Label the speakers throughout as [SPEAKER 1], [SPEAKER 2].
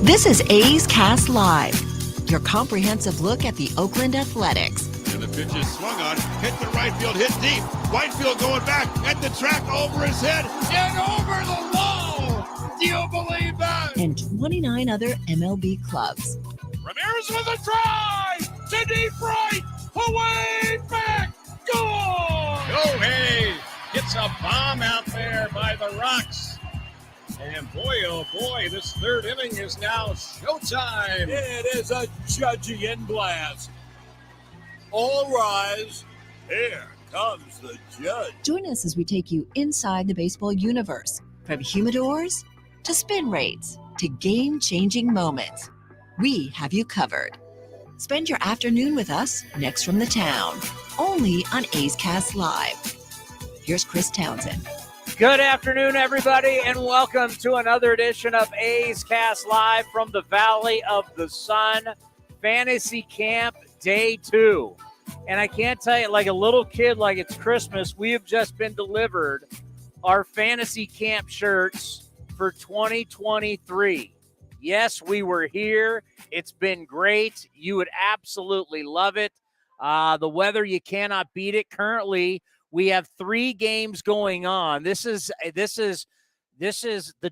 [SPEAKER 1] This is A's Cast Live, your comprehensive look at the Oakland Athletics.
[SPEAKER 2] And the pitch is swung on, hit the right field, hit deep. Whitefield going back at the track, over his head, and over the wall. Do you believe that?
[SPEAKER 1] And 29 other MLB clubs.
[SPEAKER 2] Ramirez with a drive to deep right, away back, goal!
[SPEAKER 3] Go Hayes gets a bomb out there by the Rocks. And boy, oh boy, this third inning is now showtime.
[SPEAKER 2] It is a Judgian blast. All rise. Here comes the judge.
[SPEAKER 1] Join us as we take you inside the baseball universe, from humidors to spin rates to game-changing moments. We have you covered. Spend your afternoon with us next from the town, only on A's Cast Live. Here's Chris Townsend.
[SPEAKER 4] Good afternoon, everybody, and welcome to another edition of A's Cast Live from the Valley of the Sun, Fantasy Camp Day 2. And I can't tell you, like a little kid, like it's Christmas, we have just been delivered our Fantasy Camp shirts for 2023. Yes, we were here. It's been great. You would absolutely love it. The weather, you cannot beat it. Currently, we have 3 games going on. This is the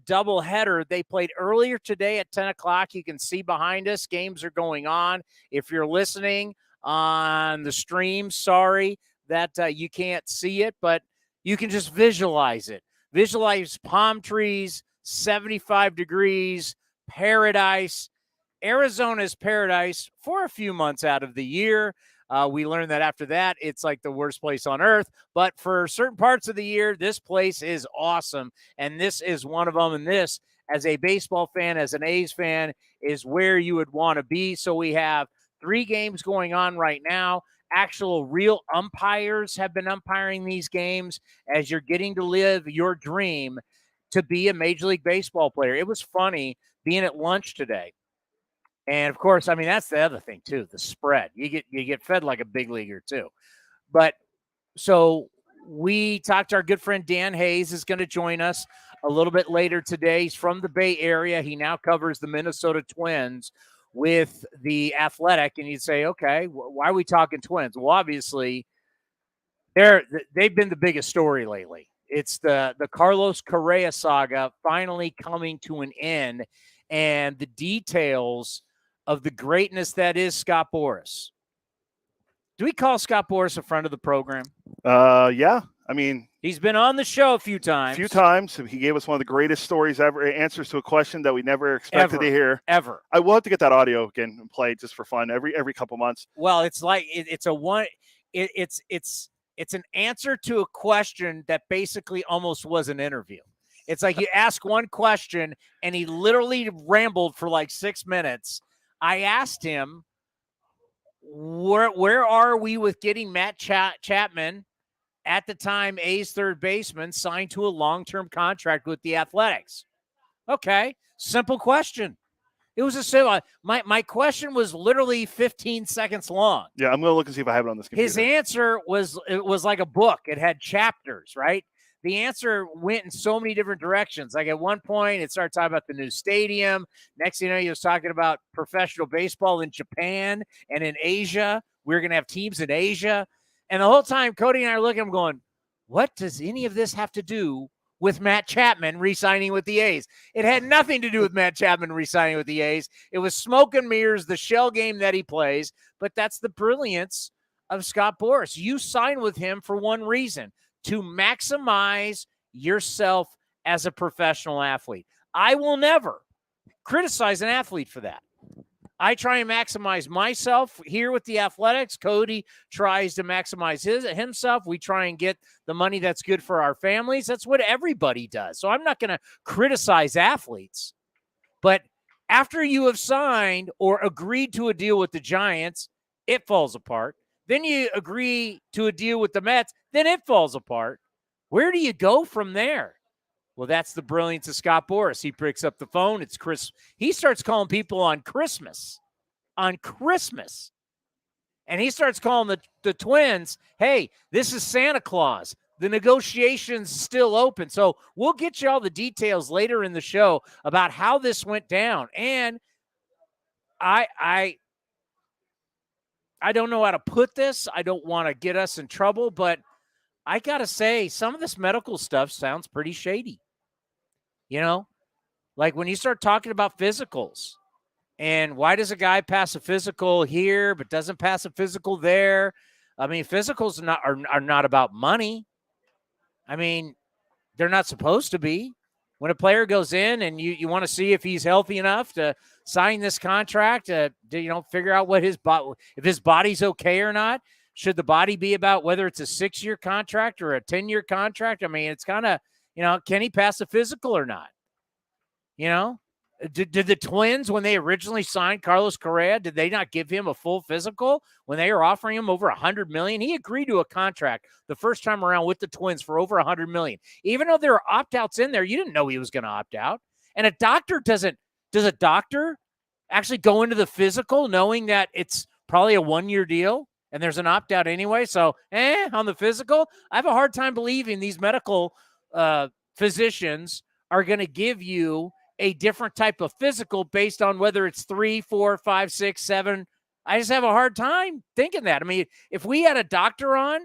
[SPEAKER 4] doubleheader. They played earlier today at 10 o'clock. You can see behind us, games are going on. If you're listening on the stream, sorry that you can't see it, but you can just visualize it. Visualize palm trees, 75 degrees, paradise. Arizona's paradise for a few months out of the year. We learned that after that, it's like the worst place on earth. But for certain parts of the year, this place is awesome. And this is one of them. And this, as a baseball fan, as an A's fan, is where you would want to be. So we have 3 games going on right now. Actual real umpires have been umpiring these games as you're getting to live your dream to be a Major League Baseball player. It was funny being at lunch today. And, of course, I mean, that's the other thing, too, the spread. You get fed like a big leaguer, too. But so we talked to our good friend Dan Hayes is going to join us a little bit later today. He's from the Bay Area. He now covers the Minnesota Twins with the Athletic. And you'd say, okay, why are we talking Twins? Well, obviously, they've been the biggest story lately. It's the Carlos Correa saga finally coming to an end, and the details of the greatness that is Scott Boras. Do we call Scott Boras a friend of the program?
[SPEAKER 5] Yeah. I mean,
[SPEAKER 4] he's been on the show a few times.
[SPEAKER 5] He gave us one of the greatest stories ever, answers to a question that we never expected to hear.
[SPEAKER 4] Ever.
[SPEAKER 5] I will have to get that audio again and play just for fun every couple months.
[SPEAKER 4] Well, it's like it's an answer to a question that basically almost was an interview. It's like you ask one question and he literally rambled for like 6 minutes. I asked him, where are we with getting Matt Chapman, at the time A's third baseman, signed to a long-term contract with the Athletics? Okay, simple question. It was a simple. My question was literally 15 seconds long.
[SPEAKER 5] Yeah, I'm going to look and see if I have it on this computer.
[SPEAKER 4] His answer was like a book. It had chapters, right? The answer went in so many different directions. Like at one point, it started talking about the new stadium. Next thing you know, he was talking about professional baseball in Japan and in Asia. We're going to have teams in Asia. And the whole time, Cody and I are looking at him going, what does any of this have to do with Matt Chapman re-signing with the A's? It had nothing to do with Matt Chapman re-signing with the A's. It was smoke and mirrors, the shell game that he plays. But that's the brilliance of Scott Boras. You sign with him for one reason: to maximize yourself as a professional athlete. I will never criticize an athlete for that. I try and maximize myself here with the Athletics. Cody tries to maximize himself. We try and get the money that's good for our families. That's what everybody does. So I'm not going to criticize athletes. But after you have signed or agreed to a deal with the Giants, it falls apart. Then you agree to a deal with the Mets, then it falls apart. Where do you go from there? Well, that's the brilliance of Scott Boras. He picks up the phone. It's Chris. He starts calling people on Christmas. And he starts calling the Twins, hey, this is Santa Claus. The negotiation's still open. So we'll get you all the details later in the show about how this went down. And I don't know how to put this. I don't want to get us in trouble, but I got to say, some of this medical stuff sounds pretty shady. You know, like when you start talking about physicals and why does a guy pass a physical here but doesn't pass a physical there? I mean, physicals are not about money. I mean, they're not supposed to be. When a player goes in and you want to see if he's healthy enough to sign this contract, to figure out what if his body's okay or not. Should the body be about whether it's a 6-year contract or a 10-year contract? I mean, it's kind of, can he pass a physical or not? Did the Twins, when they originally signed Carlos Correa, did they not give him a full physical when they were offering him over $100 million? He agreed to a contract the first time around with the Twins for over $100 million. Even though there are opt-outs in there, you didn't know he was going to opt out. And a doctor does a doctor actually go into the physical knowing that it's probably a 1-year deal and there's an opt-out anyway? So, on the physical, I have a hard time believing these medical physicians are going to give you a different type of physical based on whether it's 3, 4, 5, 6, 7. I just have a hard time thinking that. I mean, if we had a doctor on,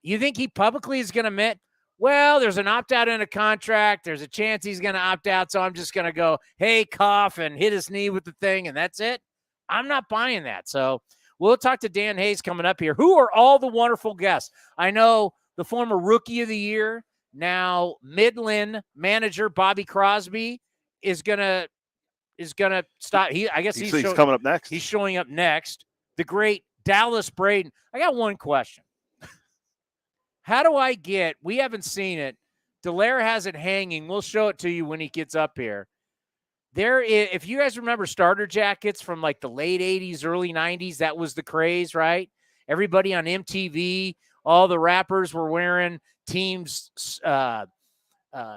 [SPEAKER 4] you think he publicly is going to admit, well, there's an opt-out in a contract. There's a chance he's going to opt out, so I'm just going to go, hey, cough, and hit his knee with the thing, and that's it? I'm not buying that. So we'll talk to Dan Hayes coming up here. Who are all the wonderful guests? I know the former Rookie of the Year, now Midland manager Bobby Crosby, is gonna stop. I guess he's
[SPEAKER 5] coming up next.
[SPEAKER 4] He's showing up next. The great Dallas Braden. I got one question. How do I get? We haven't seen it. Dallaire has it hanging. We'll show it to you when he gets up here. There is, if you guys remember starter jackets from like the late 80s, early 90s, that was the craze, right? Everybody on MTV, all the rappers were wearing teams.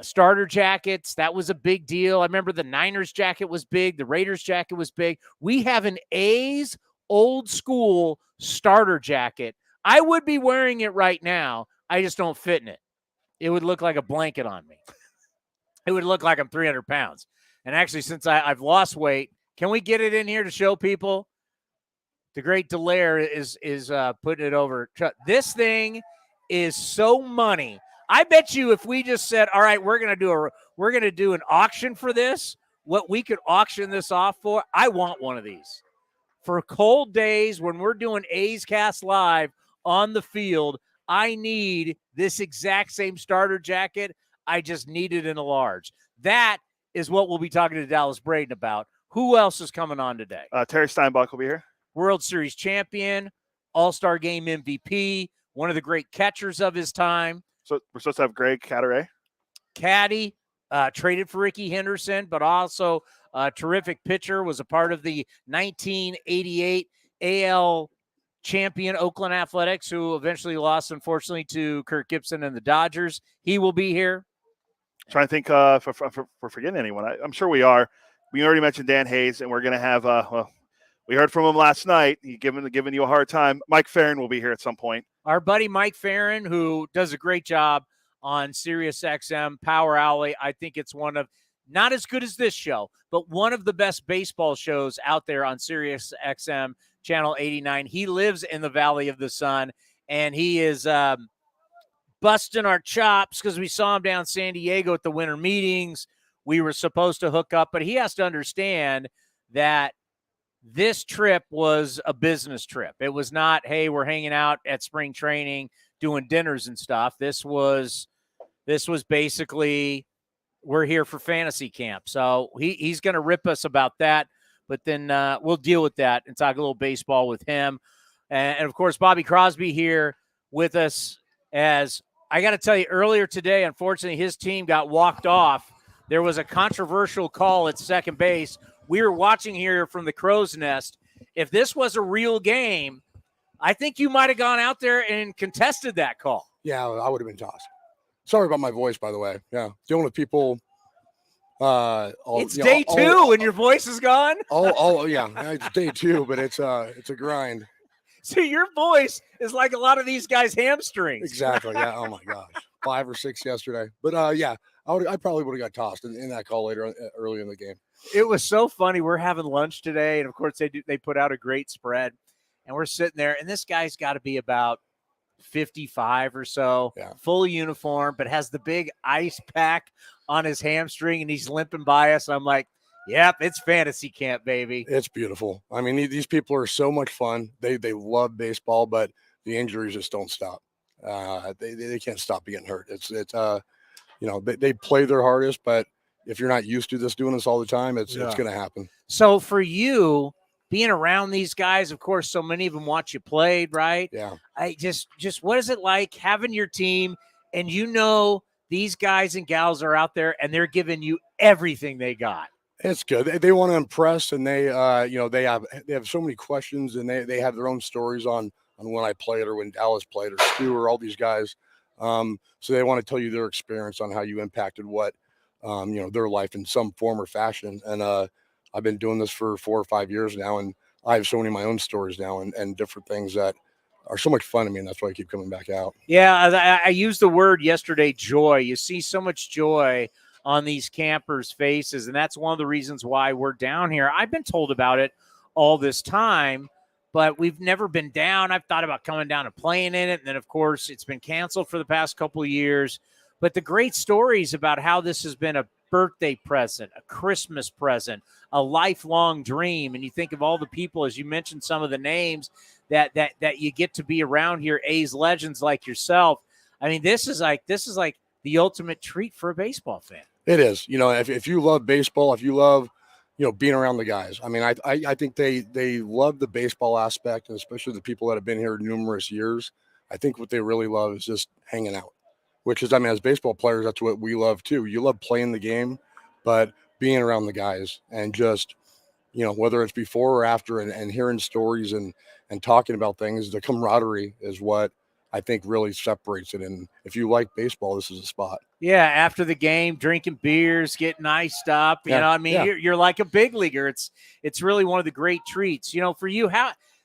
[SPEAKER 4] Starter jackets. That was a big deal. I remember the Niners jacket was big. The Raiders jacket was big. We have an A's old school starter jacket. I would be wearing it right now. I just don't fit in it. It would look like a blanket on me. It would look like I'm 300 pounds. And actually, since I've lost weight, can we get it in here to show people? The great Dallaire is putting it over. This thing is so money. I bet you if we just said, all right, we're going to do an auction for this, what we could auction this off for, I want one of these. For cold days when we're doing A's Cast Live on the field, I need this exact same starter jacket. I just need it in a large. That is what we'll be talking to Dallas Braden about. Who else is coming on today?
[SPEAKER 5] Terry Steinbach will be here.
[SPEAKER 4] World Series champion, All-Star Game MVP, one of the great catchers of his time.
[SPEAKER 5] So we're supposed to have Greg Caderet.
[SPEAKER 4] Caddy, traded for Ricky Henderson, but also a terrific pitcher, was a part of the 1988 AL champion Oakland Athletics, who eventually lost, unfortunately, to Kirk Gibson and the Dodgers. He will be here.
[SPEAKER 5] Trying to think if we're forgetting anyone. I'm sure we are. We already mentioned Dan Hayes, and we're going to have we heard from him last night. He giving you a hard time. Mike Farron will be here at some point.
[SPEAKER 4] Our buddy Mike Farron, who does a great job on Sirius XM Power Alley. I think it's one of, not as good as this show, but one of the best baseball shows out there on Sirius XM Channel 89. He lives in the Valley of the Sun, and he is busting our chops because we saw him down San Diego at the winter meetings. We were supposed to hook up, but he has to understand that this trip was a business trip. It was not, hey, we're hanging out at spring training, doing dinners and stuff. This was basically, we're here for fantasy camp. So he's going to rip us about that, but then we'll deal with that and talk a little baseball with him. And of course, Bobby Crosby here with us. As I got to tell you, earlier today, unfortunately, his team got walked off. There was a controversial call at second base. We were watching here from the Crow's Nest. If this was a real game, I think you might have gone out there and contested that call.
[SPEAKER 6] Yeah, I would have been tossed. Sorry about my voice, by the way. Yeah, dealing with people. It's
[SPEAKER 4] day two and your voice is gone?
[SPEAKER 6] Yeah, it's day two, but it's a grind.
[SPEAKER 4] So your voice is like a lot of these guys' hamstrings.
[SPEAKER 6] Exactly. Yeah. Oh my gosh. 5 or 6 yesterday. But yeah, I probably would have got tossed in that call later early in the game.
[SPEAKER 4] It was so funny. We're having lunch today, and of course they put out a great spread, and we're sitting there, and this guy's got to be about 55 or so, full uniform, but has the big ice pack on his hamstring, and he's limping by us. I'm like, yep, it's fantasy camp, baby.
[SPEAKER 6] It's beautiful. I mean, these people are so much fun. They love baseball, but the injuries just don't stop. They can't stop getting hurt. It's they play their hardest, but if you're not used to doing this all the time, it's going to happen.
[SPEAKER 4] So for you, being around these guys, of course, so many of them watch you played, right?
[SPEAKER 6] Yeah.
[SPEAKER 4] I just what is it like having your team, and these guys and gals are out there and they're giving you everything they got?
[SPEAKER 6] It's good. They want to impress, and they have so many questions, and they have their own stories on when I played or when Dallas played or Stu or all these guys. So they want to tell you their experience on how you impacted their life in some form or fashion. And I've been doing this for 4 or 5 years now, and I have so many of my own stories now and different things that are so much fun to me, and that's why I keep coming back out.
[SPEAKER 4] Yeah, I used the word yesterday, joy. You see so much joy on these campers' faces, and that's one of the reasons why we're down here. I've been told about it all this time, but we've never been down. I've thought about coming down and playing in it, and then, of course, it's been canceled for the past couple of years. But the great stories about how this has been a birthday present, a Christmas present, a lifelong dream, and you think of all the people, as you mentioned, some of the names that you get to be around here, A's legends like yourself. I mean, this is like the ultimate treat for a baseball fan.
[SPEAKER 6] It is. If you love baseball, if you love, being around the guys, I mean, I think they love the baseball aspect, and especially the people that have been here numerous years. I think what they really love is just hanging out, which is, I mean, as baseball players, that's what we love too. You love playing the game, but being around the guys and just, whether it's before or after and hearing stories and talking about things, the camaraderie is what I think really separates it. And if you like baseball, this is a spot.
[SPEAKER 4] Yeah, after the game, drinking beers, getting iced up. You're like a big leaguer. It's really one of the great treats. For you,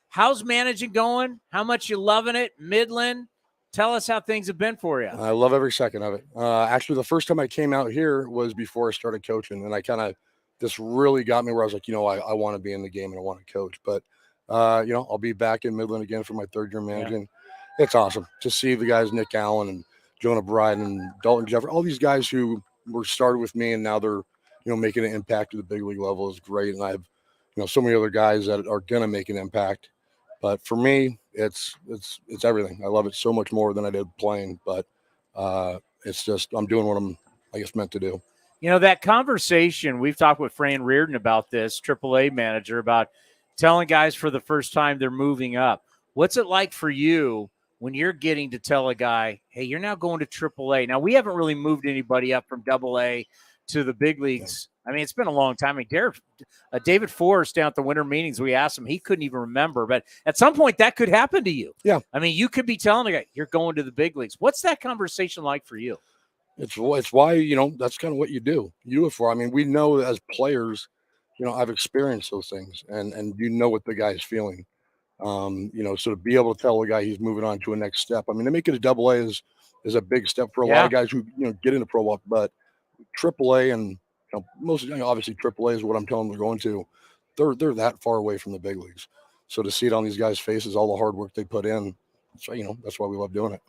[SPEAKER 4] how's managing going? How much you loving it? Midland, tell us how things have been for you.
[SPEAKER 6] I love every second of it. Actually, the first time I came out here was before I started coaching, and this really got me where I was like, I want to be in the game and I want to coach. But I'll be back in Midland again for my third year managing. Yeah. It's awesome to see the guys, Nick Allen and Jonah Braden and Dalton Jeffrey, all these guys who were started with me and now they're, making an impact at the big league level is great. And I have, so many other guys that are going to make an impact. But for me, it's everything. I love it so much more than I did playing, but it's just, I'm doing what I'm, I guess, meant to do.
[SPEAKER 4] That conversation, we've talked with Fran Reardon about this, AAA manager, about telling guys for the first time they're moving up. What's it like for you when you're getting to tell a guy, hey, you're now going to AAA? Now, we haven't really moved anybody up from AA to the big leagues. I mean, it's been a long time. I mean, David Forrest down at the winter meetings, we asked him, he couldn't even remember. But at some point, that could happen to you.
[SPEAKER 6] Yeah.
[SPEAKER 4] I mean, you could be telling a guy, you're going to the big leagues. What's that conversation like for you?
[SPEAKER 6] It's why, that's kind of what you do. You do it for. I mean, we know as players, I've experienced those things, and what the guy's feeling. So to be able to tell a guy he's moving on to a next step. I mean, to make it a AA is a big step for a lot of guys who get into pro ball, but AAA and obviously AAA is what I'm telling them they're going to. They're that far away from the big leagues. So to see it on these guys' faces, all the hard work they put in, so that's why we love doing it.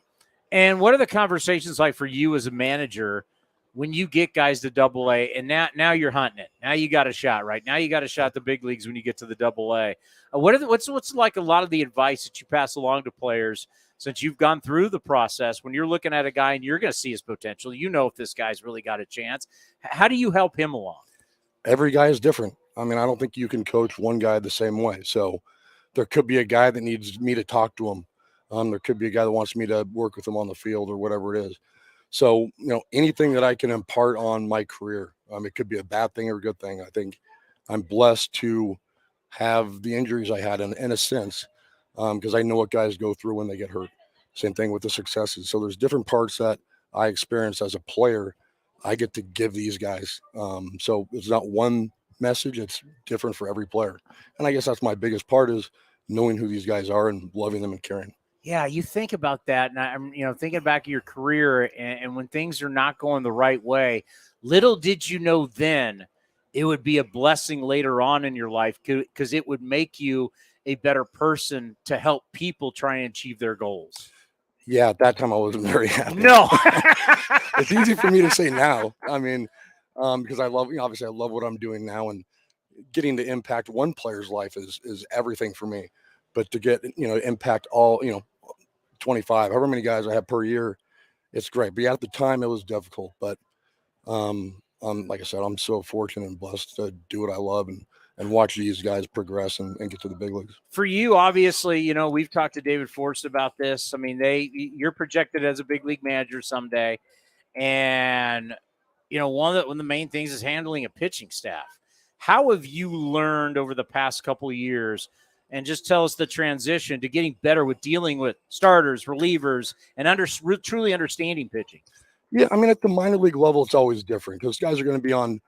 [SPEAKER 4] And what are the conversations like for you as a manager when you get guys to AA and now you're hunting it? Now you got a shot, right? Now you got a shot at the big leagues when you get to the AA. What's like a lot of the advice that you pass along to players since you've gone through the process when you're looking at a guy and you're going to see his potential? If this guy's really got a chance. How do you help him along?
[SPEAKER 6] Every guy is different. I mean, I don't think you can coach one guy the same way. So there could be a guy that needs me to talk to him. There could be a guy that wants me to work with him on the field or whatever it is. So, anything that I can impart on my career, it could be a bad thing or a good thing. I think I'm blessed to have the injuries I had in a sense, because I know what guys go through when they get hurt. Same thing with the successes. So there's different parts that I experienced as a player I get to give these guys. So it's not one message. It's different for every player. And I guess that's my biggest part is knowing who these guys are and loving them and caring.
[SPEAKER 4] Yeah, you think about that, and I'm, thinking back of your career, and when things are not going the right way, little did you know then it would be a blessing later on in your life because it would make you a better person to help people try and achieve their goals.
[SPEAKER 6] Yeah, at that time I wasn't very happy.
[SPEAKER 4] No,
[SPEAKER 6] it's easy for me to say now. I mean, because I love, obviously I love what I'm doing now, and getting to impact one player's life is everything for me. But to get, impact all, 25, however many guys I have per year, it's great. But yeah, at the time it was difficult. But like I said, I'm so fortunate and blessed to do what I love and watch these guys progress and get to the big leagues.
[SPEAKER 4] For you, obviously, we've talked to David Forst about this. I mean, you're projected as a big league manager someday. And, one of the main things is handling a pitching staff. How have you learned over the past couple of years? And just tell us the transition to getting better with dealing with starters, relievers, and truly understanding pitching.
[SPEAKER 6] Yeah, I mean, at the minor league level, it's always different because guys are going to be on,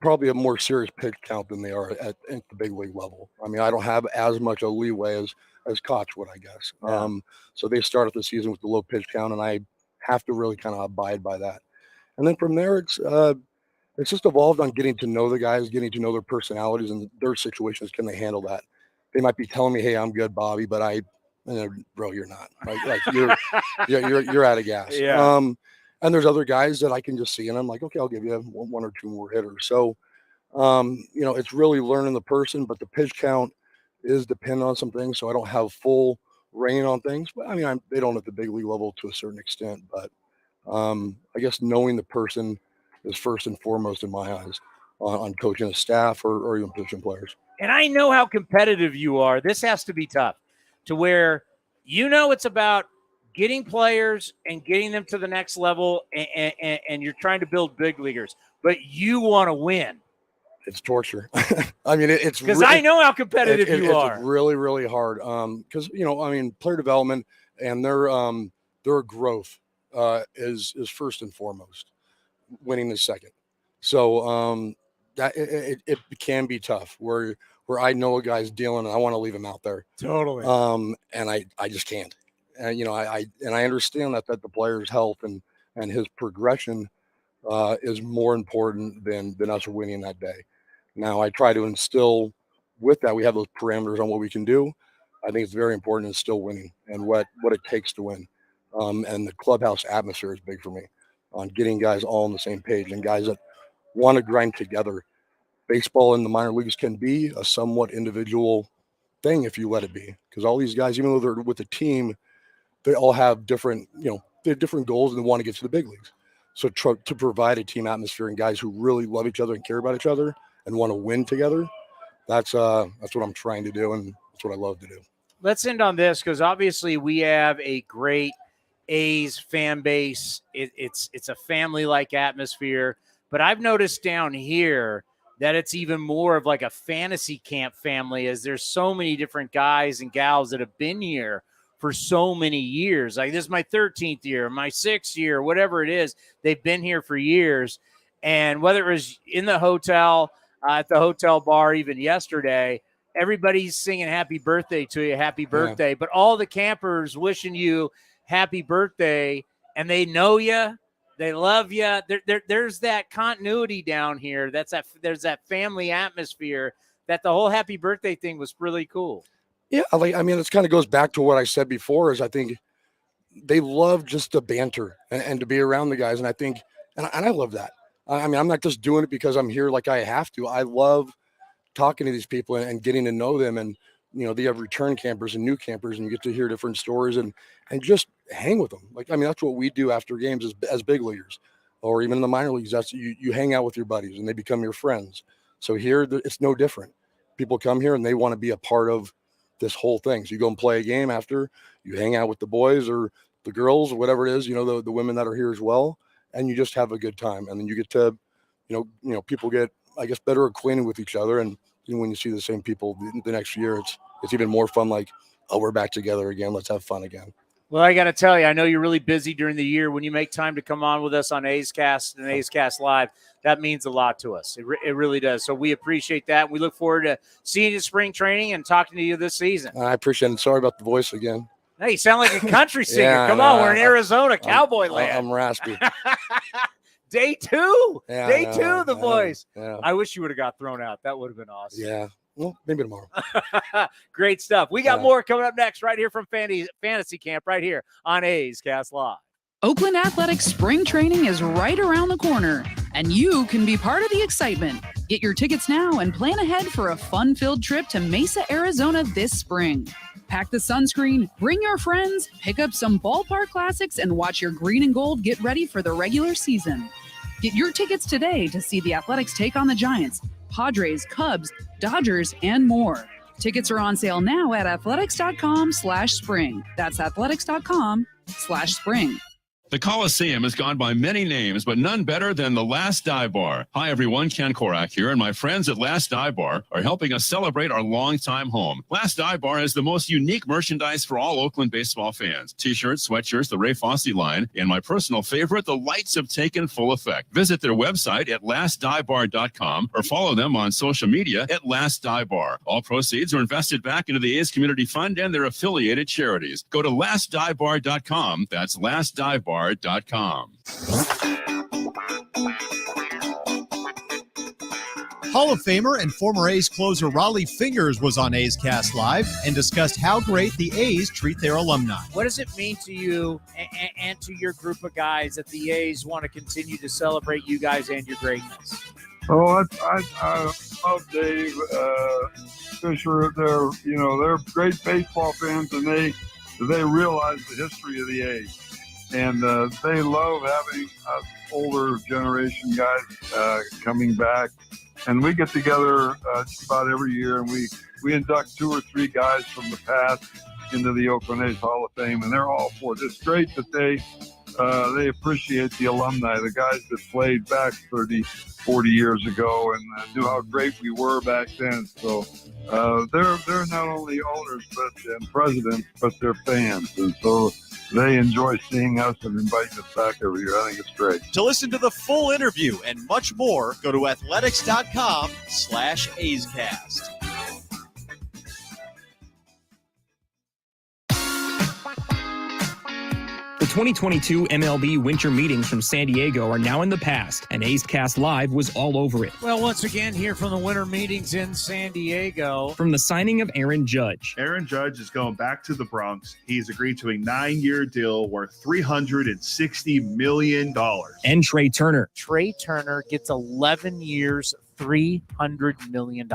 [SPEAKER 6] probably a more serious pitch count than they are at the big league level. I mean, I don't have as much a leeway as Koch would, I guess.
[SPEAKER 4] Yeah.
[SPEAKER 6] So they start the season with the low pitch count, and I have to really kind of abide by that. And then from there, it's just evolved on getting to know the guys, getting to know their personalities and their situations. Can they handle that? They might be telling me, "Hey, I'm good, Bobby," but bro, you're not. Like you're out of gas.
[SPEAKER 4] Yeah.
[SPEAKER 6] And there's other guys that I can just see, and I'm like, okay, I'll give you one or two more hitters. So, it's really learning the person, but the pitch count is dependent on some things. So I don't have full reign on things. But I mean, they don't at the big league level to a certain extent. But I guess knowing the person is first and foremost in my eyes on coaching a staff or even pitching players.
[SPEAKER 4] And I know how competitive you are. This has to be tough to where, it's about getting players and getting them to the next level, and you're trying to build big leaguers, but you want to win.
[SPEAKER 6] It's torture. I mean, it's
[SPEAKER 4] because I know how competitive you are.
[SPEAKER 6] It's really, really hard. Because player development and their growth is first and foremost. Winning is second. So that it can be tough where I know a guy's dealing and I want to leave him out there.
[SPEAKER 4] Totally.
[SPEAKER 6] And I just can't. And I understand that the player's health and his progression is more important than us winning that day. Now I try to instill with that. We have those parameters on what we can do. I think it's very important to instill winning and what it takes to win. And the clubhouse atmosphere is big for me on getting guys all on the same page and guys that want to grind together. Baseball in the minor leagues can be a somewhat individual thing if you let it be, because all these guys, even though they're with a team, they all have different, they have different goals and they want to get to the big leagues. So to provide a team atmosphere and guys who really love each other and care about each other and want to win together, that's what I'm trying to do, and that's what I love to do.
[SPEAKER 4] Let's end on this because obviously we have a great A's fan base. It's a family-like atmosphere, but I've noticed down here that it's even more of like a fantasy camp family, as there's so many different guys and gals that have been here for so many years. Like this is my 13th year, my 6th year, whatever it is. They've been here for years. And whether it was in the hotel, at the hotel bar, even yesterday, everybody's singing happy birthday to you, happy birthday. Yeah. But all the campers wishing you happy birthday, and they know you. They love you. There's that continuity down here. There's that family atmosphere. That the whole happy birthday thing was really cool.
[SPEAKER 6] Yeah, it kind of goes back to what I said before. Is I think they love just the banter and to be around the guys, and I think, and I love that. I mean, I'm not just doing it because I'm here like I have to. I love talking to these people and getting to know them, and they have return campers and new campers, and you get to hear different stories and just hang with them. That's what we do after games as big leaguers, or even in the minor leagues. That's you hang out with your buddies and they become your friends. So here it's no different. People come here and they want to be a part of this whole thing. So you go and play a game after, you hang out with the boys or the girls or whatever it is, the women that are here as well, and you just have a good time. And then you get to, people get, I guess, better acquainted with each other. And when you see the same people the next year, it's even more fun. Like, oh, we're back together again. Let's have fun again.
[SPEAKER 4] Well, I got to tell you, I know you're really busy during the year. When you make time to come on with us on A's Cast and A's Cast Live, that means a lot to us. It really does. So we appreciate that. We look forward to seeing you at spring training and talking to you this season.
[SPEAKER 6] I appreciate it. Sorry about the voice again.
[SPEAKER 4] Hey, you sound like a country singer.
[SPEAKER 6] Yeah,
[SPEAKER 4] Come on, we're in Arizona, cowboy land.
[SPEAKER 6] I'm raspy.
[SPEAKER 4] Day two.
[SPEAKER 6] Yeah,
[SPEAKER 4] Day two, the voice.
[SPEAKER 6] Yeah.
[SPEAKER 4] I wish you would have got thrown out. That would have been awesome.
[SPEAKER 6] Yeah. Well, maybe tomorrow.
[SPEAKER 4] Great stuff. We got more coming up next right here from Fantasy Camp right here on A's Cast Live.
[SPEAKER 7] Oakland Athletics spring training is right around the corner, and you can be part of the excitement. Get your tickets now and plan ahead for a fun-filled trip to Mesa, Arizona this spring. Pack the sunscreen, bring your friends, pick up some ballpark classics, and watch your green and gold get ready for the regular season. Get your tickets today to see the Athletics take on the Giants, Padres, Cubs, Dodgers, and more. Tickets are on sale now at athletics.com/spring. That's athletics.com/spring.
[SPEAKER 8] The Coliseum has gone by many names, but none better than the Last Dive Bar. Hi, everyone. Ken Korak here, and my friends at Last Dive Bar are helping us celebrate our longtime home. Last Dive Bar has the most unique merchandise for all Oakland baseball fans. T-shirts, sweatshirts, the Ray Fosse line, and my personal favorite, the lights have taken full effect. Visit their website at lastdivebar.com or follow them on social media at Last Dive Bar. All proceeds are invested back into the A's Community Fund and their affiliated charities. Go to lastdivebar.com. That's lastdivebar.com.
[SPEAKER 9] Hall of Famer and former A's closer Raleigh Fingers was on A's Cast Live and discussed how great the A's treat their alumni.
[SPEAKER 4] What does it mean to you and to your group of guys that the A's want to continue to celebrate you guys and your greatness?
[SPEAKER 10] Oh, I love Dave Fisher. They're great baseball fans, and they realize the history of the A's. And they love having us older generation guys coming back. And we get together just about every year, and we induct 2 or 3 guys from the past into the Oakland A's Hall of Fame, and they're all for it. It's great that they appreciate the alumni, the guys that played back 30, 40 years ago and knew how great we were back then. So they're not only owners and presidents, but they're fans. And so they enjoy seeing us and inviting us back every year. I think it's great.
[SPEAKER 9] To listen to the full interview and much more, go to athletics.com/A'sCast.
[SPEAKER 11] The 2022 MLB winter meetings from San Diego are now in the past, and A's Cast Live was all over it.
[SPEAKER 4] Well, once again, here from the winter meetings in San Diego.
[SPEAKER 11] From the signing of Aaron Judge.
[SPEAKER 5] Aaron Judge is going back to the Bronx. He's agreed to a 9-year deal worth $360 million.
[SPEAKER 11] And Trey Turner.
[SPEAKER 4] Trey Turner gets 11 years, $300 million.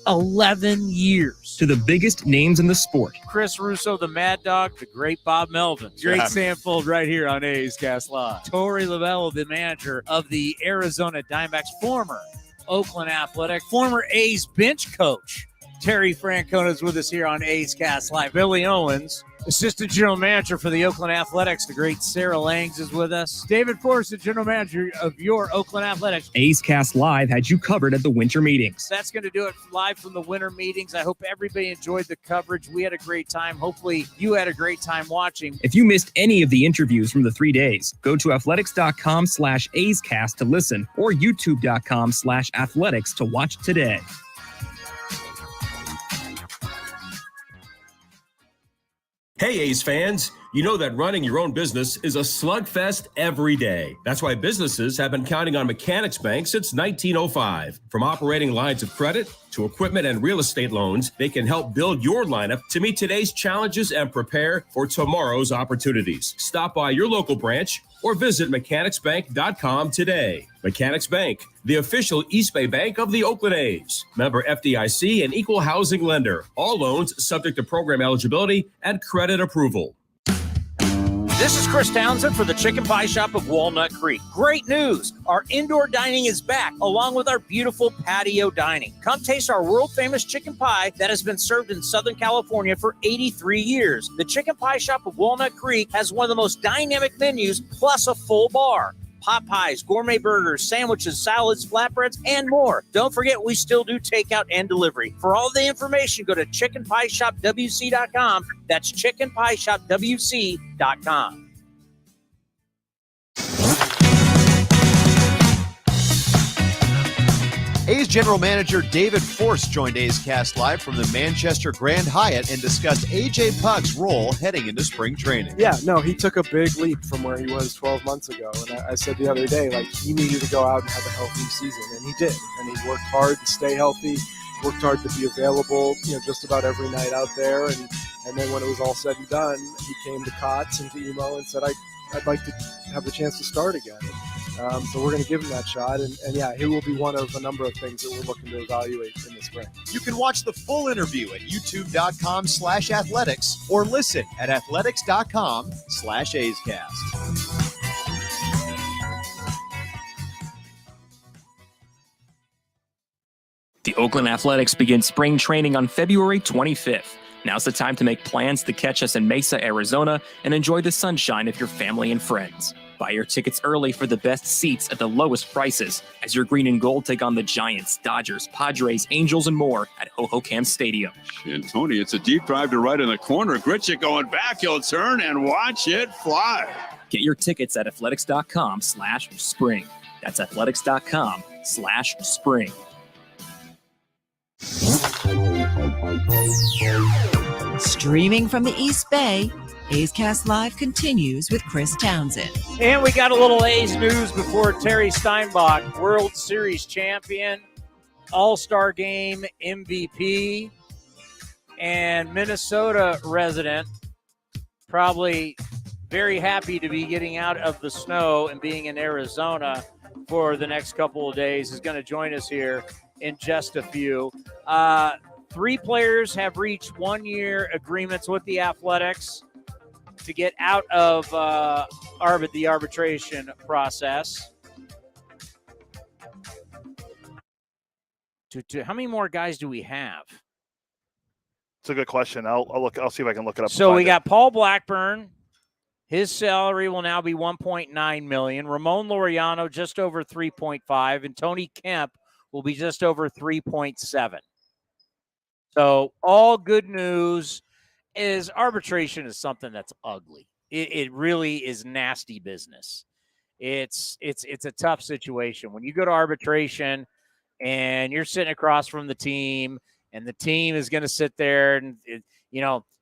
[SPEAKER 4] 11 years.
[SPEAKER 11] To the biggest names in the sport.
[SPEAKER 4] Chris Russo, the Mad Dog, the great Bob Melvin. Great Samfold right here on A's Cast Live. Torey Lovello, the manager of the Arizona Diamondbacks, former Oakland Athletic, former A's bench coach. Terry Francona is with us here on A's Cast Live. Billy Owens, assistant general manager for the Oakland Athletics. The great Sarah Langs is with us. David Forrest, the general manager of your Oakland Athletics.
[SPEAKER 11] A's Cast Live had you covered at the winter meetings.
[SPEAKER 4] That's going to do it live from the winter meetings. I hope everybody enjoyed the coverage. We had a great time. Hopefully you had a great time watching.
[SPEAKER 11] If you missed any of the interviews from the 3 days, go to athletics.com/A'sCast to listen or youtube.com/athletics to watch today.
[SPEAKER 12] Hey, A's fans, you know that running your own business is a slugfest every day. That's why businesses have been counting on Mechanics Bank since 1905. From operating lines of credit to equipment and real estate loans, they can help build your lineup to meet today's challenges and prepare for tomorrow's opportunities. Stop by your local branch or visit mechanicsbank.com today. Mechanics Bank, the official East Bay bank of the Oakland A's. Member FDIC and equal housing lender. All loans subject to program eligibility and credit approval.
[SPEAKER 4] This is Chris Townsend for the Chicken Pie Shop of Walnut Creek. Great news! Our indoor dining is back, along with our beautiful patio dining. Come taste our world-famous chicken pie that has been served in Southern California for 83 years. The Chicken Pie Shop of Walnut Creek has one of the most dynamic menus, plus a full bar. pot pies, gourmet burgers, sandwiches, salads, flatbreads, and more. Don't forget, we still do takeout and delivery. For all the information, go to chickenpieshopwc.com. That's chickenpieshopwc.com.
[SPEAKER 9] A's general manager David Force joined A's Cast Live from the Manchester Grand Hyatt and discussed A.J. Puck's role heading into spring training.
[SPEAKER 13] Yeah, no, he took a big leap from where he was 12 months ago. And I said the other day, like, he needed to go out and have a healthy season, and he did. And he worked hard to stay healthy, worked hard to be available, just about every night out there. And then when it was all said and done, he came to Kotz and to Emo and said, I'd like to have the chance to start again. So we're going to give him that shot. And yeah, he will be one of a number of things that we're looking to evaluate in the spring.
[SPEAKER 9] You can watch the full interview at youtube.com/athletics or listen at athletics.com/A'sCast.
[SPEAKER 11] The Oakland Athletics begin spring training on February 25th. Now's the time to make plans to catch us in Mesa, Arizona, and enjoy the sunshine of your family and friends. Buy your tickets early for the best seats at the lowest prices as your green and gold take on the Giants, Dodgers, Padres, Angels, and more at Hohokam Stadium.
[SPEAKER 2] And Tony, it's a deep drive to right in the corner. Gritchick going back. He'll turn and watch it fly.
[SPEAKER 11] Get your tickets at athletics.com/spring. That's athletics.com/spring.
[SPEAKER 1] Streaming from the East Bay, A's Cast Live continues with Chris Townsend.
[SPEAKER 4] And we got a little A's news before Terry Steinbach, World Series champion, All-Star Game MVP, and Minnesota resident, probably very happy to be getting out of the snow and being in Arizona for the next couple of days, is going to join us here in just a few. 3 players have reached 1-year agreements with the Athletics to get out of the arbitration process. How many more guys do we have?
[SPEAKER 5] It's a good question. I'll look. I'll see if I can look it up.
[SPEAKER 4] So we got Paul Blackburn. His salary will now be $1.9 million. Ramon Laureano just over 3.5, and Tony Kemp will be just over 3.7. So all good news. Is arbitration is something that's ugly. It really is nasty business. It's a tough situation. When you go to arbitration and you're sitting across from the team and the team is going to sit there and,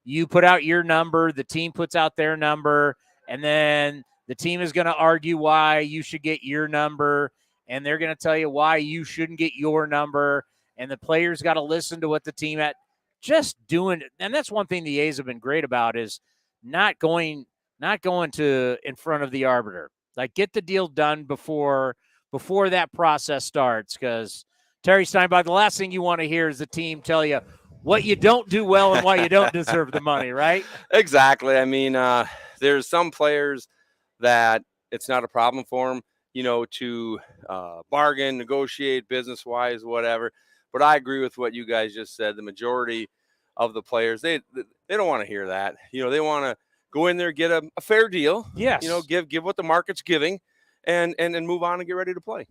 [SPEAKER 4] you put out your number, the team puts out their number, and then the team is going to argue why you should get your number, and they're going to tell you why you shouldn't get your number, and the players got to listen to what the team at. Just doing it, and that's one thing the A's have been great about is not going to in front of the arbiter. Like, get the deal done before that process starts. Because Terry Steinbach, the last thing you want to hear is the team tell you what you don't do well and why you don't deserve the money, right?
[SPEAKER 14] Exactly. I mean, there's some players that it's not a problem for them, to bargain, negotiate, business-wise, whatever. But I agree with what you guys just said. The majority of the players, they don't want to hear that. They want to go in there, get a fair deal.
[SPEAKER 4] Yes.
[SPEAKER 14] Give what the market's giving and move on and get ready to play.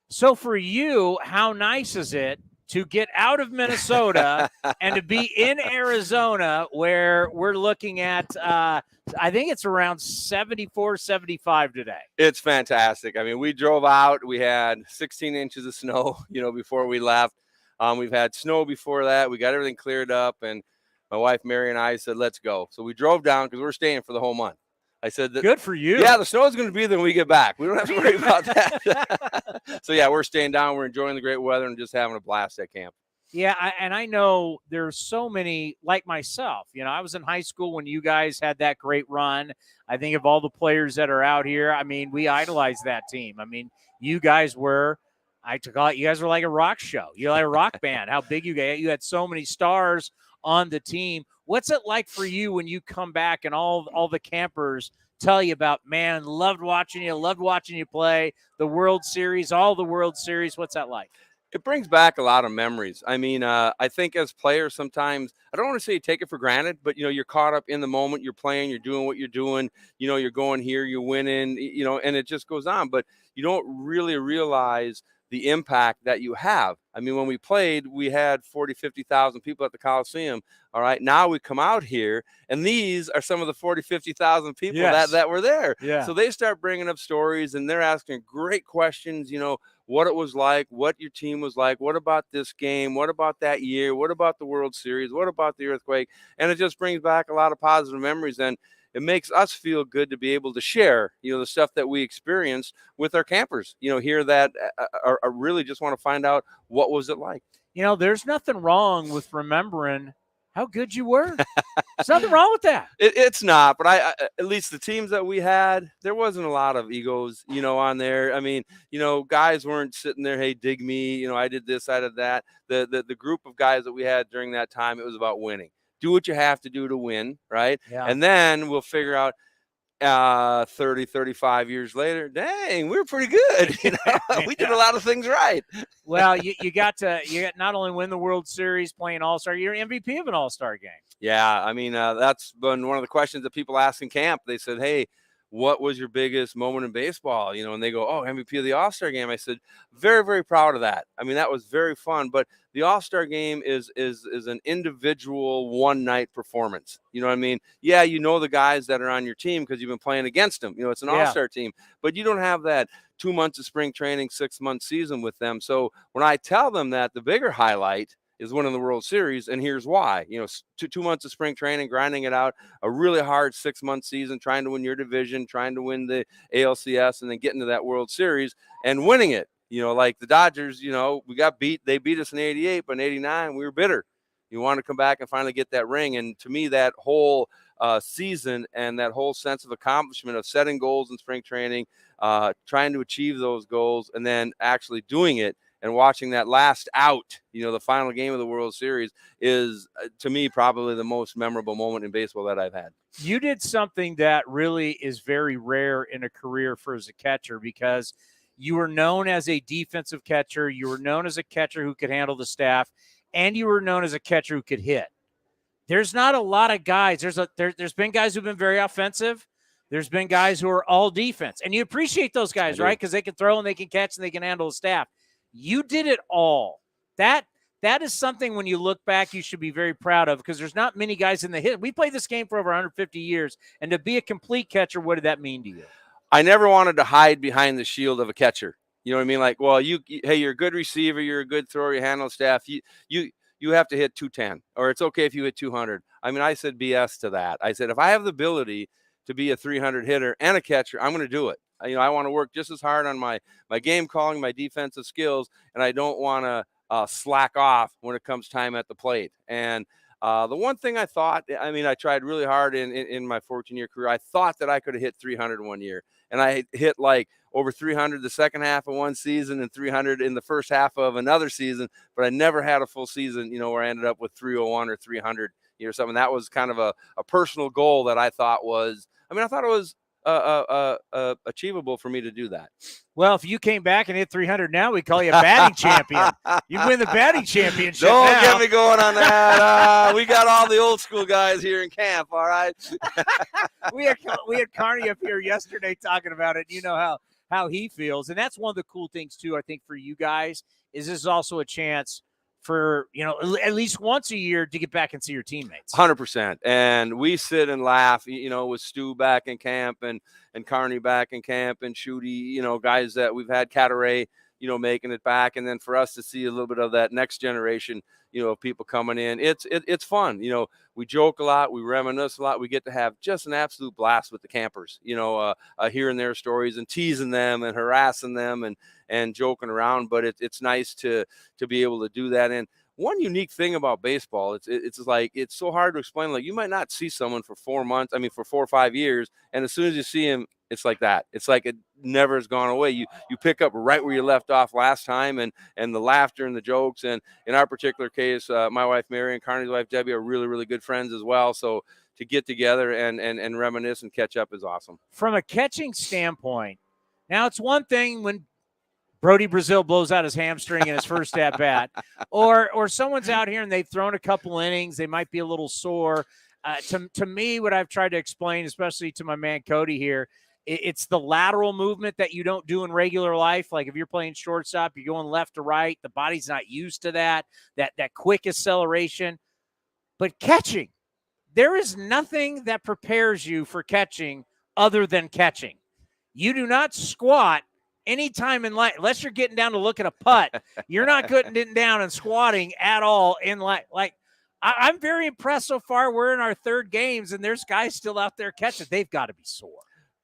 [SPEAKER 4] So for you, how nice is it to get out of Minnesota and to be in Arizona, where we're looking at, I think it's around 74, 75 today.
[SPEAKER 14] It's fantastic. I mean, we drove out. We had 16 inches of snow, before we left. We've had snow before that. We got everything cleared up, and my wife, Mary, and I said, let's go. So we drove down because we're staying for the whole month. I said,
[SPEAKER 4] good for you.
[SPEAKER 14] Yeah, the snow is going to be there when we get back. We don't have to worry about that. So, yeah, we're staying down. We're enjoying the great weather and just having a blast at camp.
[SPEAKER 4] Yeah, I know there's so many like myself. I was in high school when you guys had that great run. I think of all the players that are out here, I mean, we idolized that team. I mean, you guys were – you guys were like a rock show. You're like a rock band. How big you got. You had so many stars on the team. What's it like for you when you come back and all the campers tell you about, man, loved watching you play, the World Series, all the World Series? What's that like?
[SPEAKER 14] It brings back a lot of memories. I mean, I think as players, sometimes I don't want to say you take it for granted, but you're caught up in the moment. You're playing, you're doing what you're doing. You're going here, you're winning. And it just goes on. But you don't really realize the impact that you have. I mean, when we played, we had 40, 50,000 people at the Coliseum. All right. Now we come out here, and these are some of the 40, 50,000 people that were there.
[SPEAKER 4] Yeah.
[SPEAKER 14] So they start bringing up stories, and they're asking great questions, what it was like, what your team was like, what about this game, what about that year, what about the World Series, what about the earthquake? And it just brings back a lot of positive memories. And it makes us feel good to be able to share, the stuff that we experienced with our campers, here that are really just want to find out what was it like.
[SPEAKER 4] There's nothing wrong with remembering how good you were. There's nothing wrong with that.
[SPEAKER 14] It's not, but I at least the teams that we had, there wasn't a lot of egos, on there. I mean, guys weren't sitting there, hey, dig me, I did this, I did that. The group of guys that we had during that time, it was about winning. Do what you have to do to win, right?
[SPEAKER 4] Yeah.
[SPEAKER 14] And then we'll figure out 30, 35 years later, dang, we were pretty good. We did a lot of things right.
[SPEAKER 4] Well, you got not only win the World Series playing All-Star, you're MVP of an All-Star game.
[SPEAKER 14] Yeah, I mean, that's been one of the questions that people ask in camp. They said, hey, what was your biggest moment in baseball? And they go, oh, MVP of the All-Star game. I said, very, very proud of that. I mean, that was very fun. But the All-Star game is an individual one-night performance. You know what I mean? Yeah, the guys that are on your team because you've been playing against them. It's an All-Star team. But you don't have that 2 months of spring training, 6-month season with them. So when I tell them that the bigger highlight is winning the World Series, and here's why. 2 months of spring training, grinding it out, a really hard 6-month season, trying to win your division, trying to win the ALCS, and then getting to that World Series and winning it. Like the Dodgers, we got beat. They beat us in 88, but in 89, we were bitter. You want to come back and finally get that ring. And to me, that whole season and that whole sense of accomplishment of setting goals in spring training, trying to achieve those goals, and then actually doing it, and watching that last out, the final game of the World Series is, to me, probably the most memorable moment in baseball that I've had.
[SPEAKER 4] You did something that really is very rare in a career as a catcher, because you were known as a defensive catcher. You were known as a catcher who could handle the staff, and you were known as a catcher who could hit. There's not a lot of guys. There's been guys who've been very offensive. There's been guys who are all defense, and you appreciate those guys, right? Because they can throw and they can catch and they can handle the staff. You did it all. That is something, when you look back, you should be very proud of, because there's not many guys in the hit. We played this game for over 150 years, and to be a complete catcher, what did that mean to you?
[SPEAKER 14] I never wanted to hide behind the shield of a catcher. You know what I mean? Like, well, hey, you're a good receiver, you're a good thrower, you handle staff. You have to hit 210, or it's okay if you hit 200. I mean, I said BS to that. I said, if I have the ability to be a 300 hitter and a catcher, I'm going to do it. I want to work just as hard on my game calling, my defensive skills, and I don't want to slack off when it comes time at the plate. And the one thing I thought, I tried really hard in my 14-year career. I thought that I could have hit 300 one year, and I hit like over 300 the second half of one season and 300 in the first half of another season, but I never had a full season, where I ended up with 301 or 300 or something. That was kind of a personal goal that I thought was, I thought it was achievable for me to do that.
[SPEAKER 4] Well, if you came back and hit 300 now, we'd call you a batting champion. You win the batting championship.
[SPEAKER 14] Don't
[SPEAKER 4] now.
[SPEAKER 14] get me going on that. We got all the old school guys here in camp. All right.
[SPEAKER 4] we had Carney up here yesterday talking about it. You know how he feels, and that's one of the cool things too. I think for you guys is this is also a chance for, at least once a year to get back and see your teammates.
[SPEAKER 14] 100%. And we sit and laugh, with Stu back in camp and Carney back in camp and Shooty, guys that we've had, Caderet, making it back. And then for us to see a little bit of that next generation, of people coming in, it's fun. We joke a lot, we reminisce a lot. We get to have just an absolute blast with the campers, hearing their stories and teasing them and harassing them and joking around. But it's nice to be able to do that. And one unique thing about baseball, it's like, it's so hard to explain. Like, you might not see someone for 4 months, for 4 or 5 years, and as soon as you see him, it's like that. It's like it never has gone away. You pick up right where you left off last time, and the laughter and the jokes. And in our particular case, my wife Mary and Carney's wife Debbie are really, really good friends as well. So to get together and reminisce and catch up is awesome.
[SPEAKER 4] From a catching standpoint, now it's one thing when Brody Brazil blows out his hamstring in his first at bat, or someone's out here and they've thrown a couple innings, they might be a little sore. To me, what I've tried to explain, especially to my man Cody here, it's the lateral movement that you don't do in regular life. Like if you're playing shortstop, you're going left to right. The body's not used to that quick acceleration. But catching, there is nothing that prepares you for catching other than catching. You do not squat anytime in life, unless you're getting down to look at a putt. You're not getting down and squatting at all in life. Like, I'm very impressed so far. We're in our third games, and there's guys still out there catching. They've got to be sore.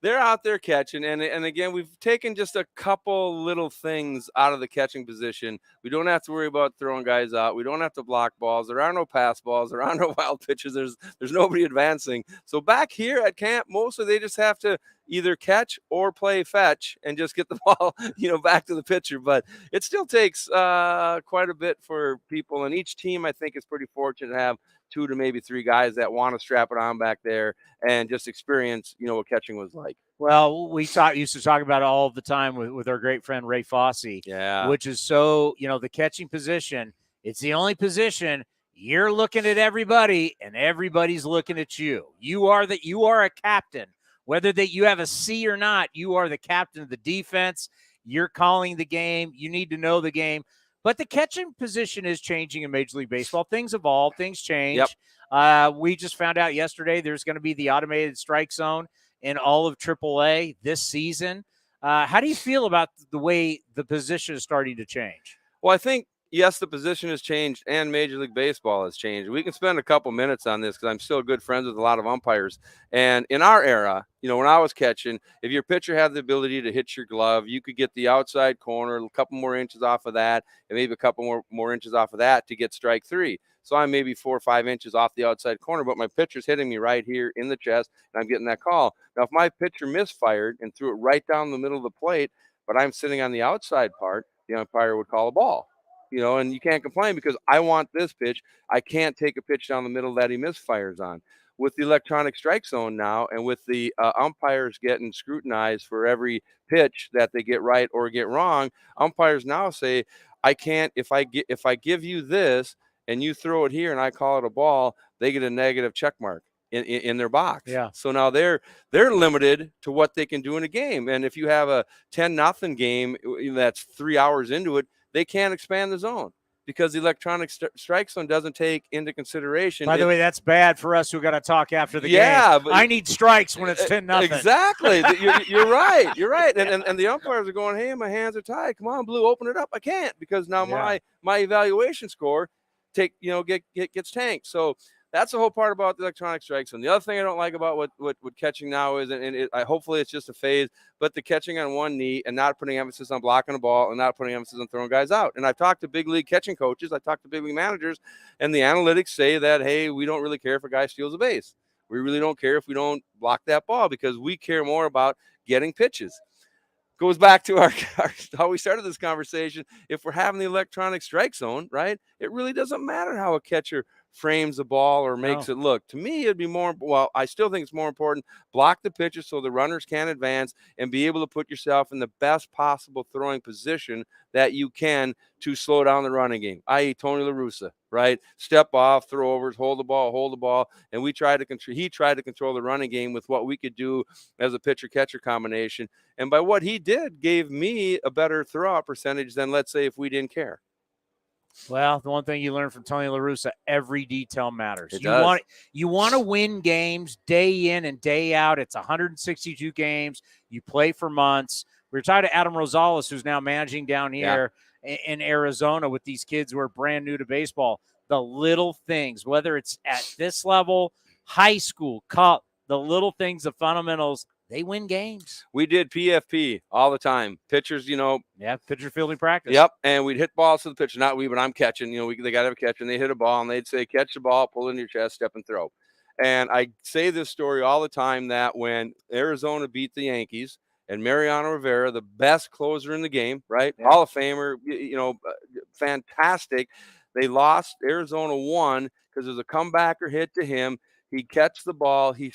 [SPEAKER 14] They're out there catching, and again, we've taken just a couple little things out of the catching position. We don't have to worry about throwing guys out. We don't have to block balls. There are no pass balls. There are no wild pitches. There's nobody advancing. So back here at camp, mostly they just have to either catch or play fetch and just get the ball, back to the pitcher. But it still takes quite a bit for people, and each team I think is pretty fortunate to have 2 to maybe 3 guys that want to strap it on back there and just experience, what catching was like.
[SPEAKER 4] Well, we used to talk about it all the time with our great friend Ray Fossey, which is so, the catching position, it's the only position you're looking at everybody and everybody's looking at you. You are a captain. Whether that you have a C or not, you are the captain of the defense. You're calling the game. You need to know the game. But the catching position is changing in Major League Baseball. Things evolve. Things change.
[SPEAKER 14] Yep.
[SPEAKER 4] We just found out yesterday there's going to be the automated strike zone in all of AAA this season. How do you feel about the way the position is starting to change?
[SPEAKER 14] Well, I think, yes, the position has changed and Major League Baseball has changed. We can spend a couple minutes on this because I'm still good friends with a lot of umpires. And in our era, when I was catching, if your pitcher had the ability to hit your glove, you could get the outside corner, a couple more inches off of that, and maybe a couple more inches off of that to get strike 3. So I'm maybe 4 or 5 inches off the outside corner, but my pitcher's hitting me right here in the chest, and I'm getting that call. Now, if my pitcher misfired and threw it right down the middle of the plate, but I'm sitting on the outside part, the umpire would call a ball. And you can't complain because I want this pitch. I can't take a pitch down the middle that he misfires on. With the electronic strike zone now, and with the umpires getting scrutinized for every pitch that they get right or get wrong, umpires now say, I can't, if I give you this and you throw it here and I call it a ball, they get a negative check mark in their box.
[SPEAKER 4] Yeah.
[SPEAKER 14] So now they're limited to what they can do in a game. And if you have a 10-0 game that's 3 hours into it, they can't expand the zone because the electronic strike zone doesn't take into consideration.
[SPEAKER 4] By the way, that's bad for us who got to talk after the game.
[SPEAKER 14] Yeah, but
[SPEAKER 4] I need strikes when it's 10-0.
[SPEAKER 14] Exactly. You're right. You're right. And the umpires are going, hey, my hands are tied. Come on, Blue, open it up. I can't because now my evaluation score gets tanked. So that's the whole part about the electronic strike zone. The other thing I don't like about what catching now is, hopefully it's just a phase, but the catching on one knee and not putting emphasis on blocking the ball and not putting emphasis on throwing guys out. And I've talked to big league catching coaches, I talked to big league managers, and the analytics say that, hey, we don't really care if a guy steals a base. We really don't care if we don't block that ball because we care more about getting pitches. Goes back to our how we started this conversation. If we're having the electronic strike zone, right, it really doesn't matter how a catcher frames the ball or makes it look. To me, it'd be more, I still think it's more important, block the pitches so the runners can advance and be able to put yourself in the best possible throwing position that you can to slow down the running game, i.e. Tony La Russa, right? Step off, throwovers, hold the ball, and he tried to control the running game with what we could do as a pitcher-catcher combination. And by what he did, gave me a better throw-out percentage than, let's say, if we didn't care.
[SPEAKER 4] Well, the one thing you learn from Tony La Russa, every detail matters.
[SPEAKER 14] Does.
[SPEAKER 4] You want to win games day in and day out. It's 162 games. You play for months. We were talking to Adam Rosales, who's now managing down here in Arizona with these kids who are brand new to baseball. The little things, whether it's at this level, high school, college, the little things, the fundamentals, they win games.
[SPEAKER 14] We did PFP all the time. Pitchers,
[SPEAKER 4] pitcher fielding practice.
[SPEAKER 14] Yep, and we'd hit balls to the pitcher. Not we, but I'm catching. They got to have a catch, and they hit a ball, and they'd say, catch the ball, pull it in your chest, step and throw. And I say this story all the time that when Arizona beat the Yankees and Mariano Rivera, the best closer in the game, right?
[SPEAKER 4] Yeah.
[SPEAKER 14] Hall of Famer, fantastic. They lost. Arizona won because there's a comebacker hit to him. He catches the ball, he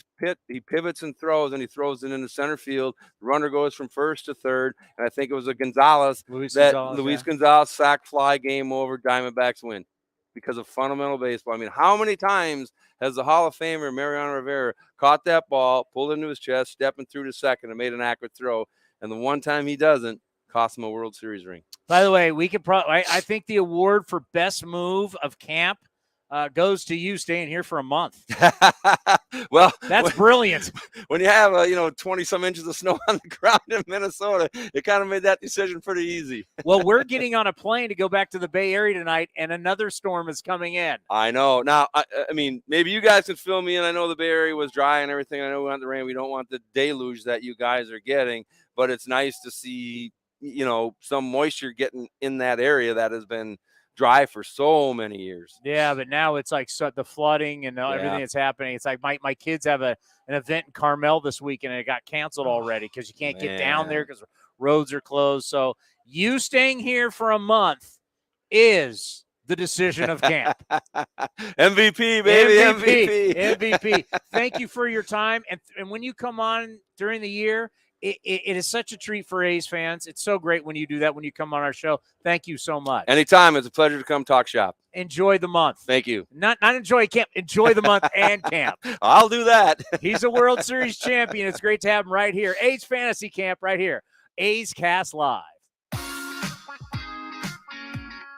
[SPEAKER 14] pivots and throws, and he throws it into center field. The runner goes from first to third, and I think it was a Luis Gonzalez sack fly, game over, Diamondbacks win because of fundamental baseball. I mean, how many times has the Hall of Famer Mariano Rivera caught that ball, pulled it into his chest, stepping through to second, and made an accurate throw, and the one time he doesn't, cost him a World Series ring.
[SPEAKER 4] By the way, we could probably. I think the award for best move of camp goes to you staying here for a month.
[SPEAKER 14] Well,
[SPEAKER 4] that's brilliant.
[SPEAKER 14] When you have 20 some inches of snow on the ground in Minnesota, it kind of made that decision pretty easy.
[SPEAKER 4] Well, we're getting on a plane to go back to the Bay Area tonight, and another storm is coming in.
[SPEAKER 14] I know. Now, I mean, maybe you guys can fill me in. I know the Bay Area was dry and everything. I know we want the rain. We don't want the deluge that you guys are getting, but it's nice to see, some moisture getting in that area that has been dry for so many years.
[SPEAKER 4] Yeah, but now it's like the flooding and everything that's happening. It's like my kids have an event in Carmel this weekend, and it got canceled already because you can't get down there because roads are closed. So you staying here for a month is the decision of camp.
[SPEAKER 14] MVP, baby,
[SPEAKER 4] MVP. Thank you for your time. And when you come on during the year, it is such a treat for A's fans. It's so great when you do that, when you come on our show. Thank you so much.
[SPEAKER 14] Anytime. It's a pleasure to come talk shop.
[SPEAKER 4] Enjoy the month.
[SPEAKER 14] Thank you.
[SPEAKER 4] Not enjoy camp. Enjoy the month and camp.
[SPEAKER 14] I'll do that.
[SPEAKER 4] He's a World Series champion. It's great to have him right here. A's Fantasy Camp right here. A's Cast Live.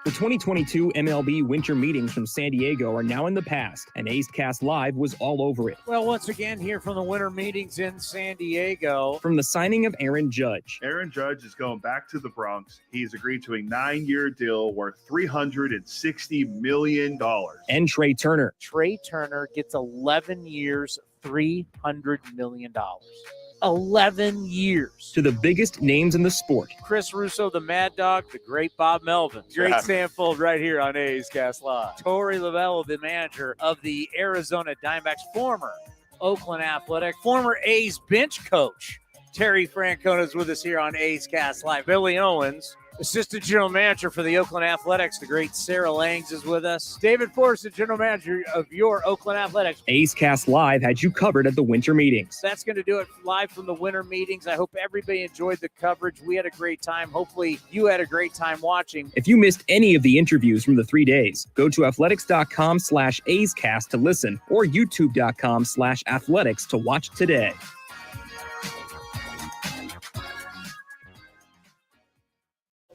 [SPEAKER 11] The 2022 MLB winter meetings from San Diego are now in the past, and A's Cast Live was all over it.
[SPEAKER 4] Well, once again, here from the winter meetings in San Diego.
[SPEAKER 11] From the signing of Aaron Judge.
[SPEAKER 5] Aaron Judge is going back to the Bronx. He's agreed to a 9-year deal worth $360 million.
[SPEAKER 11] And Trey Turner.
[SPEAKER 4] Trey Turner gets 11 years, $300 million. 11 years.
[SPEAKER 11] To the biggest names in the sport.
[SPEAKER 4] Chris Russo, the Mad Dog, the great Bob Melvin. Great Samfold right here on A's Cast Live. Torey Lovullo, the manager of the Arizona Diamondbacks, former Oakland Athletic, former A's bench coach. Terry Francona is with us here on A's Cast Live. Billy Owens, assistant general manager for the Oakland Athletics. The great Sarah Langs is with us. David Forrest, the general manager of your Oakland Athletics.
[SPEAKER 11] A's Cast Live had you covered at the winter meetings.
[SPEAKER 4] That's going to do it live from the winter meetings. I hope everybody enjoyed the coverage. We had a great time. Hopefully you had a great time watching.
[SPEAKER 11] If you missed any of the interviews from the 3 days, go to athletics.com/A'sCast to listen or youtube.com/athletics to watch today.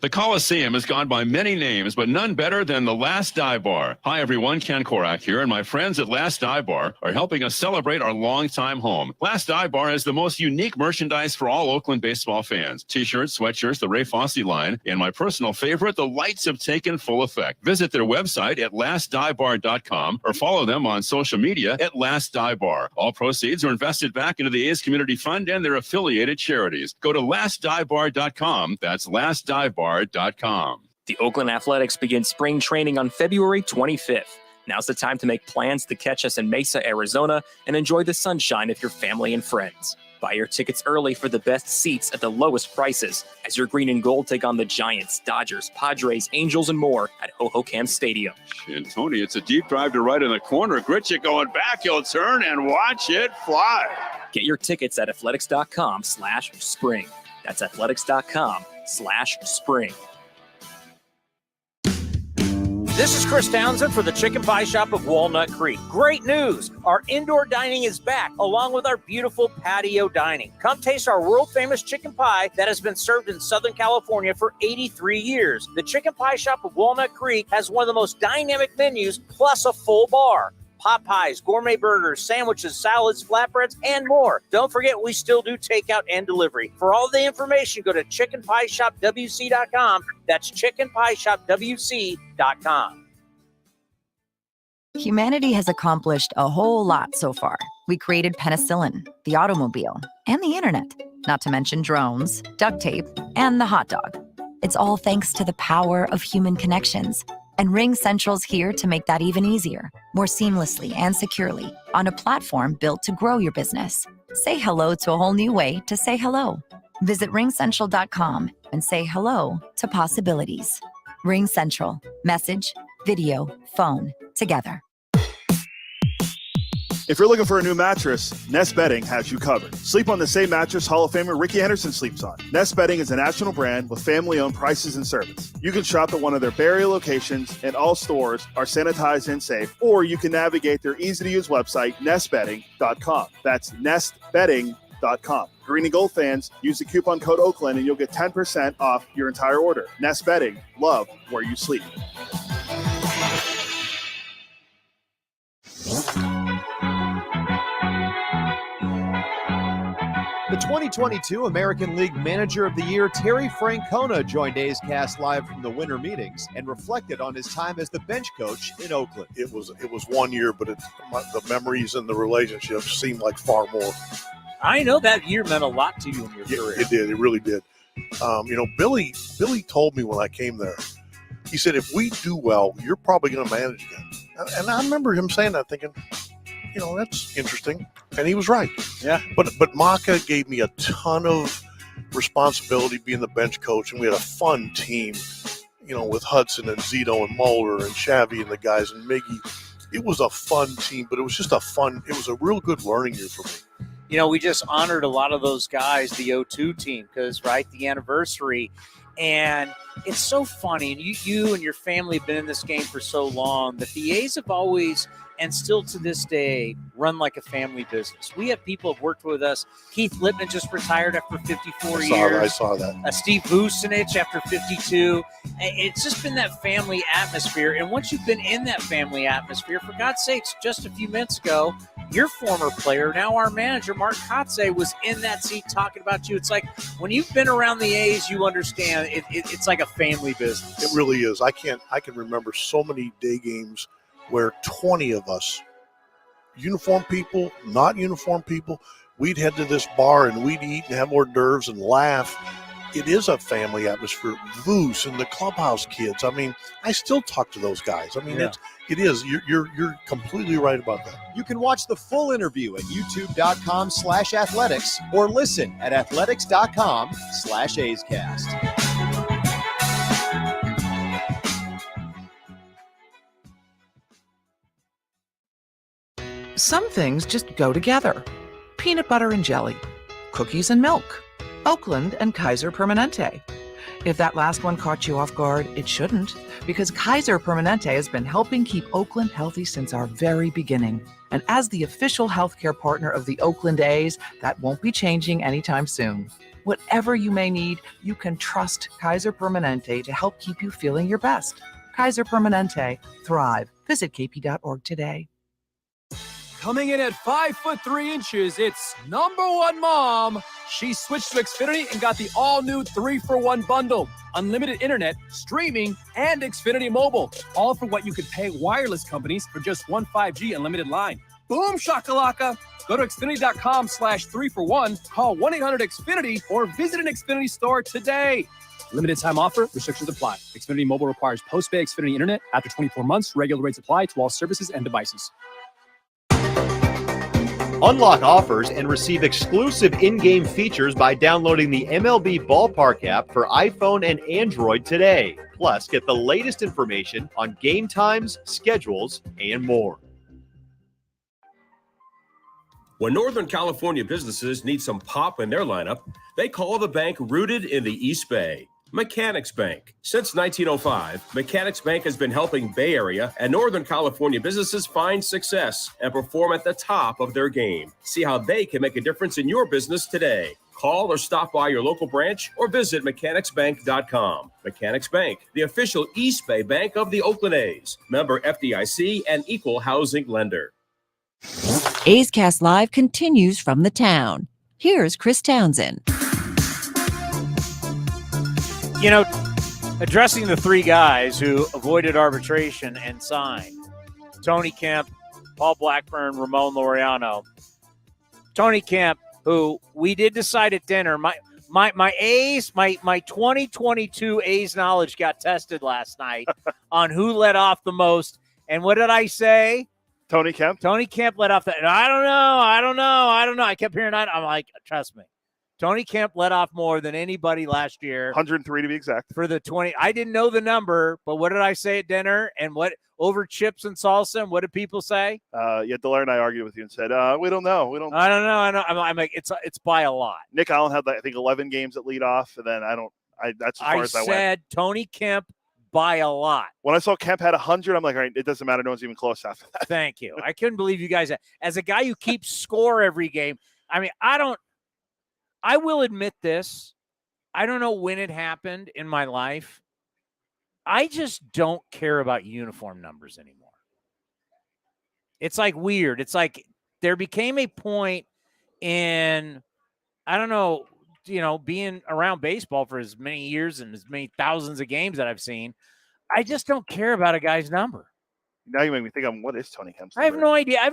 [SPEAKER 8] The Coliseum has gone by many names, but none better than the Last Dive Bar. Hi, everyone. Ken Korak here, and my friends at Last Dive Bar are helping us celebrate our longtime home. Last Dive Bar has the most unique merchandise for all Oakland baseball fans. T-shirts, sweatshirts, the Ray Fosse line, and my personal favorite, the lights have taken full effect. Visit their website at lastdivebar.com or follow them on social media at Last Dive Bar. All proceeds are invested back into the A's Community Fund and their affiliated charities. Go to lastdivebar.com. That's lastdivebar.com.
[SPEAKER 11] The Oakland Athletics begin spring training on February 25th. Now's the time to make plans to catch us in Mesa, Arizona, and enjoy the sunshine of your family and friends. Buy your tickets early for the best seats at the lowest prices as your green and gold take on the Giants, Dodgers, Padres, Angels, and more at Hohokam Stadium.
[SPEAKER 8] And Tony, it's a deep drive to right in the corner. Gritchick going back. He'll turn and watch it fly.
[SPEAKER 11] Get your tickets at athletics.com/spring. That's athletics.com/spring.
[SPEAKER 4] This is Chris Townsend for the Chicken Pie Shop of Walnut Creek. Great news! Our indoor dining is back, along with our beautiful patio dining. Come taste our world-famous chicken pie that has been served in Southern California for 83 years. The Chicken Pie Shop of Walnut Creek has one of the most dynamic menus, plus a full bar. Pot pies, gourmet burgers, sandwiches, salads, flatbreads, and more. Don't forget, we still do takeout and delivery. For all the information, go to chickenpieshopwc.com. That's chickenpieshopwc.com.
[SPEAKER 15] Humanity has accomplished a whole lot so far. We created penicillin, the automobile, and the internet, not to mention drones, duct tape, and the hot dog. It's all thanks to the power of human connections. And Ring Central's here to make that even easier, more seamlessly and securely, on a platform built to grow your business. Say hello to a whole new way to say hello. Visit ringcentral.com and say hello to possibilities. Ring Central. Message, video, phone, together.
[SPEAKER 5] If you're looking for a new mattress, Nest Bedding has you covered. Sleep on the same mattress Hall of Famer Ricky Henderson sleeps on. Nest Bedding is a national brand with family-owned prices and service. You can shop at one of their Barrier locations, and all stores are sanitized and safe, or you can navigate their easy-to-use website, nestbedding.com. That's nestbedding.com. Green and Gold fans, use the coupon code Oakland and you'll get 10% off your entire order. Nest Bedding, love where you sleep.
[SPEAKER 9] The 2022 American League Manager of the Year, Terry Francona, joined A's Cast live from the winter meetings and reflected on his time as the bench coach in Oakland.
[SPEAKER 16] It was 1 year, but the memories and the relationships seemed like far more.
[SPEAKER 4] I know that year meant a lot to you in your career.
[SPEAKER 16] It did. It really did. Billy told me when I came there, he said, if we do well, you're probably going to manage again. And I remember him saying that, thinking, that's interesting. And he was right.
[SPEAKER 4] Yeah.
[SPEAKER 16] But Maka gave me a ton of responsibility being the bench coach, and we had a fun team, with Hudson and Zito and Mulder and Shavy and the guys and Miggy. It was a fun team, but it was just it was a real good learning year for me.
[SPEAKER 4] We just honored a lot of those guys, the 02 team, because, the anniversary. And it's so funny. And you and your family have been in this game for so long that the A's have always, and still to this day, run like a family business. We have people who've worked with us. Keith Lippman just retired after 54 years.
[SPEAKER 16] I saw that.
[SPEAKER 4] Steve Vucinich after 52. It's just been that family atmosphere. And once you've been in that family atmosphere, for God's sakes, just a few minutes ago, your former player, now our manager, Mark Kotze, was in that seat talking about you. It's like when you've been around the A's, you understand it's like a family business.
[SPEAKER 16] It really is. I can remember so many day games where 20 of us, uniformed people, not uniformed people, we'd head to this bar and we'd eat and have hors d'oeuvres and laugh. It is a family atmosphere. Voos and the clubhouse kids. I still talk to those guys. It is. You're completely right about that.
[SPEAKER 9] You can watch the full interview at youtube.com/athletics or listen at athletics.com/A'sCast.
[SPEAKER 17] Some things just go together. Peanut butter and jelly, cookies and milk, Oakland and Kaiser Permanente. If that last one caught you off guard, it shouldn't, because Kaiser Permanente has been helping keep Oakland healthy since our very beginning. And as the official healthcare partner of the Oakland A's, that won't be changing anytime soon. Whatever you may need, you can trust Kaiser Permanente to help keep you feeling your best. Kaiser Permanente. Thrive. Visit kp.org today.
[SPEAKER 18] Coming in at 5'3", it's number one mom. She switched to Xfinity and got the all-new 3-for-1 bundle. Unlimited internet, streaming, and Xfinity Mobile. All for what you could pay wireless companies for just one 5G unlimited line. Boom shakalaka. Go to Xfinity.com/3-for-1, call 1-800-XFINITY, or visit an Xfinity store today. Limited time offer, restrictions apply. Xfinity Mobile requires post-pay Xfinity internet. After 24 months, regular rates apply to all services and devices.
[SPEAKER 19] Unlock offers and receive exclusive in-game features by downloading the MLB Ballpark app for iPhone and Android today. Plus, get the latest information on game times, schedules, and more.
[SPEAKER 12] When Northern California businesses need some pop in their lineup, they call the bank rooted in the East Bay. Mechanics Bank. Since 1905, Mechanics Bank has been helping Bay Area and Northern California businesses find success and perform at the top of their game. See how they can make a difference in your business today. Call or stop by your local branch or visit mechanicsbank.com. Mechanics Bank, the official East Bay bank of the Oakland A's. Member FDIC and equal housing lender.
[SPEAKER 1] A's Cast Live continues from the town. Here's Chris Townsend.
[SPEAKER 4] Addressing the three guys who avoided arbitration and signed, Tony Kemp, Paul Blackburn, Ramon Laureano. Tony Kemp, who we did decide at dinner, my A's, my 2022 A's knowledge got tested last night on who let off the most. And what did I say?
[SPEAKER 5] Tony Kemp.
[SPEAKER 4] Tony Kemp let off I don't know. I kept hearing that. I'm like, trust me. Tony Kemp let off more than anybody last year.
[SPEAKER 5] 103 to be exact.
[SPEAKER 4] For the 20. I didn't know the number, but what did I say at dinner? And what over chips and salsa? And what did people say?
[SPEAKER 5] Yeah, Delaire and I argued with you and said, we don't know. We don't.
[SPEAKER 4] I don't know. I know. I'm like, it's by a lot.
[SPEAKER 5] Nick Allen had, I think, 11 games at leadoff, and then that's as far as I went.
[SPEAKER 4] I said Tony Kemp by a lot.
[SPEAKER 5] When I saw Kemp had 100, I'm like, all right, it doesn't matter. No one's even close after that.
[SPEAKER 4] Thank you. I couldn't believe you guys. As a guy who keeps score every game, I mean, I will admit this. I don't know when it happened in my life. I just don't care about uniform numbers anymore. It's like weird. It's like there became a point in, I don't know, being around baseball for as many years and as many thousands of games that I've seen, I just don't care about a guy's number.
[SPEAKER 5] Now you make me think what is Tony Kemp's
[SPEAKER 4] number? I have no idea. I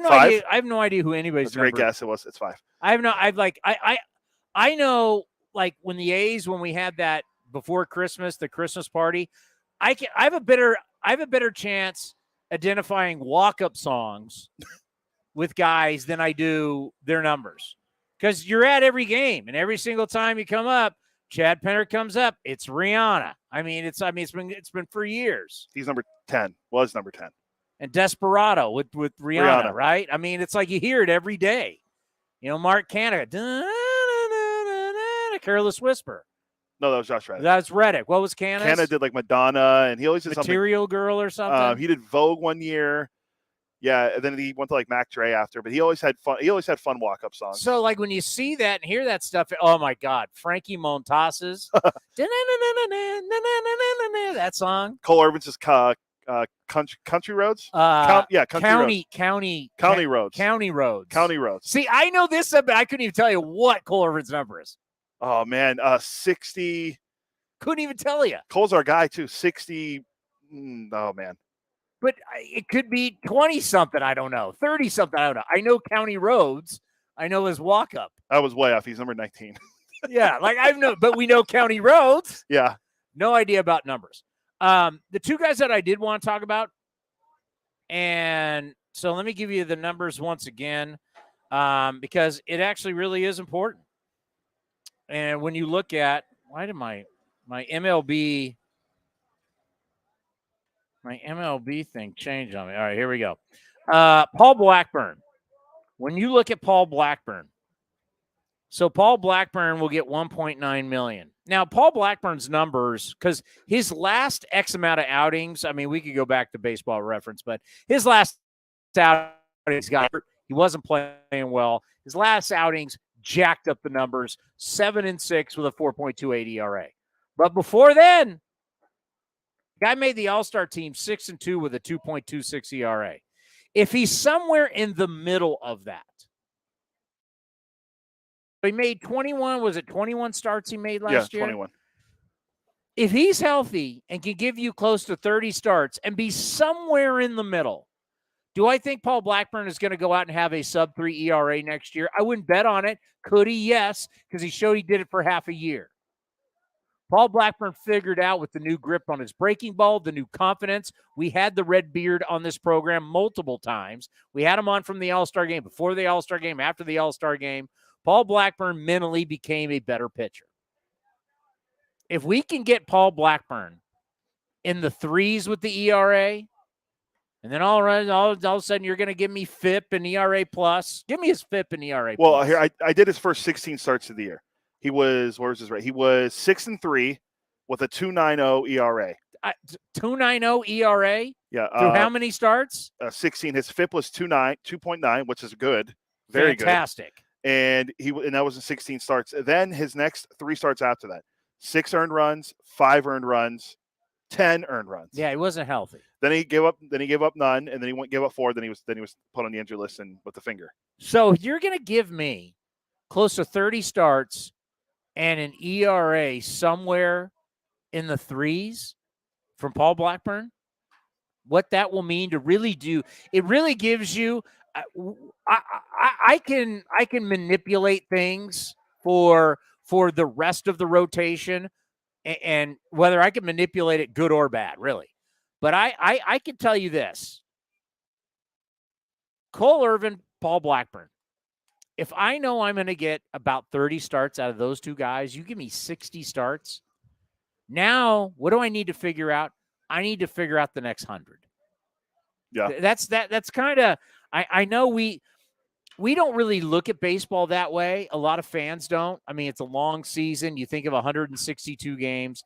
[SPEAKER 4] have no idea who anybody's
[SPEAKER 5] That's a great guess. It's 5.
[SPEAKER 4] I know, like when the A's, when we had that before Christmas, the Christmas party, I have a better chance identifying walk-up songs with guys than I do their numbers. Because you're at every game, and every single time you come up, Chad Penner comes up, it's Rihanna. It's been for years.
[SPEAKER 5] He's number 10. Was number 10.
[SPEAKER 4] And Desperado with Rihanna, right? It's like you hear it every day. Mark Canada, Careless Whisper.
[SPEAKER 5] No, that was Josh Reddick.
[SPEAKER 4] That's Reddick. What was Canada?
[SPEAKER 5] Canada did like Madonna, and he always did
[SPEAKER 4] Material Girl or something.
[SPEAKER 5] He did Vogue one year. Yeah, and then he went to like Mac Dre after, but he always had fun. He always had fun walk-up songs.
[SPEAKER 4] So like when you see that and hear that stuff, oh my God, Frankie Montas's that song.
[SPEAKER 5] Cole Irvin's just country roads.
[SPEAKER 4] County
[SPEAKER 5] roads.
[SPEAKER 4] County roads.
[SPEAKER 5] County roads.
[SPEAKER 4] See, I know this, but I couldn't even tell you what Cole Irvin's number is.
[SPEAKER 5] Oh man, 60.
[SPEAKER 4] Couldn't even tell you.
[SPEAKER 5] Cole's our guy too. 60. Oh man.
[SPEAKER 4] But it could be 20-something, I don't know. 30-something, I don't know. I know County Roads. I know his walk-up.
[SPEAKER 5] I was way off. He's number 19.
[SPEAKER 4] Yeah, but we know County Roads.
[SPEAKER 5] Yeah.
[SPEAKER 4] No idea about numbers. The two guys that I did want to talk about, and so let me give you the numbers once again, because it actually really is important. And when you look at, why did my MLB thing changed on me? All right, here we go. Paul Blackburn. When you look at Paul Blackburn, so Paul Blackburn will get $1.9 million. Now, Paul Blackburn's numbers, because his last X amount of outings, we could go back to Baseball Reference, but his last outings he wasn't playing well. His last outings jacked up the numbers, 7-6 with a 4.28 ERA. But before then, guy made the All-Star team 6-2 with a 2.26 ERA. If he's somewhere in the middle of that, he made 21. Was it 21 starts he made last year?
[SPEAKER 5] 21.
[SPEAKER 4] If he's healthy and can give you close to 30 starts and be somewhere in the middle, do I think Paul Blackburn is going to go out and have a sub-3 ERA next year? I wouldn't bet on it. Could he? Yes, because he showed he did it for half a year. Paul Blackburn figured out with the new grip on his breaking ball, the new confidence. We had the red beard on this program multiple times. We had him on from the All-Star game, before the All-Star game, after the All-Star game. Paul Blackburn mentally became a better pitcher. If we can get Paul Blackburn in the 3s with the ERA, and then all of a sudden you're going to give me FIP and ERA plus. Give me his FIP and ERA plus.
[SPEAKER 5] Well, here I did his first 16 starts of the year. He was, where was his rate? He was 6-3 with a 2.90 ERA.
[SPEAKER 4] 2.90 ERA?
[SPEAKER 5] Yeah.
[SPEAKER 4] Through how many starts?
[SPEAKER 5] 16. His FIP was 2.9, which is good. Very
[SPEAKER 4] Fantastic.
[SPEAKER 5] Good. And that was in 16 starts. Then his next 3 starts after that: 6 earned runs, 5 earned runs, 10 earned runs.
[SPEAKER 4] Yeah, he wasn't healthy.
[SPEAKER 5] Then he gave up none, and then he gave up 4. Then he was put on the injury list and with the finger.
[SPEAKER 4] So you're going to give me close to 30 starts and an ERA somewhere in the 3s from Paul Blackburn? What that will mean to really do, it really gives you. I can manipulate things for the rest of the rotation, and whether I can manipulate it good or bad, really. But I can tell you this: Cole Irvin, Paul Blackburn. if I know I'm going to get about 30 starts out of those two guys, you give me 60 starts. Now, what do I need to figure out? I need to figure out the next 100.
[SPEAKER 5] Yeah.
[SPEAKER 4] That's kind of, I know we don't really look at baseball that way. A lot of fans don't. I mean, it's a long season. You think of 162 games.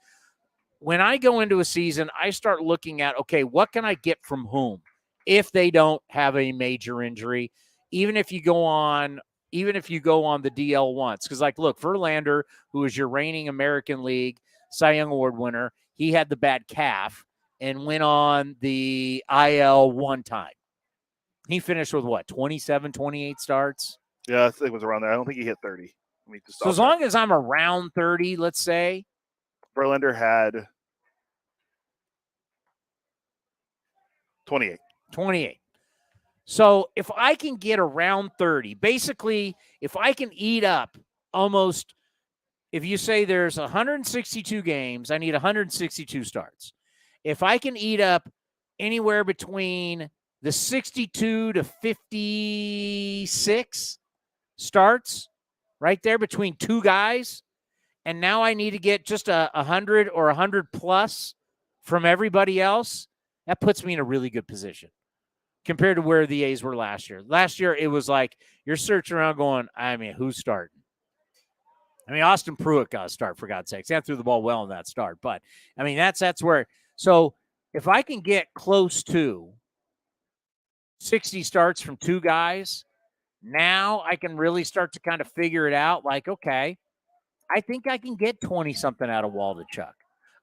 [SPEAKER 4] When I go into a season, I start looking at, okay, what can I get from whom if they don't have a major injury, even if you go on the DL once. Because, like, look, Verlander, who is your reigning American League Cy Young Award winner, he had the bad calf and went on the IL one time. He finished with what, 27, 28 starts?
[SPEAKER 5] Yeah, I think it was around there. I don't think he hit 30.
[SPEAKER 4] So as long as I'm around 30, let's say.
[SPEAKER 5] Verlander had 28.
[SPEAKER 4] 28. So if I can get around 30, basically, if I can eat up almost, if you say there's 162 games, I need 162 starts. If I can eat up anywhere between the 62 to 56 starts right there between two guys, and now I need to get just 100 or 100 plus from everybody else, that puts me in a really good position compared to where the A's were last year. Last year, it was like you're searching around going, I mean, who's starting? I mean, Austin Pruitt got a start, for God's sakes. He threw the ball well in that start. But, I mean, that's where – so if I can get close to 60 starts from two guys, now I can really start to kind of figure it out. Like, okay, I think I can get 20-something out of Waldichuk.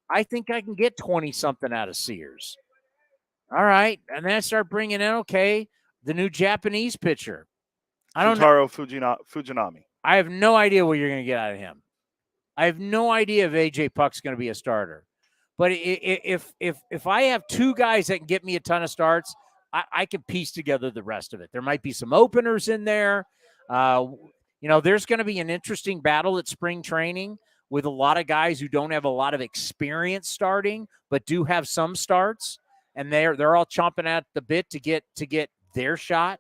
[SPEAKER 4] I think I can get 20-something out of Sears. All right. And then I start bringing in, okay, the new Japanese pitcher. I don't know.
[SPEAKER 5] Fujinami.
[SPEAKER 4] I have no idea what you're going to get out of him. I have no idea if AJ Puck's going to be a starter. But if I have two guys that can get me a ton of starts, I can piece together the rest of it. There might be some openers in there. There's going to be an interesting battle at spring training with a lot of guys who don't have a lot of experience starting, but do have some starts, and they're all chomping at the bit to get their shot.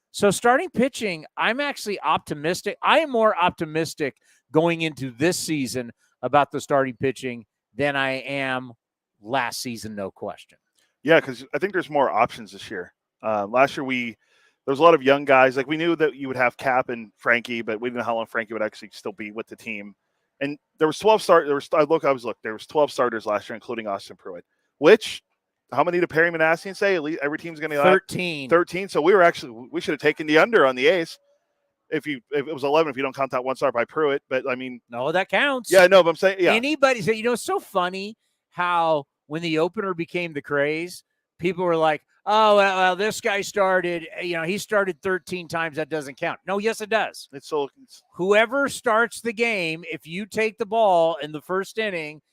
[SPEAKER 4] So starting pitching, I'm actually optimistic. I am more optimistic going into this season about the starting pitching than I am last season, no question.
[SPEAKER 5] Yeah, because I think there's more options this year. Last year there was a lot of young guys. Like, we knew that you would have Cap and Frankie, but we didn't know how long Frankie would actually still be with the team. And there was 12 starters. There was 12 starters last year, including Austin Pruitt. Which, how many did Perry Manassian say? At least every team's going to
[SPEAKER 4] 13.
[SPEAKER 5] 13. So we should have taken the under on the A's. If it was 11, if you don't count that one start by Pruitt, but I mean,
[SPEAKER 4] no, that counts.
[SPEAKER 5] Yeah, no, but I'm saying, yeah.
[SPEAKER 4] Anybody say, it's so funny how when the opener became the craze, people were like, oh, well, this guy started, he started 13 times. That doesn't count. No, yes, it does. Whoever starts the game, if you take the ball in the first inning,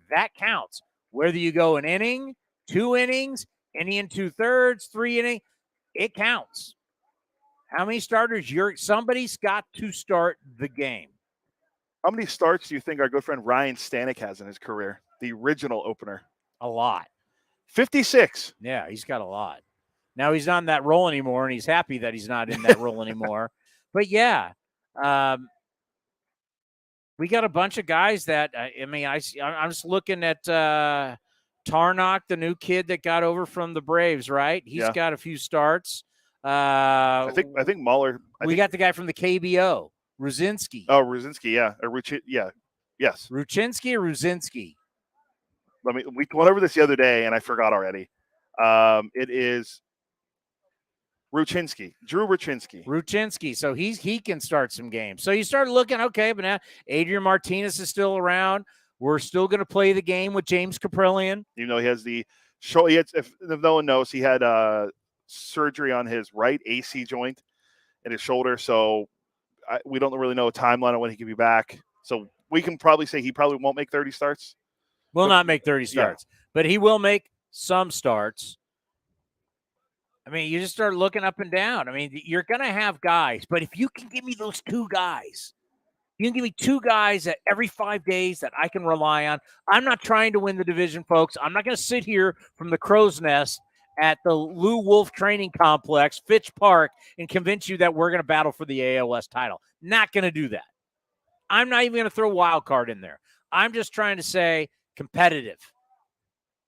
[SPEAKER 4] that counts. Whether you go an inning, 2 innings, inning and 2/3, 3 innings, it counts. How many starters? Somebody's got to start the game.
[SPEAKER 5] How many starts do you think our good friend Ryan Stanek has in his career? The original opener.
[SPEAKER 4] A lot.
[SPEAKER 5] 56.
[SPEAKER 4] Yeah, he's got a lot. Now he's not in that role anymore, and he's happy that he's not in that role anymore. But, yeah, we got a bunch of guys that, I'm just looking at Tarnock, the new kid that got over from the Braves, right? He's got a few starts.
[SPEAKER 5] I think Muller.
[SPEAKER 4] We got the guy from the KBO, Ruzinski.
[SPEAKER 5] Oh, Ruzinski, yeah. Yes.
[SPEAKER 4] Ruchinski or Ruzinski?
[SPEAKER 5] We went over this the other day, and I forgot already. It is Ruchinski, Drew Ruchinski.
[SPEAKER 4] Ruchinski. So he can start some games. So you start looking, okay, but now Adrian Martinez is still around. We're still going to play the game with James Caprillion.
[SPEAKER 5] He has the show. If no one knows, he had surgery on his right AC joint in his shoulder. So we don't really know a timeline on when he can be back. So we can probably say he probably won't make 30 starts.
[SPEAKER 4] Will not make 30 starts, but he will make some starts. I mean, you just start looking up and down. I mean, you're going to have guys, but if you can give me those two guys, you can give me two guys that every 5 days that I can rely on. I'm not trying to win the division, folks. I'm not going to sit here from the crow's nest at the Lou Wolf Training Complex, Fitch Park, and convince you that we're going to battle for the AOS title. Not going to do that. I'm not even going to throw wild card in there. I'm just trying to say competitive.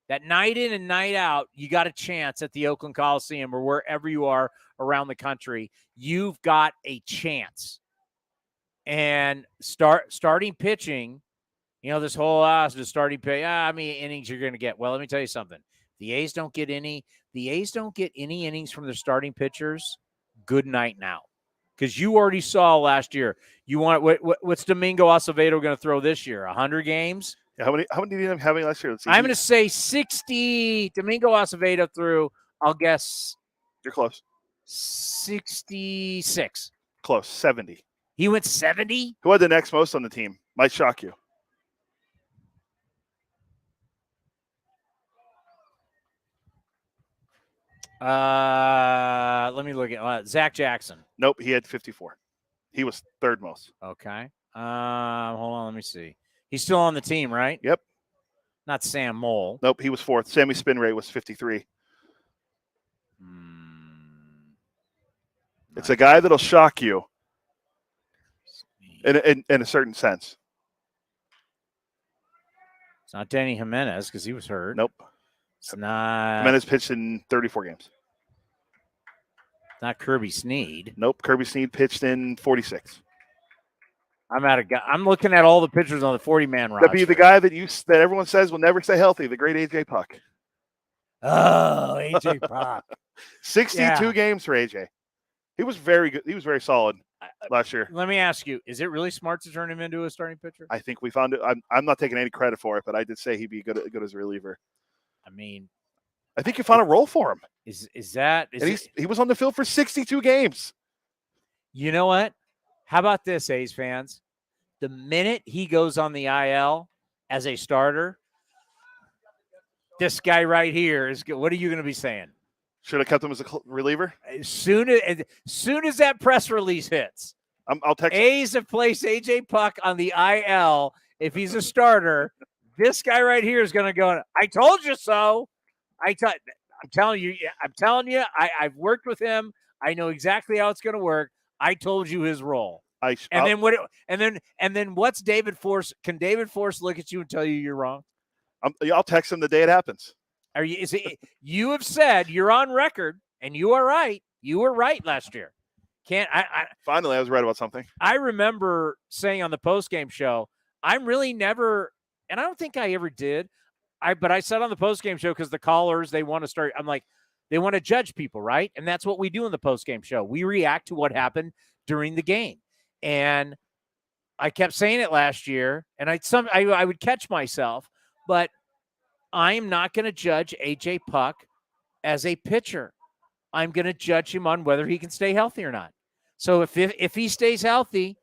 [SPEAKER 4] That night in and night out, you got a chance at the Oakland Coliseum or wherever you are around the country. You've got a chance. And starting pitching, this whole the starting pitch, how many innings you're going to get? Well, let me tell you something. The A's don't get any innings from their starting pitchers. Good night now. Because you already saw last year. You want what's Domingo Acevedo going to throw this year? 100 games?
[SPEAKER 5] Yeah, how many did he have having last year? Let's see.
[SPEAKER 4] I'm going to say 60. Domingo Acevedo threw, I'll guess.
[SPEAKER 5] You're close.
[SPEAKER 4] 66.
[SPEAKER 5] Close. 70.
[SPEAKER 4] He went 70?
[SPEAKER 5] Who had the next most on the team? Might shock you.
[SPEAKER 4] Let me look at Zach Jackson.
[SPEAKER 5] Nope, he had 54. He was third most.
[SPEAKER 4] Okay. Hold on, let me see. He's still on the team, right?
[SPEAKER 5] Yep.
[SPEAKER 4] Not Sam Mole.
[SPEAKER 5] Nope, he was fourth. Sammy's spin rate was 53. It's a guy that'll shock you in a certain sense.
[SPEAKER 4] It's not Danny Jimenez because he was hurt.
[SPEAKER 5] Nope.
[SPEAKER 4] It's not.
[SPEAKER 5] Jimenez pitched in 34 games.
[SPEAKER 4] Not Kirby Snead.
[SPEAKER 5] Nope, Kirby Snead pitched in 46.
[SPEAKER 4] I'm looking at all the pitchers on the 40-man roster.
[SPEAKER 5] That'd be the guy that everyone says will never stay healthy, the great AJ Puck.
[SPEAKER 4] Oh, AJ Puck.
[SPEAKER 5] 62 games for AJ. He was very good. He was very solid last year.
[SPEAKER 4] Let me ask you, is it really smart to turn him into a starting pitcher?
[SPEAKER 5] I think we found it. I'm not taking any credit for it, but I did say he'd be good as a reliever.
[SPEAKER 4] I mean,
[SPEAKER 5] I think you found a role for him.
[SPEAKER 4] He
[SPEAKER 5] was on the field for 62 games.
[SPEAKER 4] You know what? How about this, A's fans? The minute he goes on the IL as a starter, this guy right here is good. What are you going to be saying?
[SPEAKER 5] Should have kept him as a reliever?
[SPEAKER 4] As soon as that press release hits,
[SPEAKER 5] I'll text
[SPEAKER 4] A's have placed AJ Puck on the IL. If he's a starter, this guy right here is going to go, I told you so. I'm telling you, I've worked with him. I know exactly how it's going to work. I told you his role. And then what's David Force? Can David Force look at you and tell you you're wrong?
[SPEAKER 5] I'll text him the day it happens.
[SPEAKER 4] You have said, you're on record, and you are right. You were right last year.
[SPEAKER 5] Finally, I was right about something.
[SPEAKER 4] I remember saying on the postgame show, I'm really never, and I don't think I ever did. But I said on the postgame show because the callers, they want to start. I'm like, they want to judge people, right? And that's what we do in the postgame show. We react to what happened during the game. And I kept saying it last year, and I would catch myself, but I am not going to judge AJ Puck as a pitcher. I'm going to judge him on whether he can stay healthy or not. So if he stays healthy,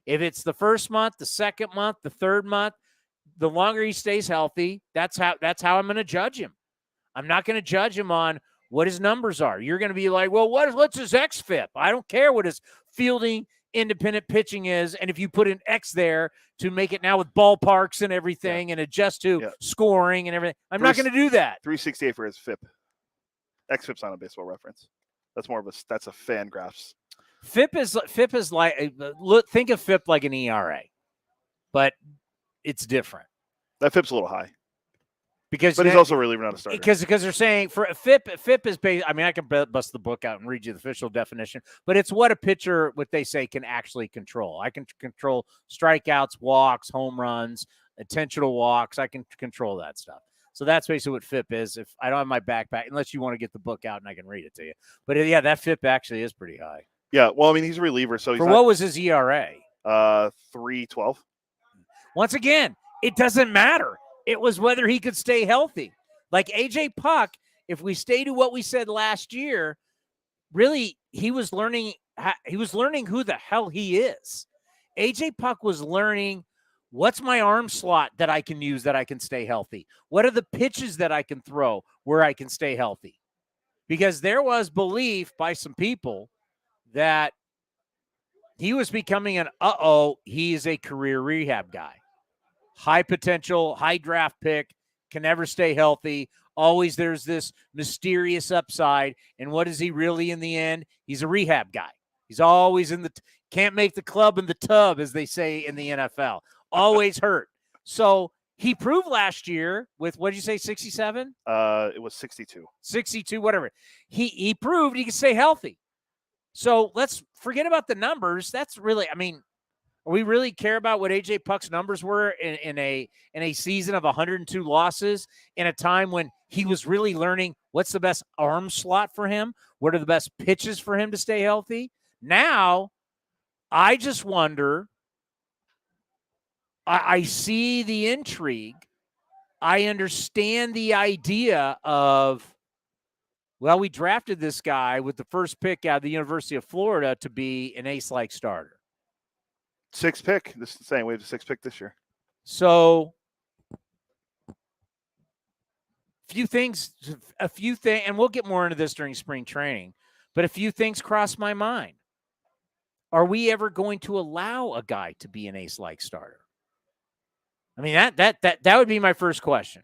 [SPEAKER 4] if it's the first month, the second month, the third month, the longer he stays healthy, that's how I'm going to judge him. I'm not going to judge him on what his numbers are. You're going to be like, well, what's his xFIP? I don't care what his fielding independent pitching is. And if you put an X there to make it now with ballparks and everything and adjust to scoring and everything, I'm not going to do that.
[SPEAKER 5] 368 for his FIP. xFIP's not a baseball reference. That's more of a fan graphs.
[SPEAKER 4] FIP is like, think of FIP like an ERA, but it's different.
[SPEAKER 5] That FIP's a little high.
[SPEAKER 4] But
[SPEAKER 5] he's also a reliever, not a starter.
[SPEAKER 4] Because they're saying for a FIP is based. I mean, I can bust the book out and read you the official definition, but it's what a pitcher, what they say, can actually control. I can control strikeouts, walks, home runs, intentional walks. I can control that stuff. So that's basically what FIP is. If I don't have my backpack, unless you want to get the book out and I can read it to you. But yeah, that FIP actually is pretty high.
[SPEAKER 5] Yeah, well, I mean, he's a reliever, so he's
[SPEAKER 4] what was his ERA?
[SPEAKER 5] 3.12.
[SPEAKER 4] Once again, it doesn't matter. It was whether he could stay healthy. Like AJ Puck, if we stay to what we said last year, really he was learning who the hell he is. AJ Puck was learning what's my arm slot that I can use that I can stay healthy. What are the pitches that I can throw where I can stay healthy? Because there was belief by some people that he was becoming he's a career rehab guy. High potential, high draft pick, can never stay healthy. Always there's this mysterious upside. And what is he really in the end? He's a rehab guy. He's always can't make the club in the tub, as they say in the NFL. Always hurt. So he proved last year with, what did you say, 67?
[SPEAKER 5] It was 62.
[SPEAKER 4] 62, whatever. He proved he can stay healthy. So let's forget about the numbers. That's really, we really care about what AJ Puck's numbers were in a season of 102 losses in a time when he was really learning what's the best arm slot for him, what are the best pitches for him to stay healthy. Now, I just wonder, I see the intrigue. I understand the idea of, well, we drafted this guy with the first pick out of the University of Florida to be an ace-like starter.
[SPEAKER 5] 6th pick. This is the same. We have the 6th pick this year.
[SPEAKER 4] So a few things, and we'll get more into this during spring training, but a few things cross my mind. Are we ever going to allow a guy to be an ace-like starter? I mean, that would be my first question.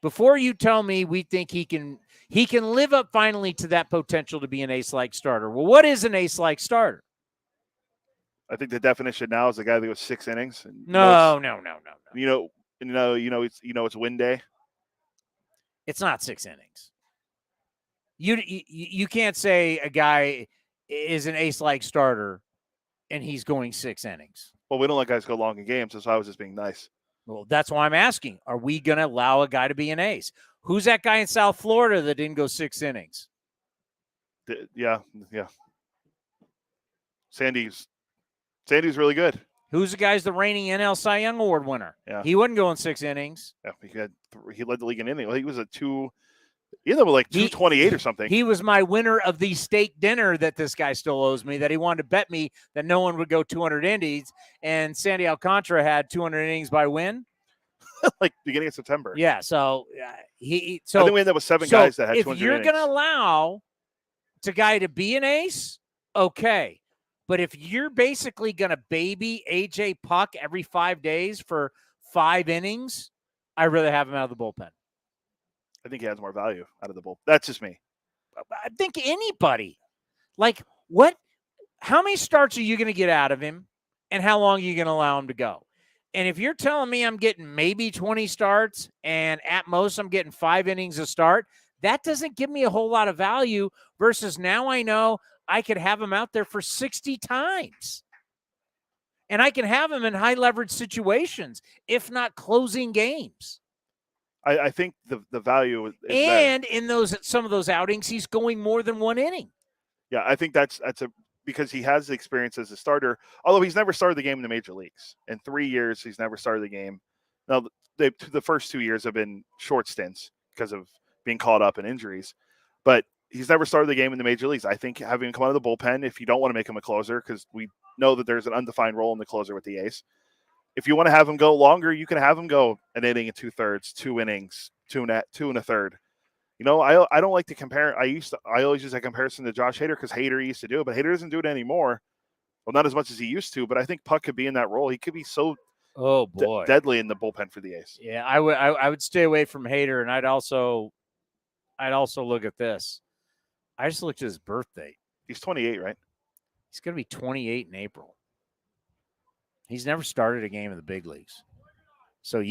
[SPEAKER 4] Before you tell me we think he can live up finally to that potential to be an ace-like starter. Well, what is an ace-like starter?
[SPEAKER 5] I think the definition now is a guy that goes 6 innings. And
[SPEAKER 4] No.
[SPEAKER 5] It's win day.
[SPEAKER 4] It's not 6 innings. You can't say a guy is an ace-like starter and he's going 6 innings.
[SPEAKER 5] Well, we don't let guys go long in games, so I was just being nice.
[SPEAKER 4] Well, that's why I'm asking. Are we going to allow a guy to be an ace? Who's that guy in South Florida that didn't go 6 innings?
[SPEAKER 5] Yeah. Sandy's really good.
[SPEAKER 4] Who's the guy's the reigning NL Cy Young Award winner?
[SPEAKER 5] Yeah.
[SPEAKER 4] He wasn't going 6 innings.
[SPEAKER 5] Yeah, he led the league in innings. He was either like 228 or something.
[SPEAKER 4] He was my winner of the steak dinner that this guy still owes me, that he wanted to bet me that no one would go 200 innings, and Sandy Alcantara had 200 innings by when?
[SPEAKER 5] Like beginning of September.
[SPEAKER 4] Yeah, so
[SPEAKER 5] I think we ended up with 7 guys that had 200
[SPEAKER 4] if you're
[SPEAKER 5] innings.
[SPEAKER 4] going to allow a guy to be an ace, okay. But if you're basically going to baby AJ Puck every 5 days for 5 innings, I'd rather have him out of the bullpen.
[SPEAKER 5] I think he has more value out of the bullpen. That's just me.
[SPEAKER 4] I think anybody. Like, what? How many starts are you going to get out of him, and how long are you going to allow him to go? And if you're telling me I'm getting maybe 20 starts, and at most I'm getting 5 innings a start, that doesn't give me a whole lot of value versus now I know I could have him out there for 60 times. And I can have him in high leverage situations, if not closing games.
[SPEAKER 5] I think the value is
[SPEAKER 4] and
[SPEAKER 5] there.
[SPEAKER 4] In some of those outings, he's going more than 1 inning.
[SPEAKER 5] Yeah, I think that's because he has the experience as a starter, although he's never started the game in the major leagues. In 3 years, he's never started the game. Now, the first 2 years have been short stints because of being caught up in injuries, but he's never started the game in the major leagues. I think having him come out of the bullpen, if you don't want to make him a closer, because we know that there's an undefined role in the closer with the ace. If you want to have him go longer, you can have him go an inning and 2/3, 2 innings, 2 and a third. I don't like to compare. I always use that comparison to Josh Hader because Hader used to do it, but Hader doesn't do it anymore. Well, not as much as he used to, but I think Puck could be in that role. He could be so deadly in the bullpen for the ace.
[SPEAKER 4] Yeah, I would stay away from Hader, and I'd also look at this. I just looked at his birth date.
[SPEAKER 5] He's 28, right?
[SPEAKER 4] He's going to be 28 in April. He's never started a game in the big leagues. So is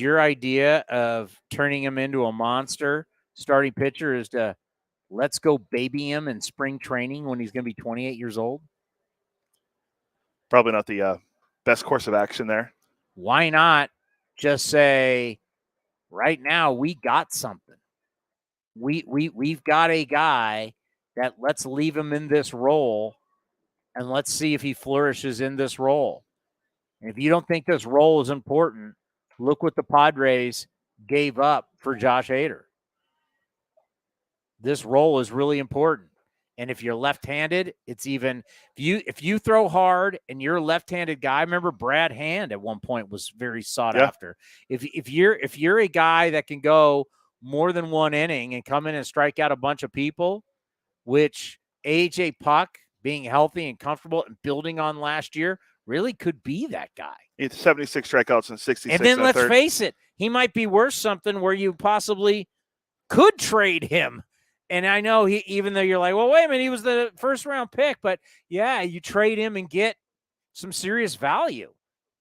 [SPEAKER 4] your idea of turning him into a monster starting pitcher is to let's go baby him in spring training when he's going to be 28 years old?
[SPEAKER 5] Probably not the best course of action there.
[SPEAKER 4] Why not just say, right now we got something. We've got a guy that let's leave him in this role and let's see if he flourishes in this role. And if you don't think this role is important, look what the Padres gave up for Josh Hader. This role is really important. And if you're left-handed, it's even if you throw hard and you're a left-handed guy. I remember Brad Hand at one point was very sought after. If you're a guy that can go more than 1 inning and come in and strike out a bunch of people, which AJ Puck being healthy and comfortable and building on last year really could be that guy.
[SPEAKER 5] It's 76 strikeouts and 66.
[SPEAKER 4] And then let's face it, he might be worth something where you possibly could trade him. And I know even though you're like, well, wait a minute, he was the first round pick, but yeah, you trade him and get some serious value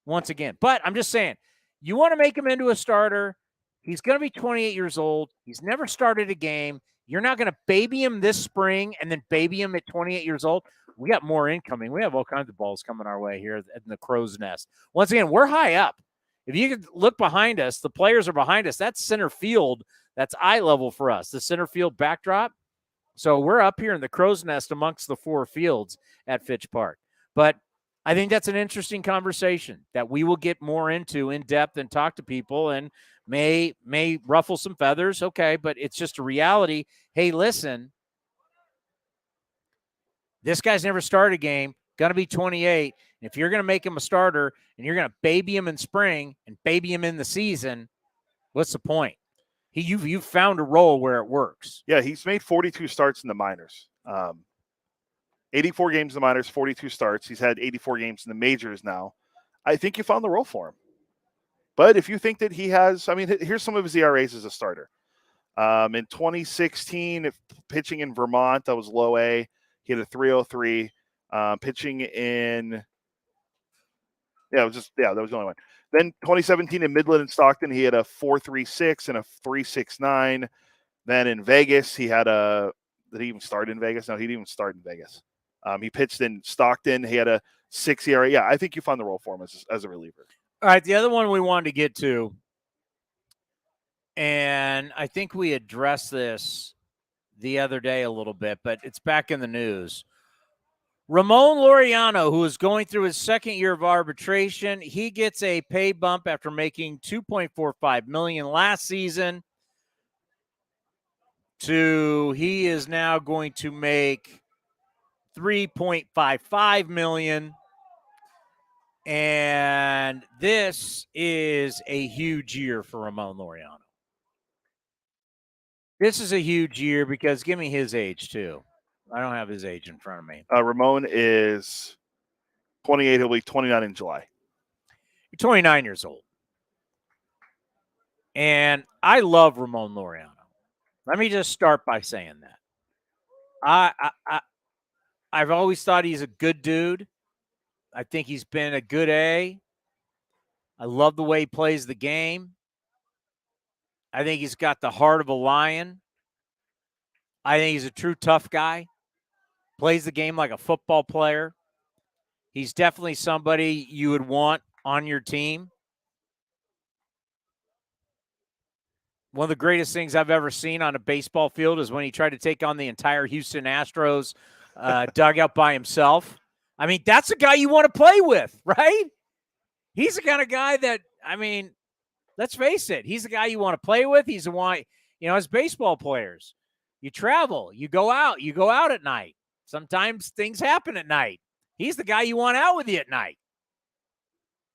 [SPEAKER 4] once again. But I'm just saying, you want to make him into a starter. He's going to be 28 years old. He's never started a game. You're not going to baby him this spring and then baby him at 28 years old. We got more incoming. We have all kinds of balls coming our way here in the crow's nest. Once again, we're high up. If you could look behind us, the players are behind us. That's center field. That's eye level for us, the center field backdrop. So we're up here in the crow's nest amongst the four fields at Fitch Park. But I think that's an interesting conversation that we will get more into in depth and talk to people and may ruffle some feathers. Okay, but it's just a reality. Hey, listen, this guy's never started a game, going to be 28. And if you're going to make him a starter and you're going to baby him in spring and baby him in the season, what's the point? You've found a role where it works.
[SPEAKER 5] Yeah, he's made 42 starts in the minors. 84 games in the minors, 42 starts. He's had 84 games in the majors now. I think you found the role for him. But if you think that he has, I mean, here's some of his ERAs as a starter. In 2016, pitching in Vermont, that was low A. He had a 3.03. Pitching in, that was the only one. Then 2017 in Midland and Stockton, he had a 4.36 and a 3.69. Then in Vegas, he had did he even start in Vegas? No, he didn't even start in Vegas. He pitched in Stockton. He had a 6 ERA. Yeah, I think you found the role for him as a reliever.
[SPEAKER 4] All right, the other one we wanted to get to, and I think we addressed this the other day a little bit, but it's back in the news. Ramon Laureano, who is going through his second year of arbitration, he gets a pay bump after making $2.45 million last season. He is now going to make $3.55 million. And this is a huge year for Ramon Laureano. This is a huge year because give me his age too. I don't have his age in front of me.
[SPEAKER 5] Ramon is 28. He'll be 29 in July.
[SPEAKER 4] You're 29 years old. And I love Ramon Laureano. Let me just start by saying that. I've always thought he's a good dude. I think he's been a good A. I love the way he plays the game. I think he's got the heart of a lion. I think he's a true tough guy. Plays the game like a football player. He's definitely somebody you would want on your team. One of the greatest things I've ever seen on a baseball field is when he tried to take on the entire Houston Astros dugout by himself. I mean, that's a guy you want to play with, right? He's the kind of guy that, I mean, let's face it. He's the guy you want to play with. He's the one, as baseball players, you travel, you go out at night. Sometimes things happen at night. He's the guy you want out with you at night.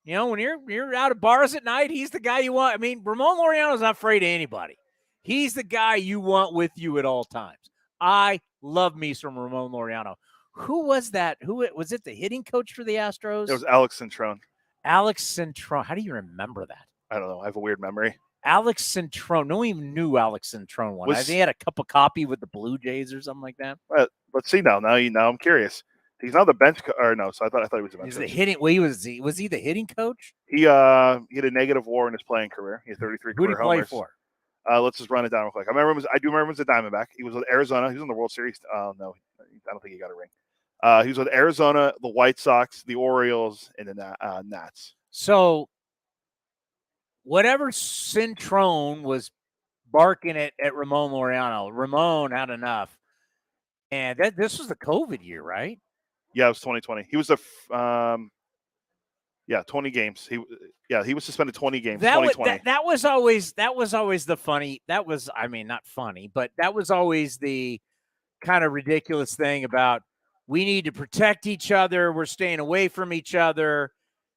[SPEAKER 4] When you're out at bars at night, he's the guy you want. I mean, Ramon Laureano's not afraid of anybody. He's the guy you want with you at all times. I love me some Ramon Laureano. Who was that? Who was it? The hitting coach for the Astros?
[SPEAKER 5] It was Alex Centrone.
[SPEAKER 4] Alex Centrone. How do you remember that?
[SPEAKER 5] I don't know. I have a weird memory.
[SPEAKER 4] Alex Centrone. No one even knew Alex Centrone won. I think he had a cup of coffee with the Blue Jays or something like that.
[SPEAKER 5] Well, let's see now. Now I'm curious. He's not the bench or no. So I thought he was the bench.
[SPEAKER 4] He's the hitting. Well, was he the hitting coach?
[SPEAKER 5] He had a negative WAR in his playing career. He had 33
[SPEAKER 4] Who did
[SPEAKER 5] career
[SPEAKER 4] he play
[SPEAKER 5] homers.
[SPEAKER 4] for?
[SPEAKER 5] Let's just run it down real quick. I do remember him as a Diamondback. He was with Arizona. He was in the World Series. No, I don't think he got a ring. He was with Arizona, the White Sox, the Orioles, and the Nats.
[SPEAKER 4] So whatever Centrone was barking at Ramon Laureano, Ramon had enough. And this was the COVID year, right?
[SPEAKER 5] Yeah, it was 2020. He was 20 games. He was suspended 20 games. 2020.
[SPEAKER 4] That was always the funny. That was, I mean, not funny, but that was always the kind of ridiculous thing about we need to protect each other. We're staying away from each other.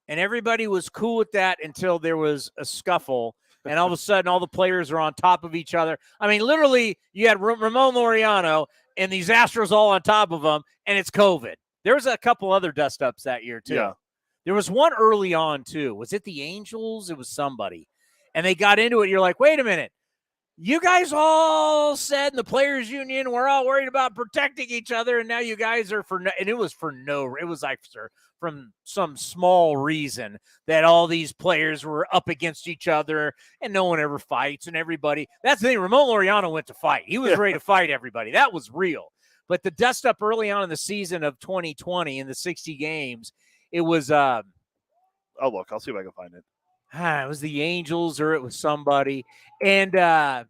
[SPEAKER 4] And everybody was cool with that until there was a scuffle. And all of a sudden, all the players are on top of each other. I mean, literally, you had Ramon Laureano and these Astros all on top of him, and it's COVID. There was a couple other dust-ups that year, too.
[SPEAKER 5] Yeah.
[SPEAKER 4] There was one early on, too. Was it the Angels? It was somebody. And they got into it. You're like, wait a minute. You guys all said in the players union, we're all worried about protecting each other. And now you guys are and it was like from some small reason that all these players were up against each other and no one ever fights and everybody. That's the thing. Ramon Laureano went to fight. He was ready to fight everybody. That was real. But the dust up early on in the season of 2020 in the 60 games, it was
[SPEAKER 5] oh, look, I'll see if I can find it.
[SPEAKER 4] It was the Angels or it was somebody. And it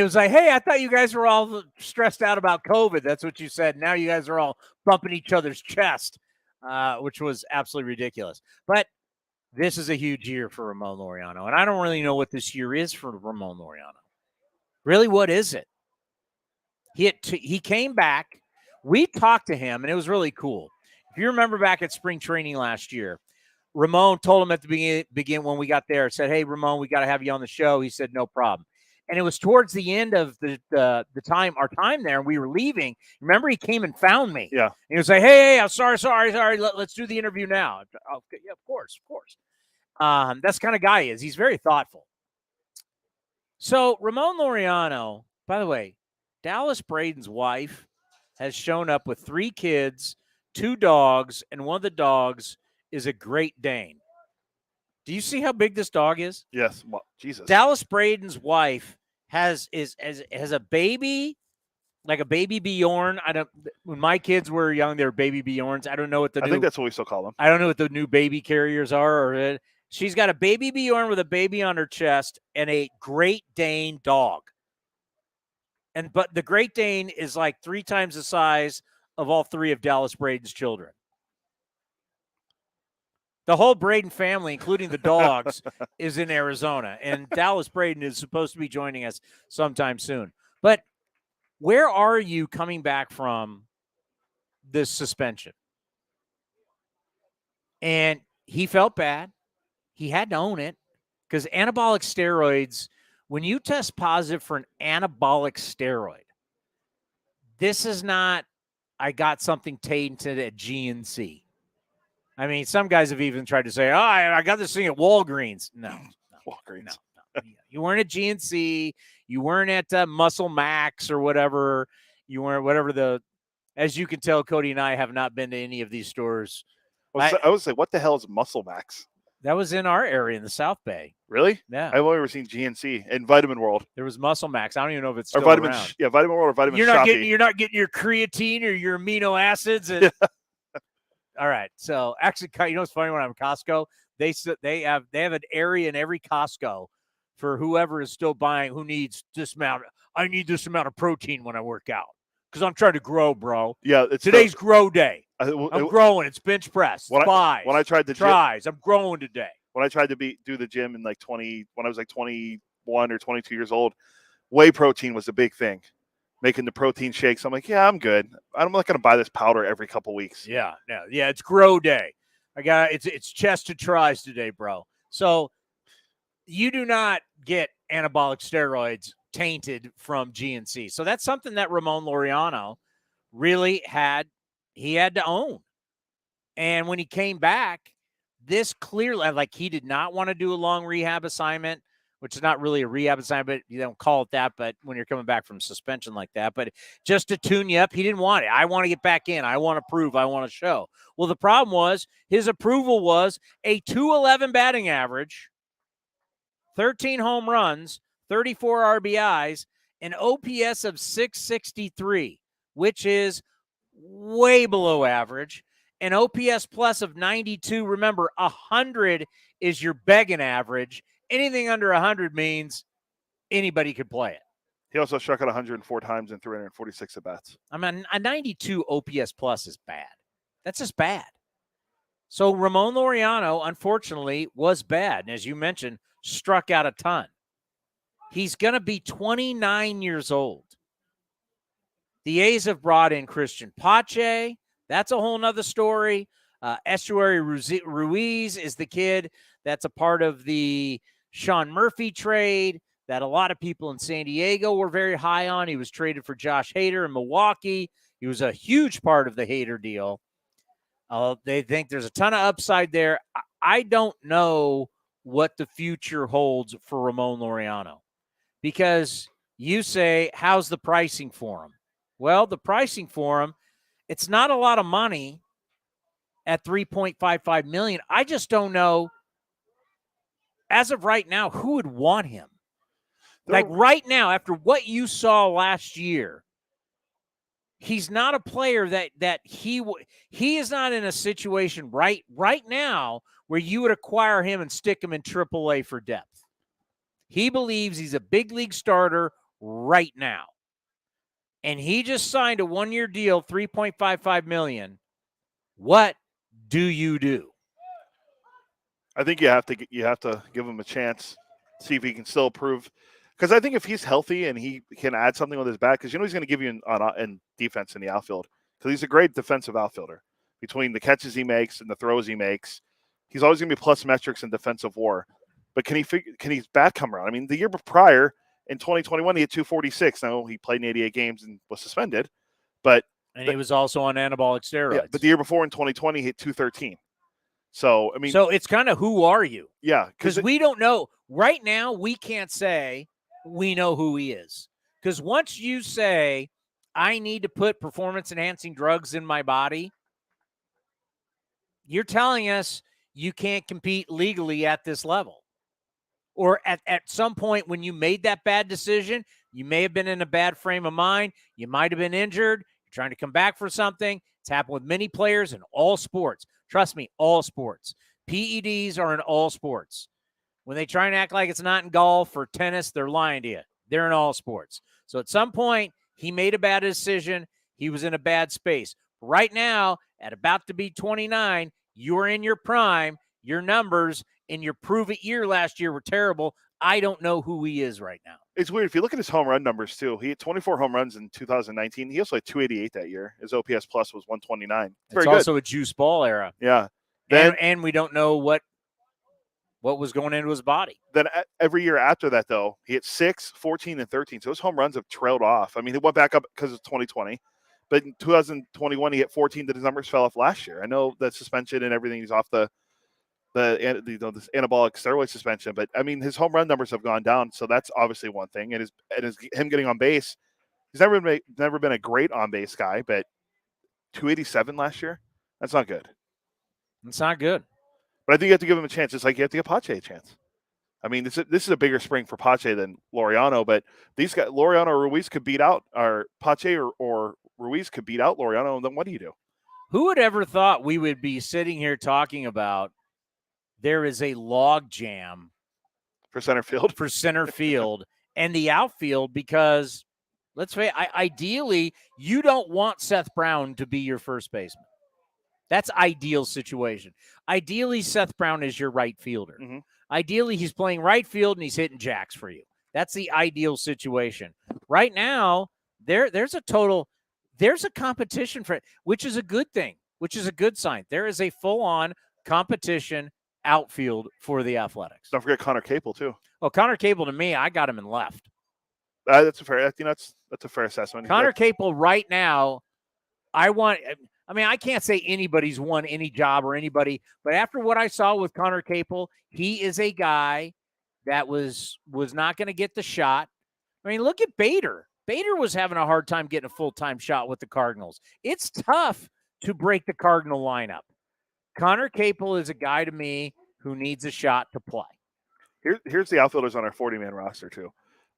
[SPEAKER 4] was like, hey, I thought you guys were all stressed out about COVID. That's what you said. Now you guys are all bumping each other's chest, which was absolutely ridiculous. But this is a huge year for Ramon Laureano. And I don't really know what this year is for Ramon Laureano. Really, what is it? He came back. We talked to him, and it was really cool. If you remember back at spring training last year, Ramon told him at the beginning when we got there, said, hey, Ramon, we got to have you on the show. He said, no problem. And it was towards the end of our time there, and we were leaving. Remember, he came and found me.
[SPEAKER 5] Yeah.
[SPEAKER 4] And he was like, hey, I'm sorry. Let's do the interview now. Okay, yeah, of course. That's the kind of guy he is. He's very thoughtful. So Ramon Laureano, by the way, Dallas Braden's wife has shown up with 3 kids, 2 dogs, and one of the dogs is a Great Dane. Do you see how big this dog is?
[SPEAKER 5] Yes. Well, Jesus.
[SPEAKER 4] Dallas Braden's wife has a baby, like a baby Bjorn. When my kids were young, they were baby Bjorns. I don't know what
[SPEAKER 5] I think that's what we still call them.
[SPEAKER 4] I don't know what the new baby carriers are. She's got a baby Bjorn with a baby on her chest and a Great Dane dog. But the Great Dane is like 3 times the size of all 3 of Dallas Braden's children. The whole Braden family, including the dogs, is in Arizona. And Dallas Braden is supposed to be joining us sometime soon. But where are you coming back from this suspension? And he felt bad. He had to own it because anabolic steroids, when you test positive for an anabolic steroid, this is not, I got something tainted at GNC. I mean, some guys have even tried to say, oh, I got this thing at Walgreens. No.
[SPEAKER 5] Walgreens.
[SPEAKER 4] No. You weren't at GNC. You weren't at Muscle Max or whatever. You weren't as you can tell, Cody and I have not been to any of these stores.
[SPEAKER 5] I would say, what the hell is Muscle Max?
[SPEAKER 4] That was in our area in the South Bay.
[SPEAKER 5] Really?
[SPEAKER 4] Yeah.
[SPEAKER 5] I've only ever seen GNC and Vitamin World.
[SPEAKER 4] There was Muscle Max. I don't even know if it's still
[SPEAKER 5] Vitamin
[SPEAKER 4] around.
[SPEAKER 5] Vitamin World or Vitamin
[SPEAKER 4] You're not getting your creatine or your amino acids. And, all right. So actually, you know what's funny? When I'm at Costco, they have an area in every Costco for whoever is still buying, who needs this amount. I need this amount of protein when I work out because I'm trying to grow, bro.
[SPEAKER 5] Yeah.
[SPEAKER 4] Today's grow day. I'm growing. It's bench press. When
[SPEAKER 5] I tried the
[SPEAKER 4] tries, I'm growing today.
[SPEAKER 5] When I tried to do the gym in when I was like 21 or 22 years old, whey protein was a big thing. Making the protein shakes. I'm like, yeah, I'm good. I'm not going to buy this powder every couple weeks.
[SPEAKER 4] Yeah. It's grow day. It's chest to tries today, bro. So you do not get anabolic steroids tainted from GNC. So that's something that Ramon Laureano really had to own. And when he came back, this clearly, like, he did not want to do a long rehab assignment, which is not really a rehab assignment. You don't call it that, but when you're coming back from suspension like that, but just to tune you up, he didn't want it. I want to get back in. I want to prove. I want to show. Well, the problem was his approval was a .211 batting average, 13 home runs, 34 RBIs, an OPS of 663, which is way below average. An OPS plus of 92. Remember, 100 is your begging average. Anything under 100 means anybody could play it.
[SPEAKER 5] He also struck out 104 times and 346 at bats.
[SPEAKER 4] I mean, a 92 OPS plus is bad. That's just bad. So Ramon Laureano, unfortunately, was bad. And as you mentioned, struck out a ton. He's going to be 29 years old. The A's have brought in Christian Pache. That's a whole nother story. Estuary Ruiz is the kid that's a part of the Sean Murphy trade that a lot of people in San Diego were very high on. He was traded for Josh Hader in Milwaukee. He was a huge part of the Hader deal. They think there's a ton of upside there. I don't know what the future holds for Ramon Laureano, because you say, how's the pricing for him? Well, the pricing for him, it's not a lot of money at $3.55 million. I just don't know, as of right now, who would want him. Like right now, after what you saw last year, he's not a player that he is not in a situation right now where you would acquire him and stick him in AAA for depth. He believes he's a big league starter right now. And he just signed a 1-year deal, $3.55 million. What do you do?
[SPEAKER 5] I think you have to give him a chance, see if he can still improve. Because I think if he's healthy and he can add something with his bat, because he's going to give you in defense in the outfield. Because he's a great defensive outfielder. Between the catches he makes and the throws he makes, he's always going to be plus metrics in defensive WAR. But can his bat come around? I mean, the year prior in 2021, he had 246. Now he played in 88 games and was suspended,
[SPEAKER 4] he was also on anabolic steroids.
[SPEAKER 5] Yeah, but the year before in 2020, he hit 213. So I mean,
[SPEAKER 4] so it's kind of who are you?
[SPEAKER 5] Yeah,
[SPEAKER 4] because we don't know right now. We can't say we know who he is, because once you say I need to put performance-enhancing drugs in my body, you're telling us you can't compete legally at this level. Or at some point when you made that bad decision, you may have been in a bad frame of mind. You might have been injured. You're trying to come back for something. It's happened with many players in all sports. Trust me, all sports. PEDs are in all sports. When they try and act like it's not in golf or tennis, they're lying to you. They're in all sports. So at some point, he made a bad decision. He was in a bad space. Right now, at about to be 29, you're in your prime. Your numbers in your prove-it year last year were terrible. I don't know who he is right now.
[SPEAKER 5] It's weird. If you look at his home run numbers, too, he had 24 home runs in 2019. He also had 288 that year. His OPS plus was 129.
[SPEAKER 4] It's also a juice ball era.
[SPEAKER 5] Yeah.
[SPEAKER 4] And we don't know what was going into his body.
[SPEAKER 5] Then every year after that, though, he hit 6, 14, and 13. So his home runs have trailed off. I mean, he went back up because of 2020. But in 2021, he hit 14. That his numbers fell off last year. I know that suspension and everything, he's off this anabolic steroid suspension, but I mean his home run numbers have gone down, so that's obviously one thing. And him getting on base, he's never been a great on base guy, but 287 last year, that's not good.
[SPEAKER 4] It's not good.
[SPEAKER 5] But I think you have to give him a chance. It's like you have to give Pache a chance. I mean, this is a bigger spring for Pache than Laureano, but these guys, Laureano or Ruiz could beat out, or Pache or Ruiz could beat out Laureano. And then what do you do?
[SPEAKER 4] Who would ever thought we would be sitting here talking about there is a log jam
[SPEAKER 5] for center field
[SPEAKER 4] and the outfield? Because let's face it, ideally, you don't want Seth Brown to be your first baseman. That's ideal situation. Ideally, Seth Brown is your right fielder.
[SPEAKER 5] Mm-hmm.
[SPEAKER 4] Ideally, he's playing right field and he's hitting jacks for you. That's the ideal situation. Right now, there's a competition for it, which is a good thing, which is a good sign. There is a full-on competition outfield for the Athletics.
[SPEAKER 5] Don't forget Connor Capel too.
[SPEAKER 4] Well, Connor Capel, to me, I got him in left.
[SPEAKER 5] That's a fair. That's a fair assessment.
[SPEAKER 4] Connor Capel right now, I can't say anybody's won any job or anybody, but after what I saw with Connor Capel, he is a guy that was not going to get the shot. I mean, look at Bader. Bader was having a hard time getting a full-time shot with the Cardinals. It's tough to break the Cardinal lineup. Connor Capel is a guy to me who needs a shot to play.
[SPEAKER 5] Here's the outfielders on our 40-man roster, too.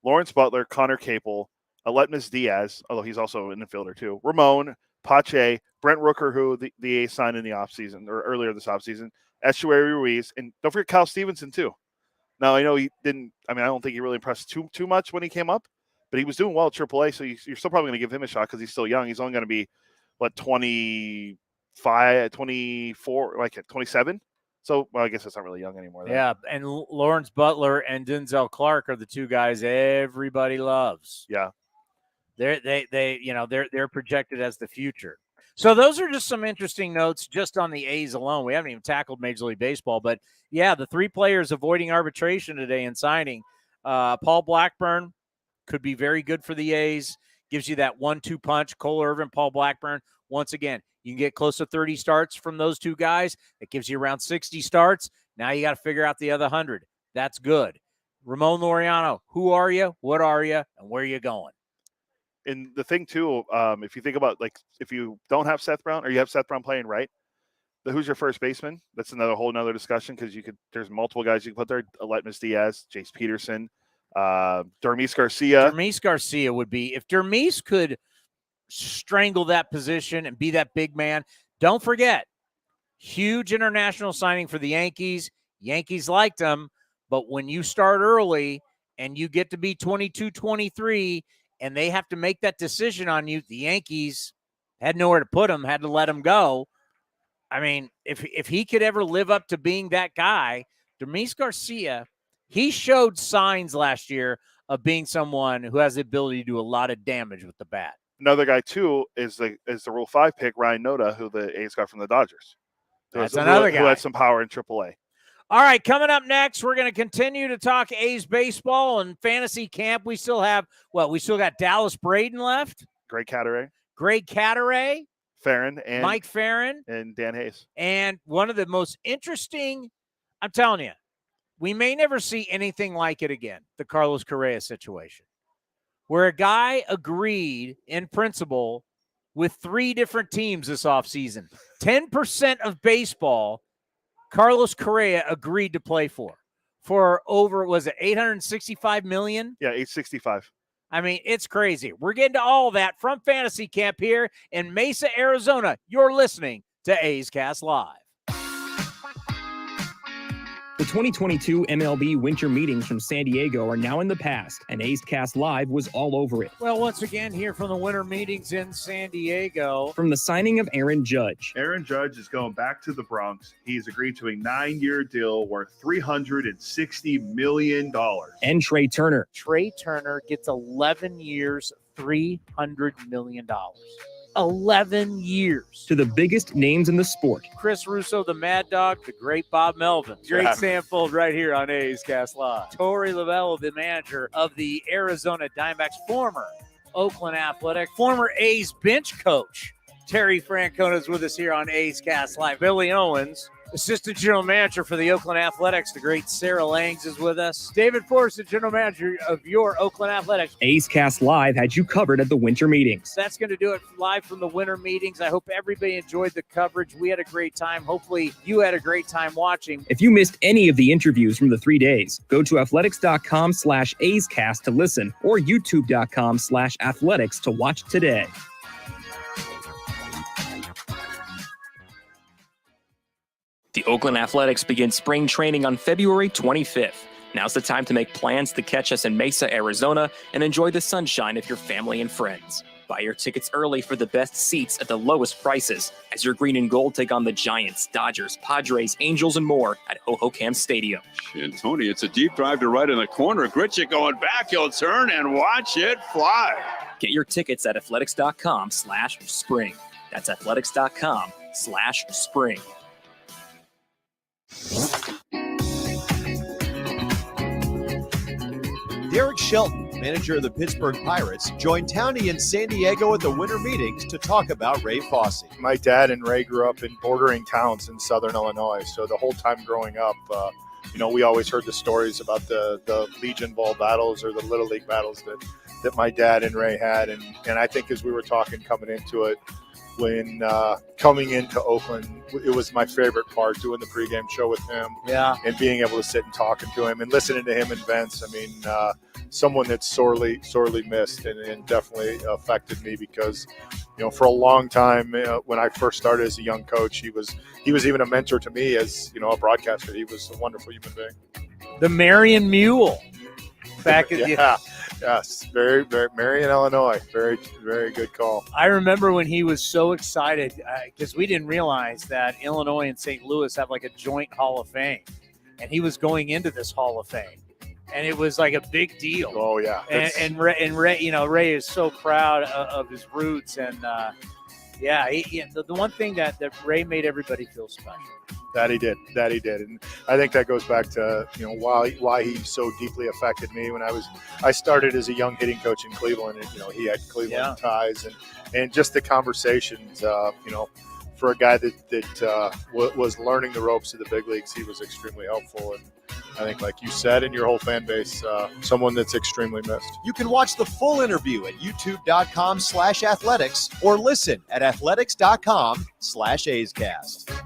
[SPEAKER 5] Lawrence Butler, Connor Capel, Aletmus Diaz, although he's also an infielder, too. Ramon, Pache, Brent Rooker, who the A's signed in the offseason, or earlier this offseason, Echeverry Ruiz, and don't forget Kyle Stevenson, too. Now, I know he didn't – I don't think he really impressed too much when he came up, but he was doing well at AAA, so you're still probably going to give him a shot because he's still young. He's only going to be, 24, like 27? So, well, I guess that's not really young anymore. Then.
[SPEAKER 4] Yeah, and Lawrence Butler and Denzel Clark are the two guys everybody loves.
[SPEAKER 5] Yeah.
[SPEAKER 4] They're projected as the future. So those are just some interesting notes just on the A's alone. We haven't even tackled Major League Baseball, but yeah, the three players avoiding arbitration today and signing. Paul Blackburn could be very good for the A's. Gives you that 1-2 punch. Cole Irvin, Paul Blackburn. Once again, You can get close to 30 starts from those two guys. It gives you around 60 starts. Now you got to figure out the other 100. That's good. Ramon Laureano, who are you? What are you? And where are you going?
[SPEAKER 5] And the thing too, if you think about, like, if you don't have Seth Brown or you have Seth Brown playing right, who's your first baseman? That's whole nother discussion, because there's multiple guys you can put there. Letmus Diaz, Jace Peterson, Dermis Garcia.
[SPEAKER 4] Dermis Garcia would be, if Dermis could strangle that position and be that big man. Don't forget, huge international signing for the Yankees. Yankees liked him, but when you start early and you get to be 22, 23, and they have to make that decision on you, the Yankees had nowhere to put him, had to let him go. I mean, if he could ever live up to being that guy, Dermis Garcia, he showed signs last year of being someone who has the ability to do a lot of damage with the bat.
[SPEAKER 5] Another guy too is the Rule 5 pick, Ryan Noda, who the A's got from the Dodgers.
[SPEAKER 4] That's another guy
[SPEAKER 5] who had some power in AAA.
[SPEAKER 4] All right, coming up next, we're going to continue to talk A's baseball and fantasy camp. We still got Dallas Braden left.
[SPEAKER 5] Greg Caderet. Farron and
[SPEAKER 4] Mike Farron
[SPEAKER 5] and Dan Hayes.
[SPEAKER 4] And one of the most interesting, I'm telling you, we may never see anything like it again, the Carlos Correa situation, where a guy agreed in principle with 3 different teams this offseason. 10% of baseball, Carlos Correa agreed to play for over, was it $865 million?
[SPEAKER 5] Yeah, $865.
[SPEAKER 4] I mean, it's crazy. We're getting to all that from Fantasy Camp here in Mesa, Arizona. You're listening to A's Cast Live.
[SPEAKER 11] The 2022 MLB winter meetings from San Diego are now in the past, and A's Cast Live was all over it.
[SPEAKER 4] Well, once again, here from the winter meetings in San Diego.
[SPEAKER 11] From the signing of Aaron Judge.
[SPEAKER 5] Aaron Judge is going back to the Bronx. He's agreed to a 9-year deal worth $360 million.
[SPEAKER 11] And Trey Turner.
[SPEAKER 4] Trey Turner gets 11 years, $300 million. 11 years.
[SPEAKER 11] To the biggest names in the sport.
[SPEAKER 4] Chris Russo, the Mad Dog, the great Bob Melvin. Great Samfold right here on A's Cast Live. Torey Lovell, the manager of the Arizona Diamondbacks, former Oakland Athletic, former A's bench coach. Terry Francona is with us here on A's Cast Live. Billy Owens, assistant general manager for the Oakland Athletics. The great Sarah Langs is with us. David Forrest, the general manager of your Oakland Athletics.
[SPEAKER 11] A's Cast Live had you covered at the winter meetings.
[SPEAKER 4] That's going to do it live from the winter meetings. I hope everybody enjoyed the coverage. We had a great time. Hopefully you had a great time watching.
[SPEAKER 11] If you missed any of the interviews from the 3 days, go to athletics.com/A'sCast to listen or youtube.com/athletics to watch today. The Oakland Athletics begin spring training on February 25th. Now's the time to make plans to catch us in Mesa, Arizona, and enjoy the sunshine of your family and friends. Buy your tickets early for the best seats at the lowest prices as your green and gold take on the Giants, Dodgers, Padres, Angels, and more at Hohokam Stadium.
[SPEAKER 8] And Tony, it's a deep drive to right in the corner. Gritchick going back. He'll turn and watch it fly.
[SPEAKER 11] Get your tickets at athletics.com/spring. That's athletics.com/spring.
[SPEAKER 9] Derek Shelton, manager of the Pittsburgh Pirates, joined Townie in San Diego at the winter meetings to talk about Ray Fosse.
[SPEAKER 20] My dad and Ray grew up in bordering towns in southern Illinois, so the whole time growing up, we always heard the stories about the Legion Ball battles or the Little League battles that my dad and Ray had, and I think as we were talking coming into it, when coming into Oakland, it was my favorite part, doing the pregame show with him, and being able to sit and talking to him and listening to him and Vince. I mean, someone that's sorely missed and definitely affected me because, for a long time when I first started as a young coach, he was even a mentor to me as a broadcaster. He was a wonderful human being.
[SPEAKER 4] The Marion Mule, back at
[SPEAKER 20] Yes, very, very Marion, Illinois. Very, very good call.
[SPEAKER 4] I remember when he was so excited because we didn't realize that Illinois and St. Louis have like a joint Hall of Fame, and he was going into this Hall of Fame, and it was like a big deal.
[SPEAKER 20] Oh yeah,
[SPEAKER 4] and Ray, Ray is so proud of his roots, and the one thing that Ray made everybody feel special.
[SPEAKER 20] That he did, and I think that goes back to why he so deeply affected me when I started as a young hitting coach in Cleveland, and he had Cleveland ties, and just the conversations. for a guy that was learning the ropes of the big leagues, he was extremely helpful. And I think, like you said, and your whole fan base, someone that's extremely missed.
[SPEAKER 9] You can watch the full interview at youtube.com/athletics or listen at athletics.com/A'sCast.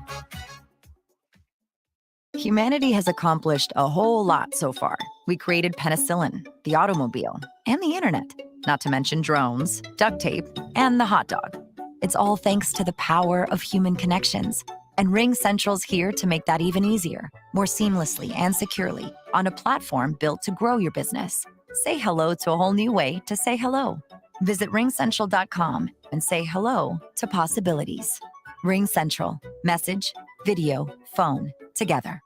[SPEAKER 15] Humanity has accomplished a whole lot so far. We created penicillin, the automobile, and the internet, not to mention drones, duct tape, and the hot dog. It's all thanks to the power of human connections. And Ring Central's here to make that even easier, more seamlessly and securely, on a platform built to grow your business. Say hello to a whole new way to say hello. Visit ringcentral.com and say hello to possibilities. Ring Central. Message, video, phone, together.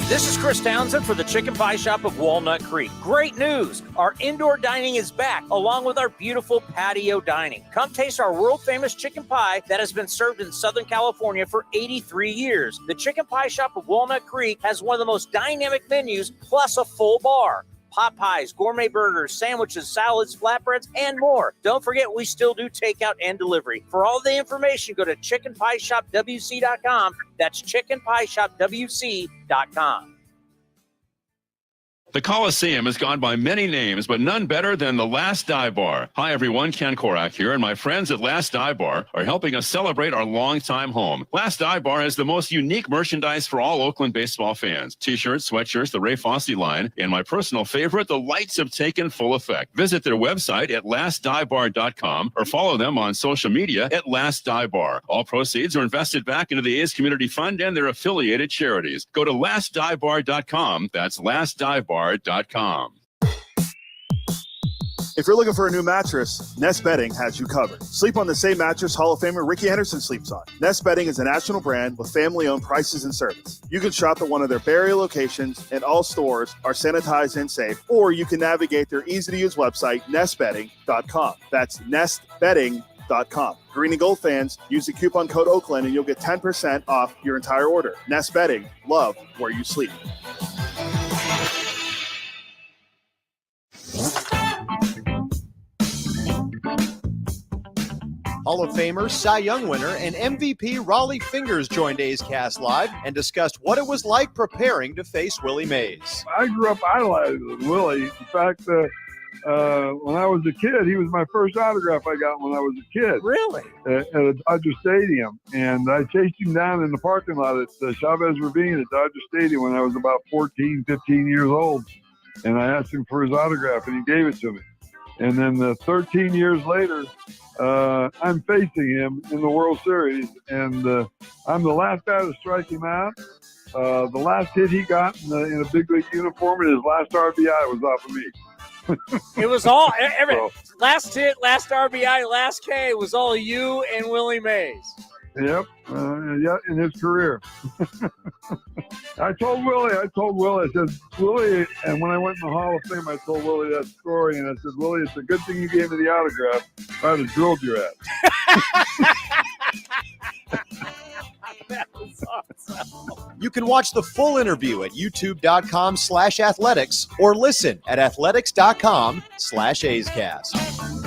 [SPEAKER 4] This is Chris Townsend for the Chicken Pie Shop of Walnut Creek. Great news! Our indoor dining is back, along with our beautiful patio dining. Come taste our world-famous chicken pie that has been served in Southern California for 83 years. The Chicken Pie Shop of Walnut Creek has one of the most dynamic menus, plus a full bar. Pot pies, gourmet burgers, sandwiches, salads, flatbreads, and more. Don't forget, we still do takeout and delivery. For all the information, go to chickenpieshopwc.com. That's chickenpieshopwc.com.
[SPEAKER 8] The Coliseum has gone by many names, but none better than the Last Dive Bar. Hi, everyone. Ken Korak here, and my friends at Last Dive Bar are helping us celebrate our longtime home. Last Dive Bar has the most unique merchandise for all Oakland baseball fans. T-shirts, sweatshirts, the Ray Fosse line, and my personal favorite, the lights have taken full effect. Visit their website at lastdivebar.com or follow them on social media at Last Dive Bar. All proceeds are invested back into the A's Community Fund and their affiliated charities. Go to lastdivebar.com. That's lastdivebar.com.
[SPEAKER 5] If you're looking for a new mattress, Nest Bedding has you covered. Sleep on the same mattress Hall of Famer Ricky Henderson sleeps on. Nest Bedding is a national brand with family-owned prices and service. You can shop at one of their Barrier locations, and all stores are sanitized and safe, or you can navigate their easy-to-use website, nestbedding.com. That's nestbedding.com. Green and gold fans, use the coupon code Oakland and you'll get 10% off your entire order. Nest Bedding, love where you sleep.
[SPEAKER 9] Hall of Famer, Cy Young winner, and MVP Raleigh Fingers joined A's Cast Live and discussed what it was like preparing to face Willie Mays.
[SPEAKER 10] I grew up idolizing Willie. In fact, when I was a kid, he was my first autograph I got when I was a kid.
[SPEAKER 4] Really?
[SPEAKER 10] At a Dodger Stadium. And I chased him down in the parking lot at Chavez Ravine at Dodger Stadium when I was about 14, 15 years old. And I asked him for his autograph, and he gave it to me. And then 13 years later, I'm facing him in the World Series, and I'm the last guy to strike him out. The last hit he got in a big league uniform, and his last RBI was off of me.
[SPEAKER 4] It was all last hit, last RBI, last K was all you and Willie Mays.
[SPEAKER 10] Yep, yeah, in his career. I told Willie, I said, Willie, and when I went in the Hall of Fame, I told Willie that story, and I said, Willie, it's a good thing you gave me the autograph. I'd have drilled your ass.
[SPEAKER 4] That was awesome.
[SPEAKER 9] You can watch the full interview at youtube.com/athletics or listen at athletics.com/A'sCast.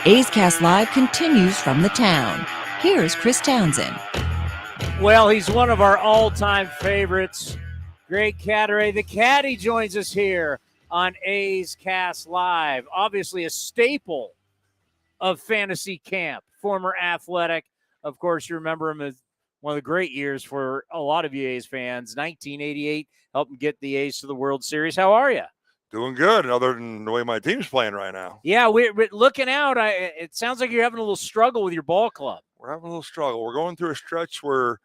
[SPEAKER 1] A's Cast Live continues from the town. Here's Chris Townsend.
[SPEAKER 4] Well, he's one of our all-time favorites. Great Caderet. The Caddy joins us here on A's Cast Live. Obviously a staple of fantasy camp. Former Athletic. Of course, you remember him as one of the great years for a lot of you A's fans. 1988 helped him get the A's to the World Series. How are you?
[SPEAKER 21] Doing good, other than the way my team's playing right now.
[SPEAKER 4] Yeah, we're looking out. It sounds like you're having a little struggle with your ball club.
[SPEAKER 21] We're having a little struggle. We're going through a stretch where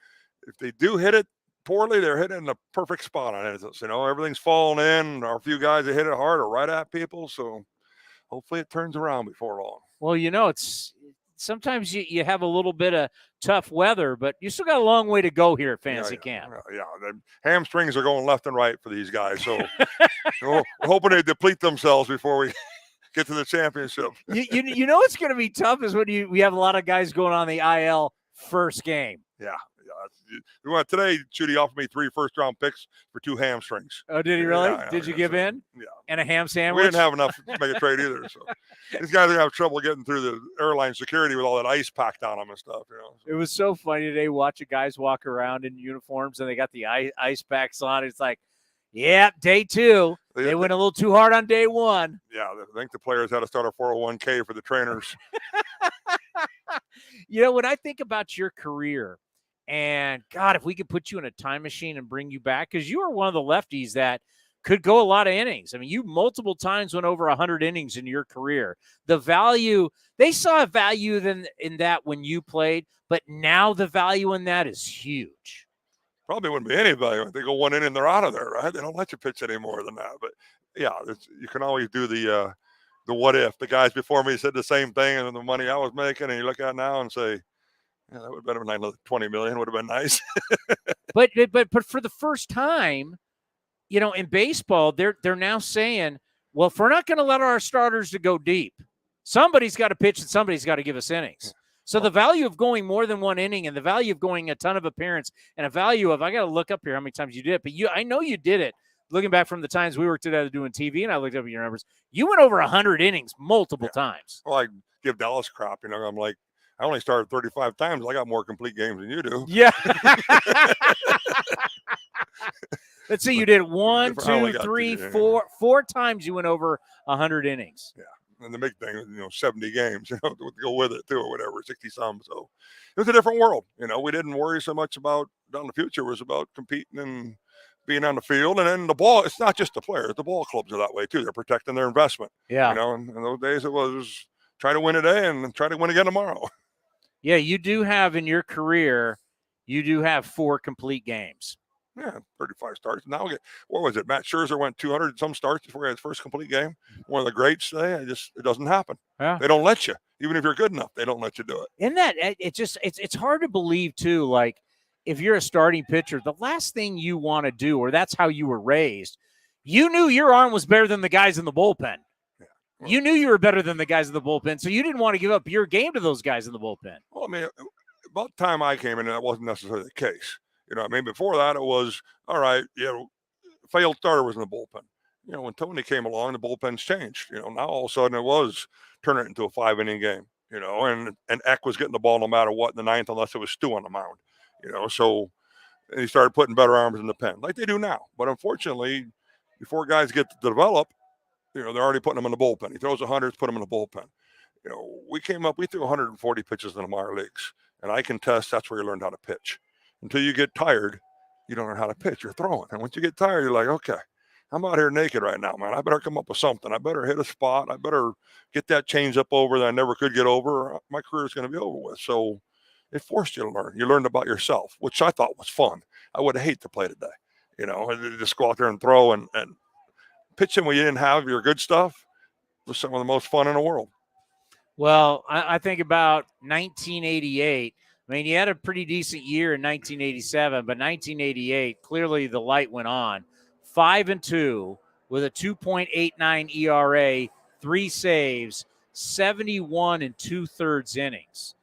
[SPEAKER 21] if they do hit it poorly, they're hitting the perfect spot on it. You know, everything's falling in. Our few guys that hit it hard are right at people, so hopefully it turns around before long.
[SPEAKER 4] Well, you know, it's sometimes you have a little bit of tough weather, but you still got a long way to go here at fantasy camp.
[SPEAKER 21] Yeah, the hamstrings are going left and right for these guys, so we're hoping they deplete themselves before we get to the championship.
[SPEAKER 4] you know what's going to be tough is when we have a lot of guys going on the IL first game.
[SPEAKER 21] Yeah, We went today. Judy offered me 3 first-round picks for 2 hamstrings.
[SPEAKER 4] Oh, did he really?
[SPEAKER 21] Yeah,
[SPEAKER 4] Did you give in?
[SPEAKER 21] Yeah.
[SPEAKER 4] And a ham sandwich?
[SPEAKER 21] We didn't have enough to make a trade either. So these guys are gonna have trouble getting through the airline security with all that ice packed on them and stuff.
[SPEAKER 4] It was so funny today watching guys walk around in uniforms and they got the ice packs on. It's like, yep, day 2. They went a little too hard on day 1.
[SPEAKER 21] Yeah, I think the players had to start a 401k for the trainers.
[SPEAKER 4] When I think about your career, and God, if we could put you in a time machine and bring you back, because you are one of the lefties that could go a lot of innings. I mean, you multiple times went over 100 innings in your career. The value, they saw a value in that when you played, but now the value in that is huge.
[SPEAKER 21] Probably wouldn't be any value if they go 1 inning, they're out of there, right? They don't let you pitch any more than that. But yeah, you can always do the what if. The guys before me said the same thing, and the money I was making, and you look at it now and say, yeah, that would have been another $20 million. Would have been nice.
[SPEAKER 4] but for the first time, in baseball, they're now saying, well, if we're not going to let our starters to go deep, somebody's got to pitch and somebody's got to give us innings. So the value of going more than 1 inning and the value of going a ton of appearance and a value of, I got to look up here how many times you did it, but I know you did it. Looking back from the times we worked together doing TV, and I looked up your numbers, you went over 100 innings multiple times.
[SPEAKER 21] Well, I give Dallas crap. I'm like, I only started 35 times. I got more complete games than you do.
[SPEAKER 4] Yeah. Let's see, you did 1, 2, 3, 4 times you went over 100 innings.
[SPEAKER 21] Yeah. And the big thing is, 70 games, to go with it too, or whatever, 60 some. So it was a different world. We didn't worry so much about down the future. It was about competing and being on the field. And then the ball, it's not just the players. The ball clubs are that way too. They're protecting their investment.
[SPEAKER 4] Yeah.
[SPEAKER 21] And in those days it was try to win today and try to win again tomorrow.
[SPEAKER 4] Yeah, you do have in your career, you do have 4 complete games.
[SPEAKER 21] Yeah, 35 starts. Now, what was it? Matt Scherzer went 200 some starts before he had his first complete game. One of the greats today. It doesn't happen.
[SPEAKER 4] Yeah.
[SPEAKER 21] They don't let you. Even if you're good enough, they don't let you do it.
[SPEAKER 4] In that, it's hard to believe too. Like if you're a starting pitcher, the last thing you want to do, or that's how you were raised, you knew your arm was better than the guys in the bullpen.
[SPEAKER 21] Yeah. Well,
[SPEAKER 4] you knew you were better than the guys in the bullpen, so you didn't want to give up your game to those guys in the bullpen.
[SPEAKER 21] Well, I mean, about the time I came in, that wasn't necessarily the case. Before that, it was, all right, failed starter was in the bullpen. When Tony came along, the bullpen's changed. Now all of a sudden it was turn it into a 5-inning game, and Eck was getting the ball no matter what in the 9th, unless it was Stu on the mound, so he started putting better arms in the pen like they do now. But unfortunately, before guys get to develop, they're already putting them in the bullpen. He throws 100s, put them in the bullpen. We threw 140 pitches in the minor leagues, and I can test that's where you learned how to pitch. Until you get tired, you don't know how to pitch. You're throwing. And once you get tired, you're like, okay, I'm out here naked right now, man. I better come up with something. I better hit a spot. I better get that change up over that I never could get over. My career is going to be over with. So it forced you to learn. You learned about yourself, which I thought was fun. I would hate to play today, and just go out there and throw and pitching when you didn't have your good stuff was some of the most fun in the world.
[SPEAKER 4] Well, I think about 1988. I mean, you had a pretty decent year in 1987, but 1988, clearly the light went on. 5-2 with a 2.89 ERA, 3 saves, 71 2/3 innings.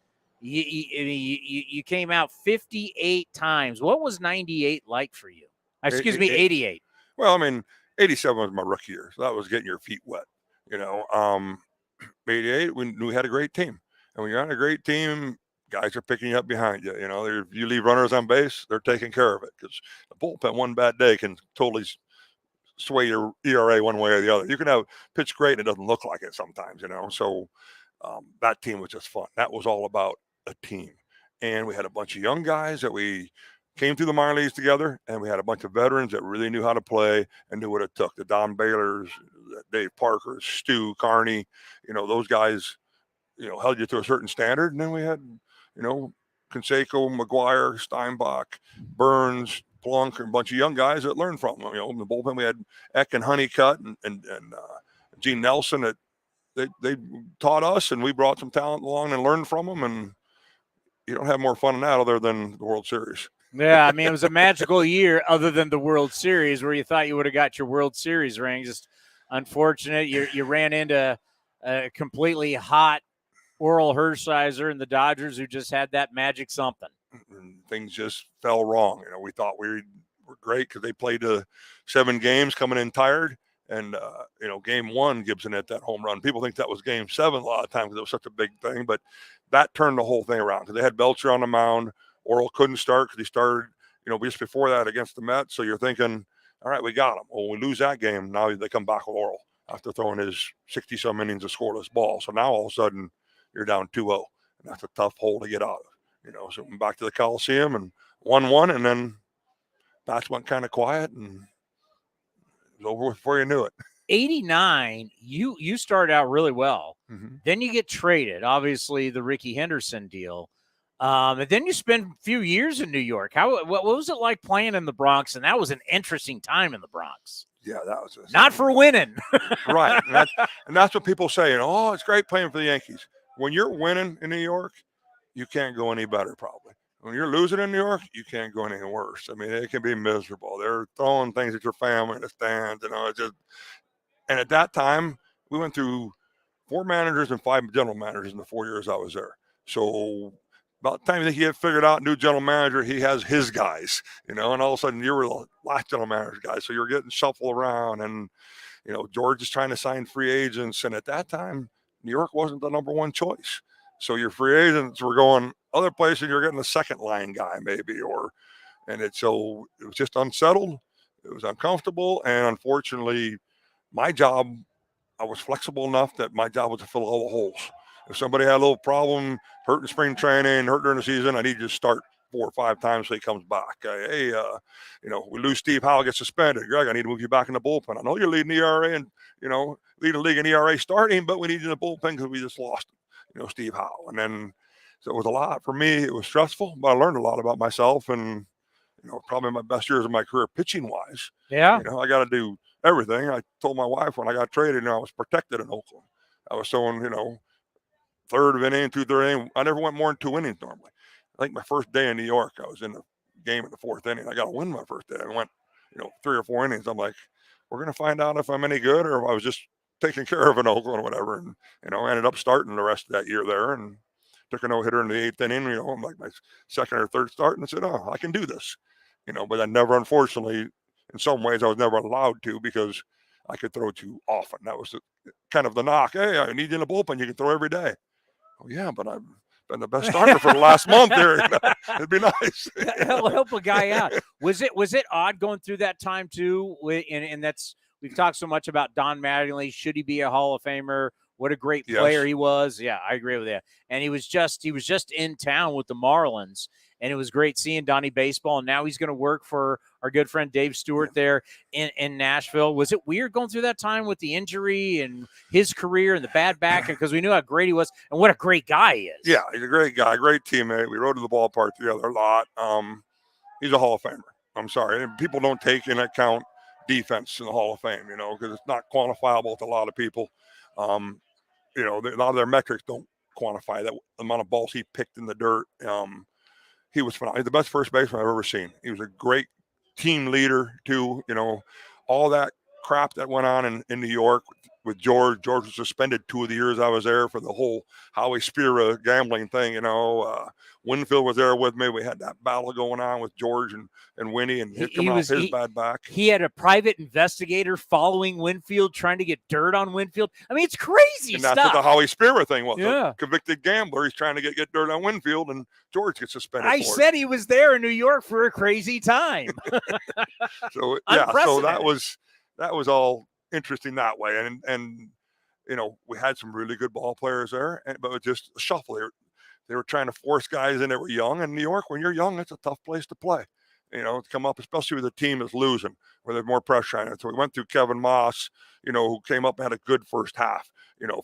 [SPEAKER 4] You came out 58 times. What was 98 like for you? Excuse me, 88.
[SPEAKER 21] Well, I mean, 87 was my rookie year, so that was getting your feet wet. 88, we had a great team. And when you're on a great team, guys are picking you up behind you. If you leave runners on base, they're taking care of it, because the bullpen one bad day can totally sway your ERA one way or the other. You can have pitch great and it doesn't look like it sometimes, So that team was just fun. That was all about a team. And we had a bunch of young guys that we came through the minor leagues together, and we had a bunch of veterans that really knew how to play and knew what it took. The Don Baylors, Dave Parkers, Stu, Carney, those guys, held you to a certain standard. And then we had, Canseco, McGuire, Steinbach, Burns, Plunk, and a bunch of young guys that learned from them. In the bullpen, we had Eck and Honeycutt and Gene Nelson that they taught us, and we brought some talent along and learned from them. And you don't have more fun than that other than the World Series.
[SPEAKER 4] Yeah, I mean, it was a magical year other than the World Series, where you thought you would have got your World Series ring. Just unfortunate. You ran into a completely hot Oral Hershiser and the Dodgers, who just had that magic something.
[SPEAKER 21] things just fell wrong. We thought we were great because they played 7 games coming in tired. And, game 1, Gibson hit that home run. People think that was game 7 a lot of times because it was such a big thing. But that turned the whole thing around because they had Belcher on the mound. Oral couldn't start because he started, just before that against the Mets. So you're thinking, all right, we got him. Well, we lose that game. Now they come back with Oral after throwing his 60-some innings of scoreless ball. So now all of a sudden you're down 2-0. And that's a tough hole to get out of. So back to the Coliseum and 1-1. And then bats went kind of quiet and it was over before you knew it.
[SPEAKER 4] 89, you started out really well.
[SPEAKER 21] Mm-hmm.
[SPEAKER 4] Then you get traded, obviously the Ricky Henderson deal. And then you spend a few years in New York. What was it like playing in the Bronx? And that was an interesting time in the Bronx.
[SPEAKER 21] Yeah, that was
[SPEAKER 4] not for winning.
[SPEAKER 21] Right. And that's what people say. Oh, it's great playing for the Yankees. When you're winning in New York, you can't go any better probably. When you're losing in New York, you can't go any worse. I mean, it can be miserable. They're throwing things at your family in the stands, and at that time, we went through 4 managers and 5 general managers in the 4 years I was there. So about the time you think you get figured out, new general manager, he has his guys, and all of a sudden you were the last general manager guy. So you're getting shuffled around and, George is trying to sign free agents. And at that time, New York wasn't the number 1 choice. So your free agents were going other places. You're getting a second line guy maybe, so it was just unsettled. It was uncomfortable. And unfortunately, my job, I was flexible enough that my job was to fill all the holes. If somebody had a little problem, hurt in spring training, hurt during the season, I need you to start 4 or 5 times so he comes back. We lose Steve Howe, gets suspended. Greg, I need to move you back in the bullpen. I know you're leading the ERA and, leading the league in ERA starting, but we need you in the bullpen because we just lost him, Steve Howe. And then, so it was a lot for me. It was stressful, but I learned a lot about myself and, probably my best years of my career pitching wise.
[SPEAKER 4] Yeah.
[SPEAKER 21] I got to do everything. I told my wife when I got traded, I was protected in Oakland. I was throwing, 3rd of inning, 2/3 inning. I never went more than 2 innings normally. I think my first day in New York, I was in the game in the 4th inning. I got to win my first day. I went, 3 or 4 innings. I'm like, we're going to find out if I'm any good or if I was just taking care of in Oakland or whatever. And, I ended up starting the rest of that year there and took a no-hitter in the 8th inning. I'm like my 2nd or 3rd start and said, oh, I can do this. But I never, unfortunately, in some ways, I was never allowed to because I could throw too often. That was kind of the knock. Hey, I need you in the bullpen. You can throw every day. Oh, yeah, but I've been the best starter for the last month here. It'd be nice.
[SPEAKER 4] Help a guy out. Was it odd going through that time too? And that's, we've talked so much about Don Mattingly. Should he be a Hall of Famer? What a great player he was. Yeah, I agree with that. And he was just in town with the Marlins, and it was great seeing Donnie baseball. And now he's going to work for our good friend Dave Stewart there in Nashville. Was it weird going through that time with the injury and his career and the bad back? Because we knew how great he was and what a great guy he is.
[SPEAKER 21] Yeah, he's a great guy, great teammate. We rode to the ballpark together a lot. He's a Hall of Famer. I'm sorry. And people don't take into account defense in the Hall of Fame, because it's not quantifiable to a lot of people. A lot of their metrics don't quantify that amount of balls he picked in the dirt. He was phenomenal. He's the best first baseman I've ever seen. He was a great team leader too. All that crap that went on in New York with George. George was suspended 2 of the years I was there for the whole Howie Spira gambling thing. Winfield was there with me. We had that battle going on with George and Winnie, and coming off his bad back.
[SPEAKER 4] He had a private investigator following Winfield, trying to get dirt on Winfield. I mean, it's crazy
[SPEAKER 21] and
[SPEAKER 4] stuff.
[SPEAKER 21] That's what the Howie Spira thing was.
[SPEAKER 4] Yeah.
[SPEAKER 21] A convicted gambler. He's trying to get dirt on Winfield, and George gets suspended.
[SPEAKER 4] I said he was there in New York for a crazy time.
[SPEAKER 21] So that was all interesting that way. And we had some really good ball players there, but it was just a shuffle. They were trying to force guys in that were young. And New York, when you're young, it's a tough place to play. To come up, especially with a team that's losing, where there's more pressure on it. So we went through Kevin Moss, who came up and had a good first half,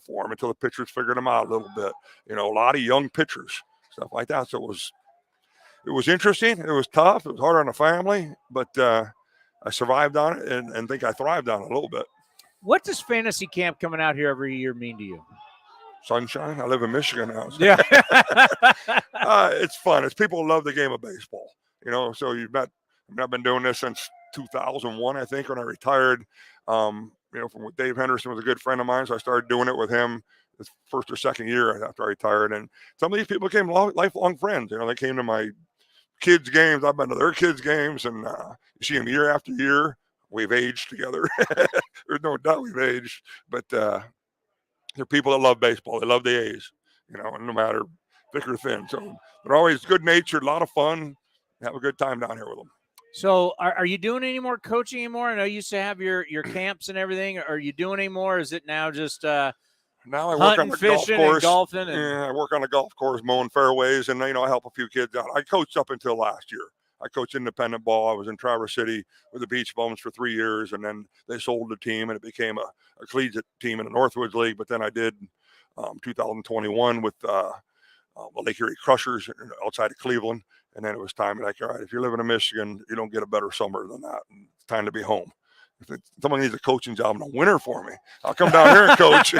[SPEAKER 21] for him until the pitchers figured him out a little bit. A lot of young pitchers, stuff like that. So it was interesting. It was tough. It was hard on the family, but I survived on it and think I thrived on it a little bit.
[SPEAKER 4] What does fantasy camp coming out here every year mean to you?
[SPEAKER 21] Sunshine. I live in Michigan now. So.
[SPEAKER 4] Yeah.
[SPEAKER 21] It's fun. It's people love the game of baseball. So I've been doing this since 2001, I think, when I retired. From Dave Henderson was a good friend of mine, so I started doing it with him his first or second year after I retired. And some of these people became lifelong friends. They came to my kids' games. I've been to their kids' games, and you see them year after year. We've aged together. There's no doubt we've aged, but they're people that love baseball. They love the A's, and no matter thick or thin. So they're always good-natured, a lot of fun. Have a good time down here with them.
[SPEAKER 4] So are you doing any more coaching anymore? I know you used to have your camps and everything. Are you doing any more? Is it now just
[SPEAKER 21] now I work
[SPEAKER 4] hunting,
[SPEAKER 21] on the
[SPEAKER 4] fishing,
[SPEAKER 21] golf course,
[SPEAKER 4] and golfing? And...
[SPEAKER 21] Yeah, I work on the golf course, mowing fairways, and I help a few kids out. I coached up until last year. I coached independent ball. I was in Traverse City with the Beach Bums for 3 years, and then they sold the team, and it became a collegiate team in the Northwoods League. But then I did 2021 with the Lake Erie Crushers outside of Cleveland. And then it was time, like, all right, if you're living in Michigan, you don't get a better summer than that. And it's time to be home. If someone needs a coaching job in the winter for me, I'll come down here and coach.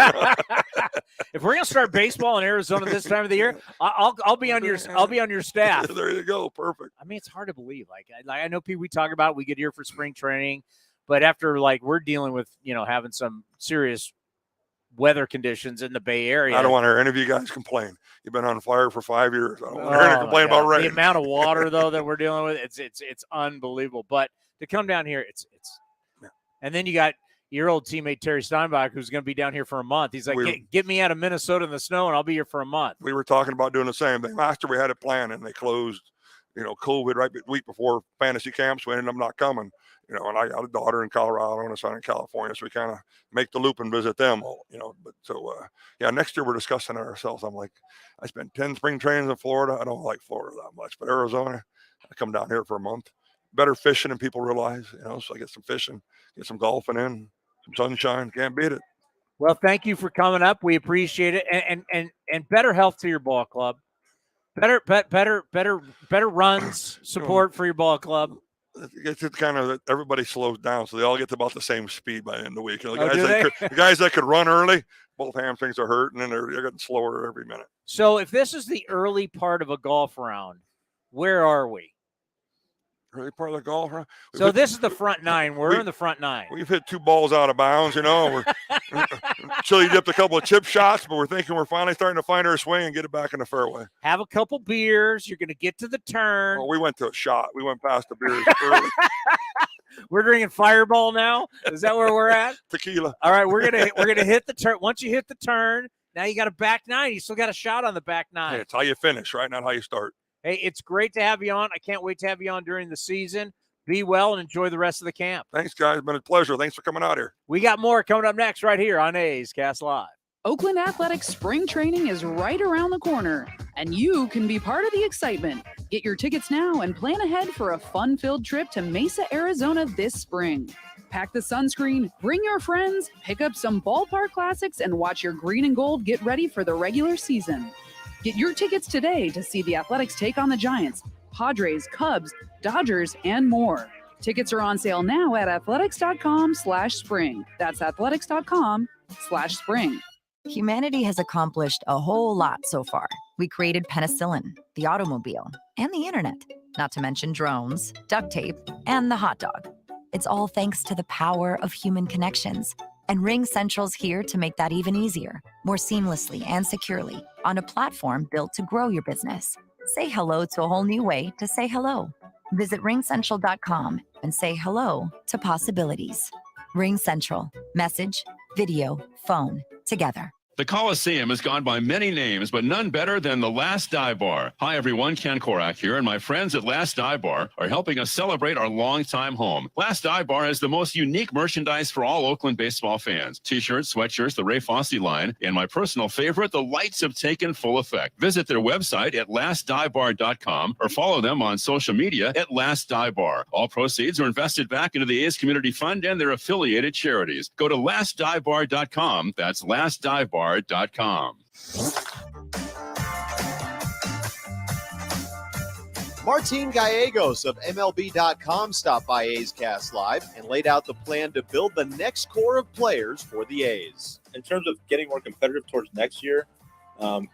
[SPEAKER 4] If we're gonna start baseball in Arizona this time of the year, I'll be on your staff.
[SPEAKER 21] There you go, perfect.
[SPEAKER 4] I mean, it's hard to believe. Like I know people we talk about, we get here for spring training, but after we're dealing with having some serious weather conditions in the Bay Area.
[SPEAKER 21] I don't want to hear any of you guys complain. You've been on fire for 5 years. I don't want to hear any complain about rain.
[SPEAKER 4] The amount of water though that we're dealing with, it's unbelievable. But to come down here, it's and then you got your old teammate Terry Steinbach, who's going to be down here for a month. He's like, get me out of Minnesota in the snow, and I'll be here for a month.
[SPEAKER 21] We were talking about doing the same thing. Last year we had a plan, and they closed, COVID right the week before fantasy camps. We ended up not coming. And I got a daughter in Colorado and a son in California, so we kind of make the loop and visit them. But so next year we're discussing it ourselves. I'm like, I spent 10 spring trainings in Florida. I don't like Florida that much, but Arizona, I come down here for a month. Better fishing than people realize, so I get some fishing, get some golfing in, some sunshine. Can't beat it.
[SPEAKER 4] Well, thank you for coming up. We appreciate it, and better health to your ball club. Better runs support for your ball club.
[SPEAKER 21] It's kind of everybody slows down, so they all get to about the same speed by the end of the week. The guys that could run early, both hamstrings are hurt, and then they're getting slower every minute.
[SPEAKER 4] So if this is the early part of a golf round, where are we?
[SPEAKER 21] Early part of the golf round.
[SPEAKER 4] So this is the front nine. We're in the front nine.
[SPEAKER 21] We've hit 2 balls out of bounds, We're chili dipped a couple of chip shots, but we're thinking we're finally starting to find our swing and get it back in the fairway.
[SPEAKER 4] Have a couple beers. You're going to get to the turn.
[SPEAKER 21] Well, we went to a shot. We went past the beers early.
[SPEAKER 4] We're drinking Fireball now. Is that where we're at?
[SPEAKER 21] Tequila.
[SPEAKER 4] All right, we're gonna hit the turn. Once you hit the turn, now you got a back nine. You still got a shot on the back nine.
[SPEAKER 21] Hey, it's how you finish, right? Not how you start.
[SPEAKER 4] Hey, it's great to have you on. I can't wait to have you on during the season. Be well and enjoy the rest of the camp.
[SPEAKER 21] Thanks, guys. It's been a pleasure. Thanks for coming out here.
[SPEAKER 4] We got more coming up next right here on A's Cast Live.
[SPEAKER 7] Oakland Athletics spring training is right around the corner, and you can be part of the excitement. Get your tickets now and plan ahead for a fun-filled trip to Mesa, Arizona this spring. Pack the sunscreen, bring your friends, pick up some ballpark classics, and watch your green and gold get ready for the regular season. Get your tickets today to see the Athletics take on the Giants, Padres, Cubs, Dodgers, and more. Tickets are on sale now at athletics.com/spring. That's athletics.com/spring.
[SPEAKER 15] Humanity has accomplished a whole lot so far. We created penicillin, the automobile, and the internet, not to mention drones, duct tape, and the hot dog. It's all thanks to the power of human connections. And RingCentral's here to make that even easier, more seamlessly and securely, on a platform built to grow your business. Say hello to a whole new way to say hello. Visit ringcentral.com and say hello to possibilities. RingCentral. Message, video, phone, together.
[SPEAKER 8] The Coliseum has gone by many names, but none better than the Last Dive Bar. Hi, everyone. Ken Korak here, and my friends at Last Dive Bar are helping us celebrate our longtime home. Last Dive Bar has the most unique merchandise for all Oakland baseball fans. T-shirts, sweatshirts, the Ray Fosse line, and my personal favorite, the lights have taken full effect. Visit their website at lastdivebar.com or follow them on social media at Last Dive Bar. All proceeds are invested back into the A's Community Fund and their affiliated charities. Go to lastdivebar.com. That's lastdivebar.com.
[SPEAKER 9] Martin Gallegos of MLB.com stopped by A's Cast Live and laid out the plan to build the next core of players for the A's.
[SPEAKER 3] In terms of getting more competitive towards next year,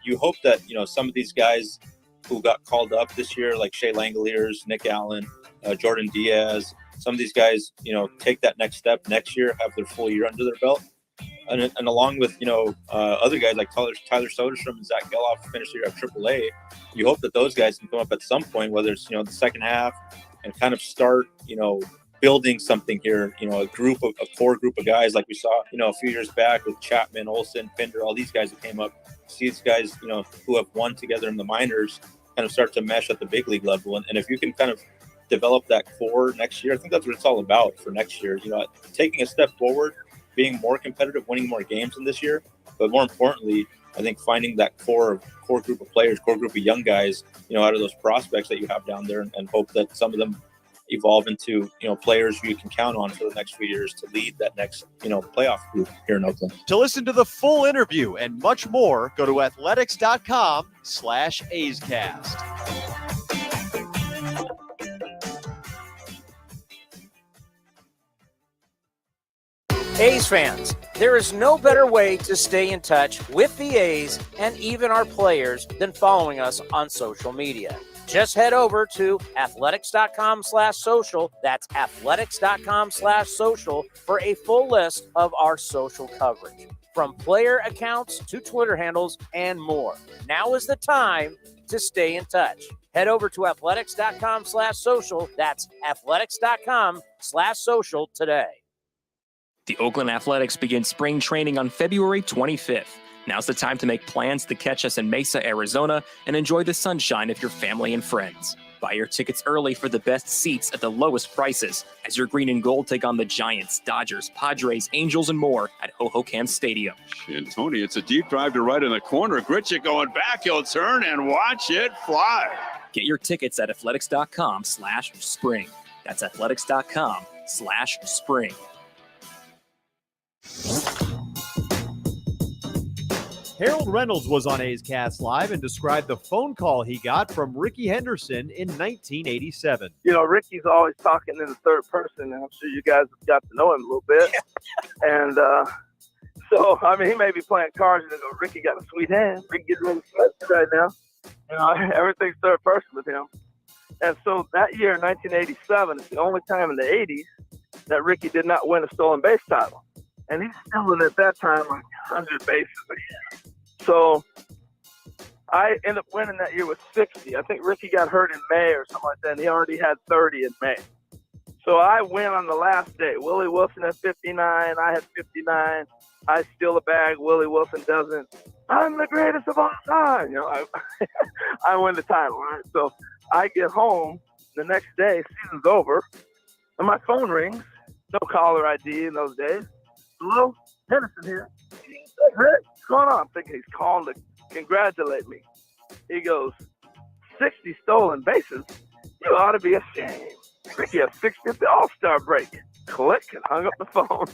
[SPEAKER 3] you hope that some of these guys who got called up this year, like Shea Langoliers, Nick Allen, Jordan Diaz, some of these guys, take that next step next year, have their full year under their belt. and along with, other guys like Tyler Soderstrom and Zach Geloff finished the year at AAA, you hope that those guys can come up at some point, whether it's, the second half, and kind of start, building something here, a core group of guys like we saw, a few years back with Chapman, Olsen, Pinder, all these guys that came up. See these guys, who have won together in the minors kind of start to mesh at the big league level. And if you can kind of develop that core next year, I think that's what it's all about for next year. Taking a step forward, being more competitive, winning more games than this year. But more importantly, I think finding that core group of players, core group of young guys, out of those prospects that you have down there, and hope that some of them evolve into, players who you can count on for the next few years to lead that next, playoff group here in Oakland.
[SPEAKER 19] To listen to the full interview and much more, go to athletics.com/A'sCast.
[SPEAKER 4] A's fans, there is no better way to stay in touch with the A's and even our players than following us on social media. Just head over to athletics.com/social. That's athletics.com/social for a full list of our social coverage, from player accounts to Twitter handles and more. Now is the time to stay in touch. Head over to athletics.com/social. That's athletics.com/social today.
[SPEAKER 11] The Oakland Athletics begin spring training on February 25th. Now's the time to make plans to catch us in Mesa, Arizona, and enjoy the sunshine of your family and friends. Buy your tickets early for the best seats at the lowest prices as your green and gold take on the Giants, Dodgers, Padres, Angels, and more at Hohokam Stadium.
[SPEAKER 6] And Tony, it's a deep drive to right in the corner. Gritchick going back. He'll turn and watch it fly.
[SPEAKER 11] Get your tickets at athletics.com/spring. That's athletics.com/spring.
[SPEAKER 19] Harold Reynolds was on A's Cast Live and described the phone call he got from Ricky Henderson in 1987.
[SPEAKER 22] Ricky's always talking in the third person, and I'm sure you guys have got to know him a little bit. And he may be playing cards and they go, Ricky got a sweet hand. Ricky getting really sweaty right now. Everything's third person with him. And so that year, 1987, is the only time in the 80s that Ricky did not win a stolen base title. And he's stealing at that time like 100 bases a year. So I ended up winning that year with 60. I think Ricky got hurt in May or something like that, and he already had 30 in May. So I win on the last day. Willie Wilson had 59. I had 59. I steal a bag. Willie Wilson doesn't. I'm the greatest of all time. I win the title, right? So I get home the next day, season's over, and my phone rings. No caller ID in those days. Hello, Henderson here. Rick, what's going on? I'm thinking he's calling to congratulate me. He goes, 60 stolen bases? You ought to be ashamed. Ricky has 60 at the All-Star break. Click, and hung up the phone.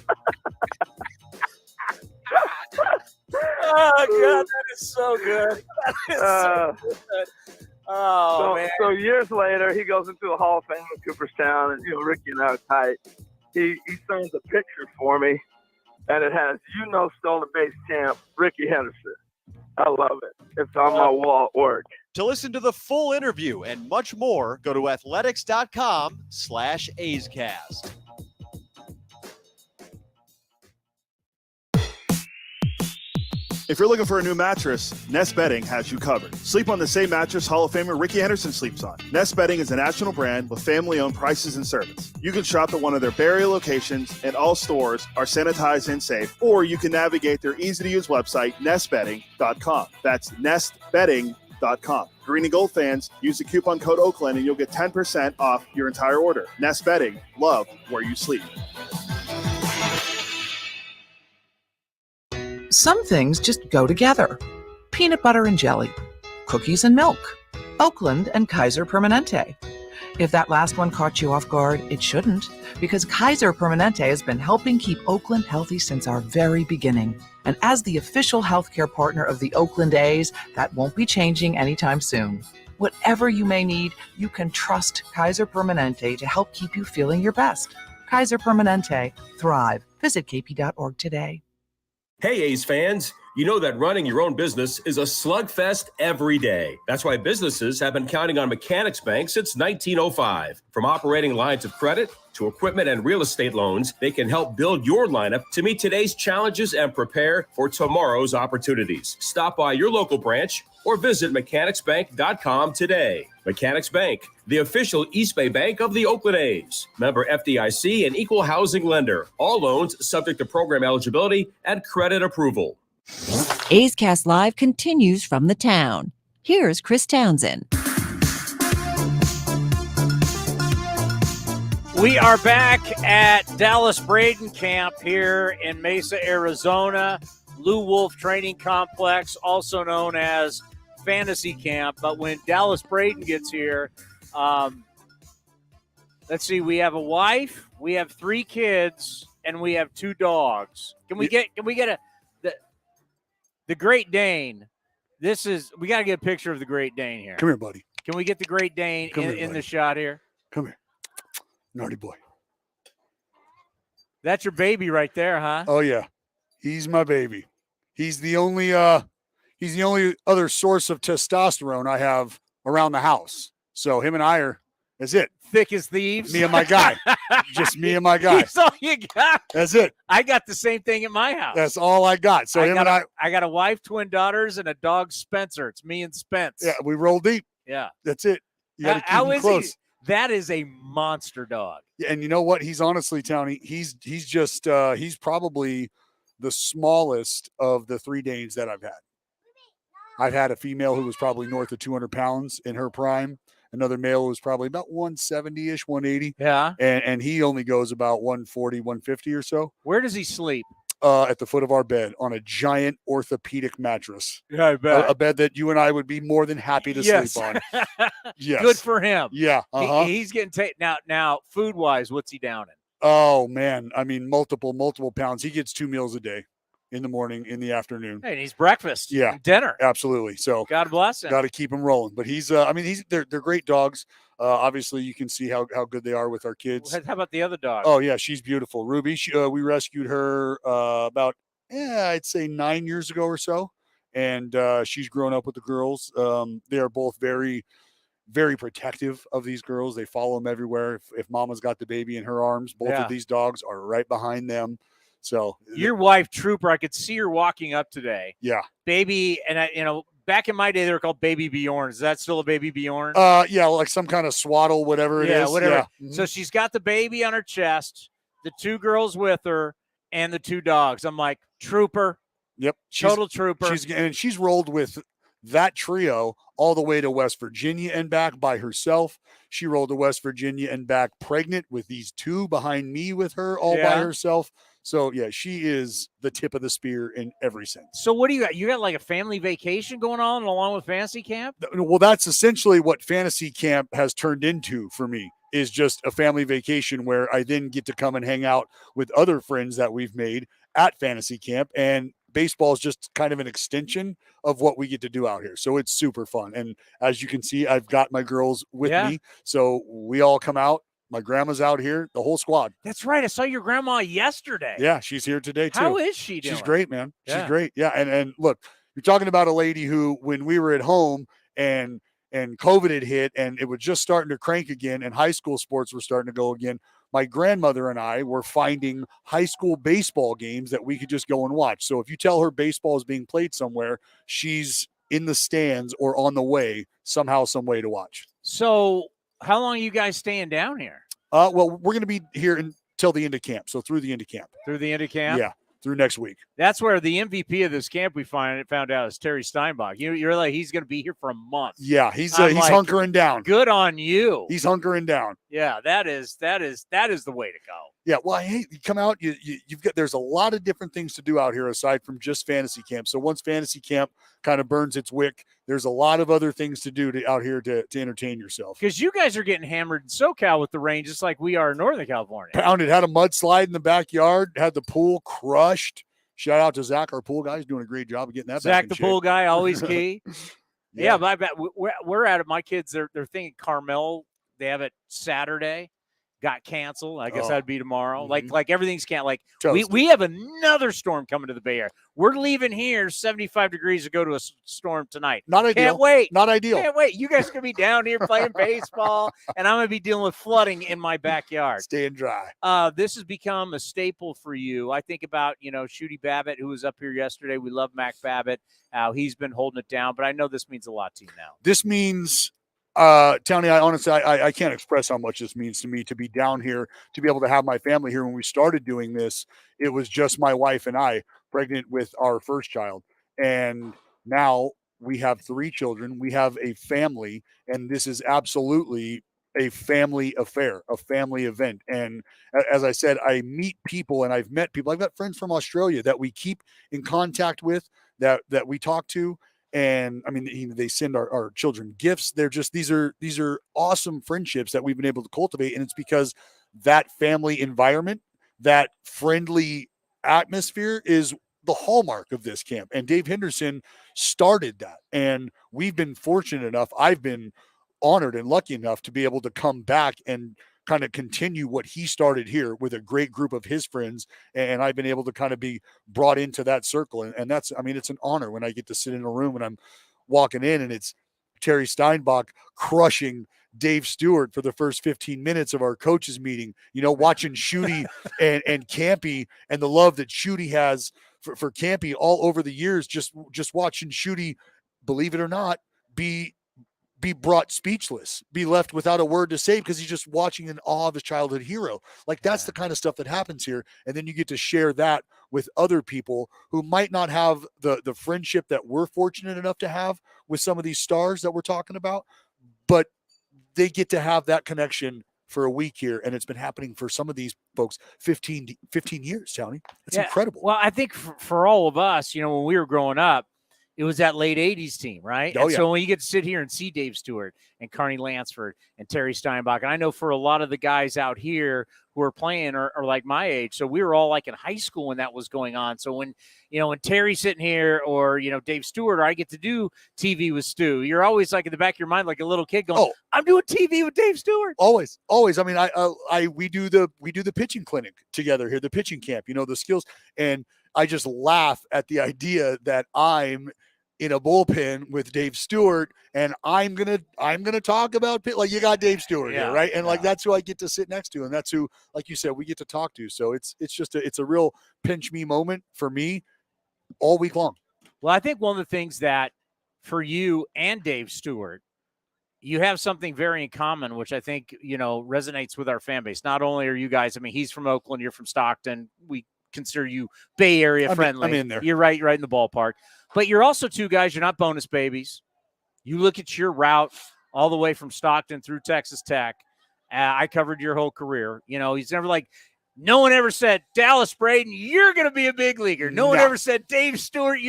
[SPEAKER 4] Oh, God, that is so good. That is so good. Man.
[SPEAKER 22] So years later, he goes into a Hall of Fame in Cooperstown, and, Ricky and I are tight. He signs a picture for me, and it has, stolen base champ, Ricky Henderson. I love it. It's on my wall at work.
[SPEAKER 19] To listen to the full interview and much more, go to athletics.com/A'sCast.
[SPEAKER 5] If you're looking for a new mattress, Nest Bedding has you covered. Sleep on the same mattress Hall of Famer Ricky Henderson sleeps on. Nest Bedding is a national brand with family-owned prices and service. You can shop at one of their burial locations, and all stores are sanitized and safe, or you can navigate their easy-to-use website, nestbedding.com. That's nestbedding.com. Green and gold fans, use the coupon code Oakland and you'll get 10% off your entire order. Nest Bedding, love where you sleep.
[SPEAKER 17] Some things just go together. Peanut butter and jelly, cookies and milk, Oakland and Kaiser Permanente. If that last one caught you off guard, it shouldn't, because Kaiser Permanente has been helping keep Oakland healthy since our very beginning. And as the official healthcare partner of the Oakland A's, that won't be changing anytime soon. Whatever you may need, you can trust Kaiser Permanente to help keep you feeling your best. Kaiser Permanente. Thrive. Visit kp.org today.
[SPEAKER 12] Hey, A's fans, You know that running your own business is a slugfest every day. That's why businesses have been counting on Mechanics Bank since 1905. From operating lines of credit to equipment and real estate loans, they can help build your lineup to meet today's challenges and prepare for tomorrow's opportunities. Stop by your local branch or visit mechanicsbank.com today. Mechanics Bank, the official East Bay Bank of the Oakland A's. Member FDIC and equal housing lender. All loans subject to program eligibility and credit approval.
[SPEAKER 1] A's Cast Live continues from the town. Here's Chris Townsend.
[SPEAKER 4] We are back at Dallas Braden Camp here in Mesa, Arizona. Lou Wolf Training Complex, also known as Fantasy Camp. But when Dallas Braden gets here, let's see, we have a wife, we have 3 kids, and we have 2 dogs. Can we get the Great Dane? We got to get a picture of the Great Dane here.
[SPEAKER 2] Come here, buddy.
[SPEAKER 4] Can we get the Great Dane in the shot here?
[SPEAKER 2] Come here. Naughty boy.
[SPEAKER 4] That's your baby right there, huh?
[SPEAKER 2] Oh yeah. He's my baby. He's the only other source of testosterone I have around the house. So him and I that's it.
[SPEAKER 4] Thick as thieves.
[SPEAKER 2] Me and my guy. Just me and my guy.
[SPEAKER 4] That's all you got.
[SPEAKER 2] That's it.
[SPEAKER 4] I got the same thing at my house.
[SPEAKER 2] That's all I got. So
[SPEAKER 4] I got a wife, 2 daughters, and a dog, Spencer. It's me and Spence.
[SPEAKER 2] Yeah, we roll deep.
[SPEAKER 4] Yeah.
[SPEAKER 2] That's it. You got to keep him close.
[SPEAKER 4] He? That is a monster dog.
[SPEAKER 2] Yeah, and you know what? He's honestly, Townie, he's just he's probably the smallest of the 3 Danes that I've had. I've had a female who was probably north of 200 pounds in her prime. Another male who was probably about 170-ish, 180.
[SPEAKER 4] Yeah.
[SPEAKER 2] And he only goes about 140, 150 or so.
[SPEAKER 4] Where does he sleep?
[SPEAKER 2] At the foot of our bed on a giant orthopedic mattress.
[SPEAKER 4] Yeah, I bet.
[SPEAKER 2] A bed that you and I would be more than happy to sleep on. Yes.
[SPEAKER 4] Good for him.
[SPEAKER 2] Yeah. Uh-huh.
[SPEAKER 4] He's getting now food-wise, what's he down in?
[SPEAKER 2] Oh, man. I mean, multiple pounds. He gets 2 meals a day. In the morning, in the afternoon.
[SPEAKER 4] Hey, and he's breakfast.
[SPEAKER 2] Yeah.
[SPEAKER 4] Dinner.
[SPEAKER 2] Absolutely. So
[SPEAKER 4] God bless him.
[SPEAKER 2] Got to keep him rolling. But they're great dogs. Obviously, you can see how good they are with our kids.
[SPEAKER 4] How about the other dog?
[SPEAKER 2] Oh, yeah, she's beautiful. Ruby, we rescued her about, I'd say 9 years ago or so. And she's grown up with the girls. They are both very, very protective of these girls. They follow them everywhere. If mama's got the baby in her arms, both of these dogs are right behind them. So
[SPEAKER 4] your wife, Trooper, I could see her walking up today.
[SPEAKER 2] Yeah.
[SPEAKER 4] Baby, and back in my day, they were called Baby Bjorn. Is that still a Baby Bjorn?
[SPEAKER 2] Yeah, like some kind of swaddle, whatever it is.
[SPEAKER 4] Yeah, whatever.
[SPEAKER 2] Yeah. Mm-hmm.
[SPEAKER 4] So she's got the baby on her chest, the 2 girls with her, and the 2 dogs. I'm like, Trooper.
[SPEAKER 2] Yep.
[SPEAKER 4] Total trooper.
[SPEAKER 2] She's rolled with that trio all the way to West Virginia and back by herself. She rolled to West Virginia and back pregnant with these 2 behind me with her all by herself. So, yeah, she is the tip of the spear in every sense.
[SPEAKER 4] So what do you got? You got like a family vacation going on along with Fantasy Camp?
[SPEAKER 2] Well, that's essentially what Fantasy Camp has turned into for me, is just a family vacation where I then get to come and hang out with other friends that we've made at Fantasy Camp. And baseball is just kind of an extension of what we get to do out here. So it's super fun. And as you can see, I've got my girls with me. So we all come out. My grandma's out here, the whole squad.
[SPEAKER 4] That's right. I saw your grandma yesterday.
[SPEAKER 2] Yeah, she's here today too.
[SPEAKER 4] How is she doing?
[SPEAKER 2] She's great, man.
[SPEAKER 4] Yeah.
[SPEAKER 2] She's great. Yeah, and look, you're talking about a lady who, when we were at home and COVID had hit and it was just starting to crank again and high school sports were starting to go again, my grandmother and I were finding high school baseball games that we could just go and watch. So if you tell her baseball is being played somewhere, she's in the stands or on the way somehow, some way to watch.
[SPEAKER 4] So how long are you guys staying down here?
[SPEAKER 2] Well, we're going to be here until the end of camp. So through the end of camp.
[SPEAKER 4] Through the end of camp?
[SPEAKER 2] Yeah, through next week.
[SPEAKER 4] That's where the MVP of this camp we found out is Terry Steinbach. You're like, he's going to be here for a month.
[SPEAKER 2] Yeah, he's hunkering down.
[SPEAKER 4] Good on you.
[SPEAKER 2] He's hunkering down.
[SPEAKER 4] Yeah, that is the way to go.
[SPEAKER 2] Yeah, well, hey, you come out, there's a lot of different things to do out here aside from just Fantasy Camp. So once Fantasy Camp kind of burns its wick, there's a lot of other things to do out here to entertain yourself.
[SPEAKER 4] Because you guys are getting hammered in SoCal with the rain, just like we are in Northern California.
[SPEAKER 2] Pounded, had a mudslide in the backyard, had the pool crushed. Shout out to Zach, our pool guy. He's doing a great job of getting that
[SPEAKER 4] Zach,
[SPEAKER 2] back in
[SPEAKER 4] the
[SPEAKER 2] shape.
[SPEAKER 4] pool guy, always key.
[SPEAKER 2] Yeah,
[SPEAKER 4] but I bet we're at it. My kids, they're thinking Carmel. They have it Saturday. got canceled. I guess
[SPEAKER 2] Oh.
[SPEAKER 4] that'd be tomorrow.
[SPEAKER 2] Mhm.
[SPEAKER 4] Like everything's canceled. Like
[SPEAKER 2] Toasted.
[SPEAKER 4] we have another storm coming to the Bay Area. We're leaving here 75 degrees to go to a storm tonight.
[SPEAKER 2] Not ideal.
[SPEAKER 4] Can't wait.
[SPEAKER 2] Not ideal.
[SPEAKER 4] Can't wait. You guys are going to be down here playing baseball, and I'm going to be dealing with flooding in my backyard.
[SPEAKER 2] Staying dry.
[SPEAKER 4] This has become a staple for you. I think about, Shooty Babbitt, who was up here yesterday. We love Mac Babbitt. He's been holding it down, but I know this means a lot to you now.
[SPEAKER 2] This means, Townie, I honestly, I can't express how much this means to me to be down here, to be able to have my family here. When we started doing this, it was just my wife and I, pregnant with our first child. And now we have 3 children. We have a family, and this is absolutely a family affair, a family event. And as I said, I meet people, and I've met people. I've got friends from Australia that we keep in contact with, that we talk to. And I mean, they send our children gifts. They're just, these are awesome friendships that we've been able to cultivate. And it's because that family environment, that friendly atmosphere is the hallmark of this camp. And Dave Henderson started that. And we've been fortunate enough. I've been honored and lucky enough to be able to come back and kind of continue what he started here with a great group of his friends. And I've been able to kind of be brought into that circle. And that's, I mean, it's an honor when I get to sit in a room and I'm walking in and it's Terry Steinbach crushing Dave Stewart for the first 15 minutes of our coaches meeting, watching Shooty and Campy, and the love that Shooty has for Campy all over the years, just watching Shooty, believe it or not, be brought speechless, be left without a word to say because he's just watching in awe of his childhood hero. Like that's the kind of stuff that happens here. And then you get to share that with other people who might not have the friendship that we're fortunate enough to have with some of these stars that we're talking about, but they get to have that connection for a week here. And it's been happening for some of these folks 15 years, Tony. It's incredible.
[SPEAKER 4] Well, I think for all of us, when we were growing up, it was that late 80s team, right?
[SPEAKER 2] Oh,
[SPEAKER 4] and
[SPEAKER 2] yeah.
[SPEAKER 4] so when you get to sit here and see Dave Stewart and Carney Lansford and Terry Steinbach, and I know for a lot of the guys out here who are playing are like my age. So we were all like in high school when that was going on. So when Terry's sitting here or, Dave Stewart, or I get to do TV with Stu, you're always like in the back of your mind, like a little kid going, I'm doing TV with Dave Stewart.
[SPEAKER 2] Always. I mean, we do the pitching clinic together here, the pitching camp, the skills. And I just laugh at the idea that I'm in a bullpen with Dave Stewart, and I'm gonna talk about like you got Dave Stewart here, right? And like that's who I get to sit next to, and that's who, like you said, we get to talk to. So it's just a real pinch me moment for me all week long.
[SPEAKER 4] Well, I think one of the things that for you and Dave Stewart, you have something very in common, which I think resonates with our fan base. Not only are you guys, I mean, he's from Oakland, you're from Stockton, we consider you Bay Area friendly.
[SPEAKER 2] I'm in there.
[SPEAKER 4] You're right in the ballpark. But you're also 2 guys, you're not bonus babies. You look at your route all the way from Stockton through Texas Tech. I covered your whole career. He's never like, no one ever said, Dallas Braden, you're going to be a big leaguer. No one ever said, Dave Stewart,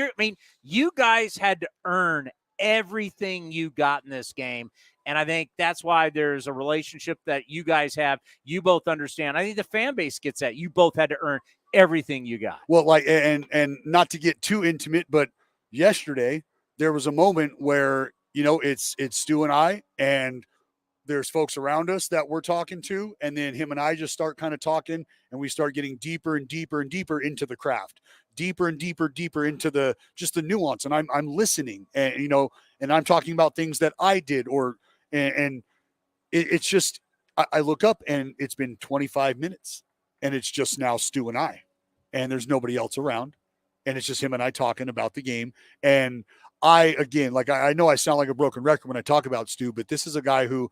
[SPEAKER 4] you guys had to earn everything you got in this game. And I think that's why there's a relationship that you guys have. You both understand. I think the fan base gets that. You both had to earn everything you got.
[SPEAKER 2] Well, like, and not to get too intimate, but yesterday there was a moment where, it's Stu and I, and there's folks around us that we're talking to. And then him and I just start kind of talking, and we start getting deeper and deeper and deeper into the craft, deeper and deeper into the nuance. And I'm listening, and, and I'm talking about things that I did, and it's just, I look up and it's been 25 minutes and it's just now Stu and I, and there's nobody else around. And it's just him and I talking about the game. And I know I sound like a broken record when I talk about Stu, but this is a guy who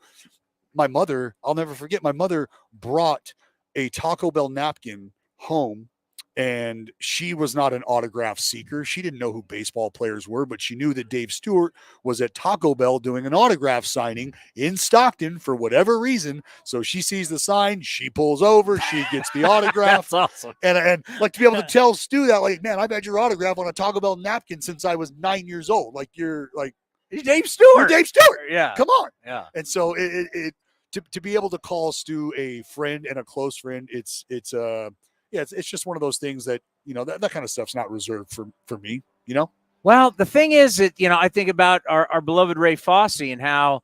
[SPEAKER 2] I'll never forget, my mother brought a Taco Bell napkin home, and she was not an autograph seeker. She didn't know who baseball players were, but she knew that Dave Stewart was at Taco Bell doing an autograph signing in Stockton for whatever reason. So she sees the sign, she pulls over, she gets the autograph.
[SPEAKER 4] That's awesome.
[SPEAKER 2] And like to be able to tell Stu that, like, man, I've had your autograph on a Taco Bell napkin since I was 9 years old. Like, you're like,
[SPEAKER 4] Dave Stewart.
[SPEAKER 2] You're Dave Stewart.
[SPEAKER 4] Yeah.
[SPEAKER 2] Come on.
[SPEAKER 4] Yeah.
[SPEAKER 2] And so to be able to call Stu a friend and a close friend, it's just one of those things that, that kind of stuff's not reserved for me,
[SPEAKER 4] Well, the thing is that, I think about our beloved Ray Fosse and how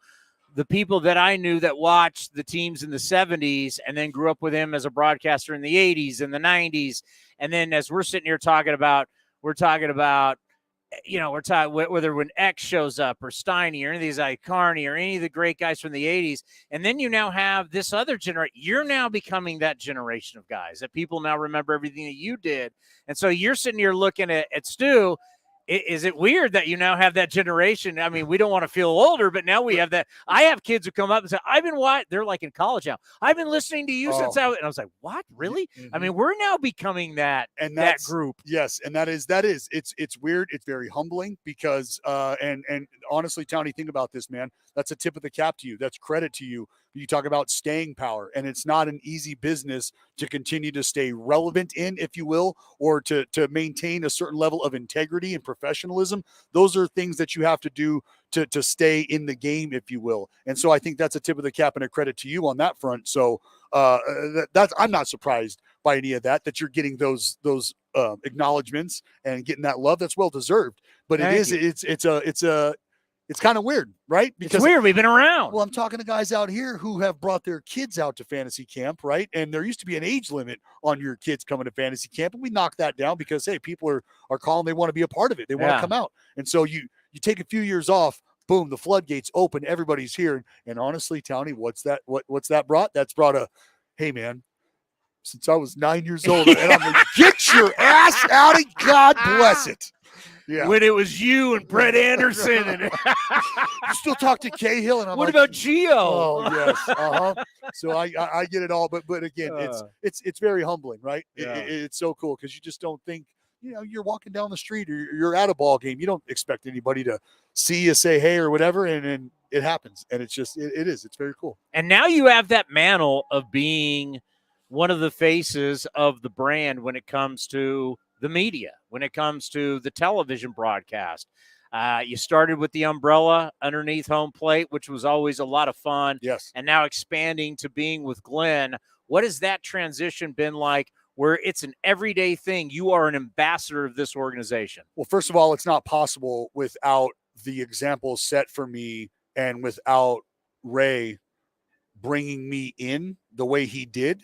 [SPEAKER 4] the people that I knew that watched the teams in the 70s and then grew up with him as a broadcaster in the 80s and the 90s. And then as we're sitting here talking about, we're talking whether when X shows up or Steiny or any of these Carney or any of the great guys from the 80s. And then you now have this other generation. You're now becoming that generation of guys that people now remember everything that you did. And so you're sitting here looking at Stu. Is it weird that you now have that generation? I mean, we don't want to feel older, but now we have that. I have kids who come up and say, I've been watching. They're like in college now. I've been listening to you since I was. And I was like, what? Really? I mean, we're now becoming that group.
[SPEAKER 2] Yes. And that is, it's weird. It's very humbling because, and honestly, Tony, think about this, man. That's a tip of the cap to you. That's credit to you. You talk about staying power, and it's not an easy business to continue to stay relevant in, if you will, or to maintain a certain level of integrity and professionalism. Those are things that you have to do to stay in the game, if you will. And so I think that's a tip of the cap and a credit to you on that front. So I'm not surprised by any of that you're getting those acknowledgments and getting that love. That's well deserved. But it's kind of weird, right?
[SPEAKER 4] Because it's weird. We've been around.
[SPEAKER 2] Well, I'm talking to guys out here who have brought their kids out to fantasy camp, right? And there used to be an age limit on your kids coming to fantasy camp, and we knocked that down because, hey, people are calling. They want to be a part of it. They want to come out. And so you take a few years off, boom, the floodgates open. Everybody's here. And honestly, Townie, what's that brought? That's brought hey, man, since I was 9 years old, and I'm like, get your ass out of God bless it. Yeah.
[SPEAKER 4] When it was you and Brett Anderson and
[SPEAKER 2] you still talk to Cahill and I'm
[SPEAKER 4] what
[SPEAKER 2] like,
[SPEAKER 4] about Gio?
[SPEAKER 2] Oh yes. So I get it all, but again, it's very humbling, right?
[SPEAKER 4] Yeah.
[SPEAKER 2] It's so cool because you just don't think, you're walking down the street or you're at a ball game. You don't expect anybody to see you, say hey or whatever, and it happens. And it's just it's very cool.
[SPEAKER 4] And now you have that mantle of being one of the faces of the brand when it comes to the media, when it comes to the television broadcast. You started with the umbrella underneath home plate, which was always a lot of fun.
[SPEAKER 2] Yes.
[SPEAKER 4] And now expanding to being with Glenn. What has that transition been like where it's an everyday thing? You are an ambassador of this organization.
[SPEAKER 2] Well, first of all, it's not possible without the example set for me and without Ray bringing me in the way he did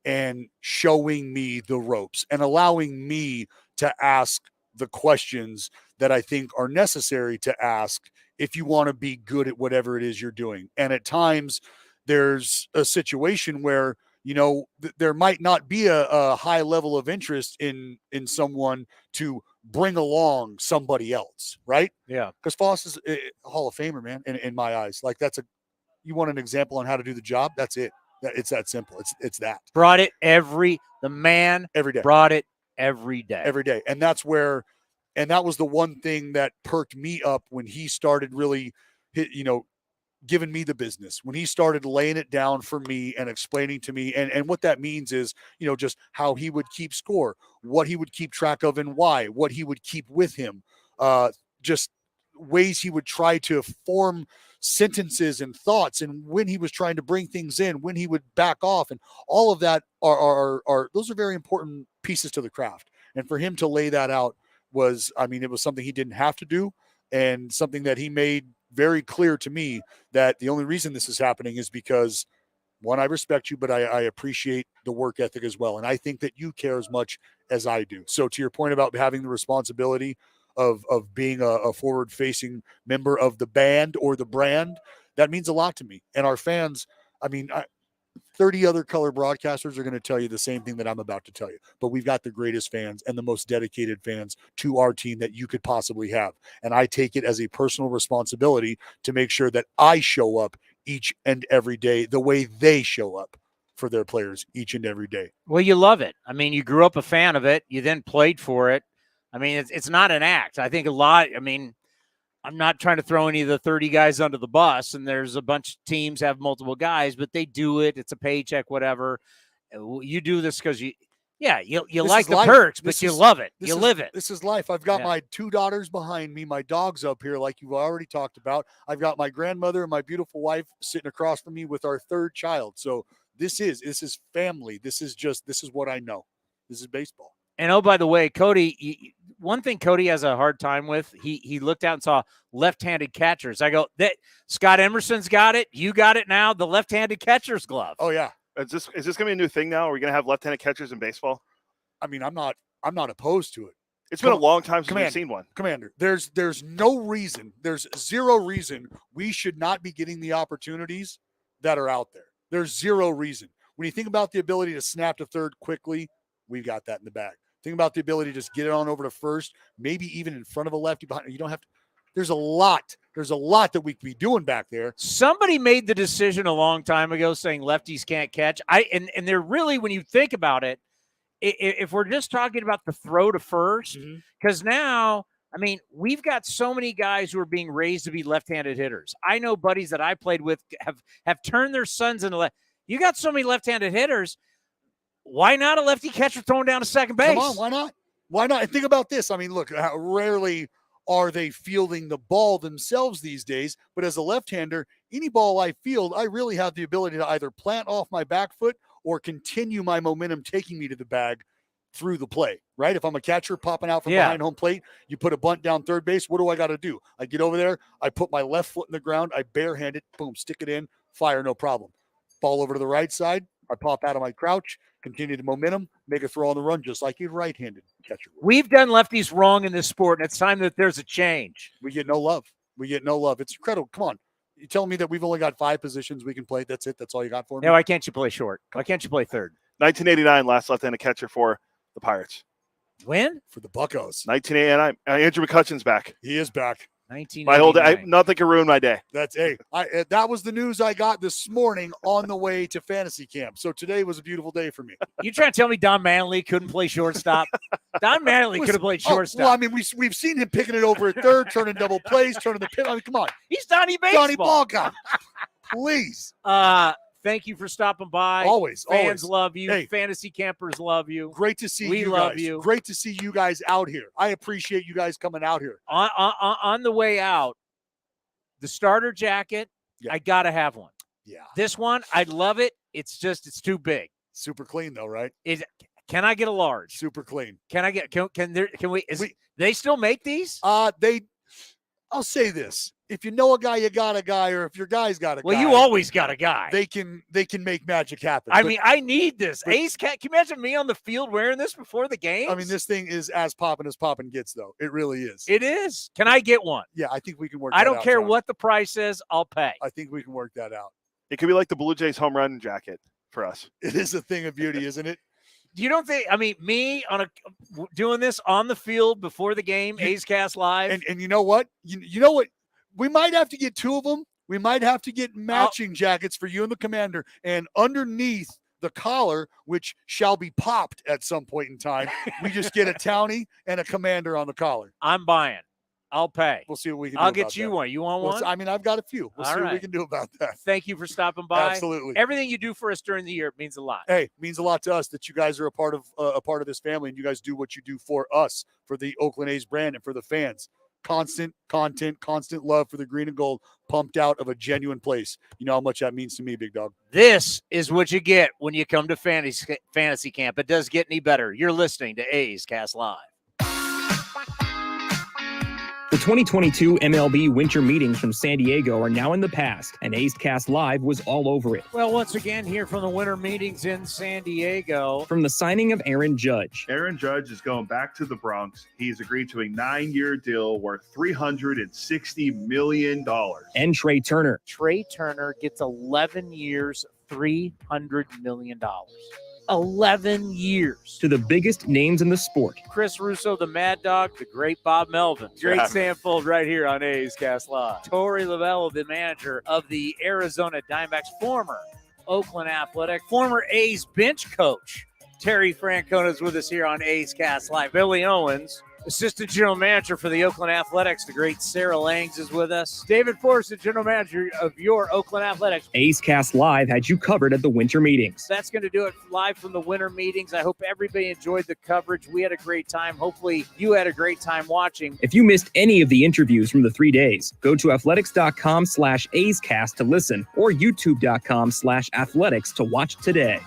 [SPEAKER 2] and showing me the ropes and allowing me to ask the questions that I think are necessary to ask if you want to be good at whatever it is you're doing. And at times there's a situation where, there might not be a high level of interest in someone to bring along somebody else. Right.
[SPEAKER 4] Yeah.
[SPEAKER 2] Because Foss is a Hall of Famer, man. In my eyes, like you want an example on how to do the job. That's it. It's that simple. It's that.
[SPEAKER 4] Brought it every day. Brought it every day.
[SPEAKER 2] And that's where, and that was the one thing that perked me up when he started really, giving me the business, when he started laying it down for me and explaining to me. And what that means is, just how he would keep score, what he would keep track of and why, what he would keep with him, just ways he would try to form sentences and thoughts, and when he was trying to bring things in, when he would back off, and all of that are those are very important pieces to the craft. And for him to lay that out was, it was something he didn't have to do, and something that he made very clear to me that the only reason this is happening is because, one, I respect you, but I appreciate the work ethic as well. And I think that you care as much as I do. So to your point about having the responsibility of being a forward-facing member of the band or the brand, that means a lot to me. And our fans, 30 other color broadcasters are going to tell you the same thing that I'm about to tell you. But we've got the greatest fans and the most dedicated fans to our team that you could possibly have. And I take it as a personal responsibility to make sure that I show up each and every day the way they show up for their players each and every day.
[SPEAKER 4] Well, you love it. You grew up a fan of it. You then played for it. It's not an act. I think a lot, I'm not trying to throw any of the 30 guys under the bus, and there's a bunch of teams have multiple guys, but they do it. It's a paycheck, whatever. You do this because you like the perks, but you love it. You live it.
[SPEAKER 2] This is life. I've got my 2 daughters behind me. My dog's up here, like you've already talked about. I've got my grandmother and my beautiful wife sitting across from me with our 3rd child. So this is family. This is what I know. This is baseball.
[SPEAKER 4] And oh, by the way, Cody, one thing Cody has a hard time with, he looked out and saw left-handed catchers. I go, that Scott Emerson's got it. You got it now, the left-handed catcher's glove.
[SPEAKER 2] Oh, yeah.
[SPEAKER 5] Is this going to be a new thing now? Are we going to have left-handed catchers in baseball?
[SPEAKER 2] I mean, I'm not opposed to it.
[SPEAKER 5] It's been a long time since we've seen one.
[SPEAKER 2] Commander, there's no reason, there's zero reason we should not be getting the opportunities that are out there. There's zero reason. When you think about the ability to snap to third quickly, we've got that in the bag. Think about the ability to just get it on over to first, maybe even in front of a lefty behind. You don't have to. There's a lot that we could be doing back there.
[SPEAKER 4] Somebody made the decision a long time ago saying lefties can't catch. And they're really, when you think about it, if we're just talking about the throw to first, because now, I mean, we've got so many guys who are being raised to be left-handed hitters. I know buddies that I played with have turned their sons into left. You got so many left-handed hitters. Why not a lefty catcher throwing down to second base?
[SPEAKER 2] Come on, why not? Why not? And think about this. I mean, look, how rarely are they fielding the ball themselves these days? But as a left-hander, any ball I field, I really have the ability to either plant off my back foot or continue my momentum taking me to the bag through the play, right? If I'm a catcher popping out from behind home plate, you put a bunt down third base, what do I got to do? I get over there, I put my left foot in the ground, I barehand it, boom, stick it in, fire, no problem. Ball over to the right side, I pop out of my crouch, continue the momentum, make a throw on the run, just like a right-handed catcher would.
[SPEAKER 4] We've done lefties wrong in this sport, and it's time that there's a change.
[SPEAKER 2] We get no love. It's incredible. Come on. You telling me that we've only got 5 positions we can play? That's it? That's all you got for me?
[SPEAKER 4] Yeah, why can't you play short? Why can't you play third?
[SPEAKER 5] 1989, last left-handed catcher for the Pirates.
[SPEAKER 4] When?
[SPEAKER 2] For the Buccos.
[SPEAKER 5] 1989. Andrew McCutcheon's back.
[SPEAKER 2] He is back.
[SPEAKER 4] 1989.
[SPEAKER 5] My whole day, nothing can ruin my day.
[SPEAKER 2] That was the news I got this morning on the way to fantasy camp. So today was a beautiful day for me.
[SPEAKER 4] You trying to tell me Don Manley couldn't play shortstop? Don Manley could have played shortstop.
[SPEAKER 2] Well, I mean, we've seen him picking it over at third, turning double plays, turning the pin. I mean, come on.
[SPEAKER 4] He's Donnie Baseball.
[SPEAKER 2] Donnie Ball guy. Please.
[SPEAKER 4] Thank you for stopping by.
[SPEAKER 2] Always.
[SPEAKER 4] Fans love you.
[SPEAKER 2] Hey.
[SPEAKER 4] Fantasy campers love you.
[SPEAKER 2] Great to see
[SPEAKER 4] we
[SPEAKER 2] you
[SPEAKER 4] love
[SPEAKER 2] guys.
[SPEAKER 4] you.
[SPEAKER 2] Great to see you guys out here. I appreciate you guys coming out here.
[SPEAKER 4] On the way out, the starter jacket, I got to have one.
[SPEAKER 2] Yeah.
[SPEAKER 4] This one, I love it. It's too big.
[SPEAKER 2] Super clean though, right?
[SPEAKER 4] Can I get a large?
[SPEAKER 2] Super clean.
[SPEAKER 4] They still make these?
[SPEAKER 2] I'll say this. If you know a guy, you got a guy, or if your guy's got a guy.
[SPEAKER 4] Well, you always got a guy.
[SPEAKER 2] They can make magic happen.
[SPEAKER 4] I mean, I need this. Ace Cat, can you imagine me on the field wearing this before the game?
[SPEAKER 2] I mean, this thing is as popping gets, though. It really is.
[SPEAKER 4] It is. Can I get one?
[SPEAKER 2] Yeah, I think we can work
[SPEAKER 4] I
[SPEAKER 2] that
[SPEAKER 4] don't
[SPEAKER 2] out,
[SPEAKER 4] care
[SPEAKER 2] John.
[SPEAKER 4] what the price is, I'll pay.
[SPEAKER 2] I think we can work that out.
[SPEAKER 5] It could be like the Blue Jays home run jacket for us.
[SPEAKER 2] It is a thing of beauty, isn't it?
[SPEAKER 4] You don't think? I mean, me doing this on the field before the game, A's Cast Live,
[SPEAKER 2] and you know what? You know what? We might have to get 2 of them. We might have to get matching jackets for you and the commander, and underneath the collar, which shall be popped at some point in time, we just get a townie and a commander on the collar.
[SPEAKER 4] I'm buying. I'll pay.
[SPEAKER 2] We'll see what we can do.
[SPEAKER 4] I'll
[SPEAKER 2] about
[SPEAKER 4] get you
[SPEAKER 2] that.
[SPEAKER 4] one. You want one?
[SPEAKER 2] I mean, I've got a few. We'll
[SPEAKER 4] All
[SPEAKER 2] see what we
[SPEAKER 4] right.
[SPEAKER 2] can do about that.
[SPEAKER 4] Thank you for stopping by.
[SPEAKER 2] Absolutely.
[SPEAKER 4] Everything you do for us during the year means a lot.
[SPEAKER 2] Hey, it means a lot to us that you guys are a part of this family, and you guys do what you do for us, for the Oakland A's brand, and for the fans. Constant content, constant love for the green and gold, pumped out of a genuine place. You know how much that means to me, big dog.
[SPEAKER 4] This is what you get when you come to fantasy camp. It does get any better. You're listening to A's Cast Live.
[SPEAKER 11] The 2022 MLB winter meetings from San Diego are now in the past, and A's Cast Live was all over it.
[SPEAKER 4] Well, once again, here from the winter meetings in San Diego.
[SPEAKER 11] From the signing of Aaron Judge.
[SPEAKER 5] Aaron Judge is going back to the Bronx. He's agreed to a 9-year deal worth $360 million.
[SPEAKER 11] And Trey Turner.
[SPEAKER 4] Trey Turner gets 11 years, $300 million. 11 years.
[SPEAKER 11] To the biggest names in the sport.
[SPEAKER 4] Chris Russo, the Mad Dog, the great Bob Melvin. Great Samfold right here on A's Cast Live. Torey Lovell, the manager of the Arizona Diamondbacks, former Oakland Athletic, former A's bench coach. Terry Francona is with us here on A's Cast Live. Billy Owens, assistant general manager for the Oakland Athletics. The great Sarah Langs is with us. David Forrest, the general manager of your Oakland Athletics.
[SPEAKER 11] A's Cast Live had you covered at the winter meetings.
[SPEAKER 4] That's going to do it live from the winter meetings. I hope everybody enjoyed the coverage. We had a great time. Hopefully you had a great time watching.
[SPEAKER 11] If you missed any of the interviews from the 3 days, go to athletics.com/A'sCast to listen or youtube.com/athletics to watch today.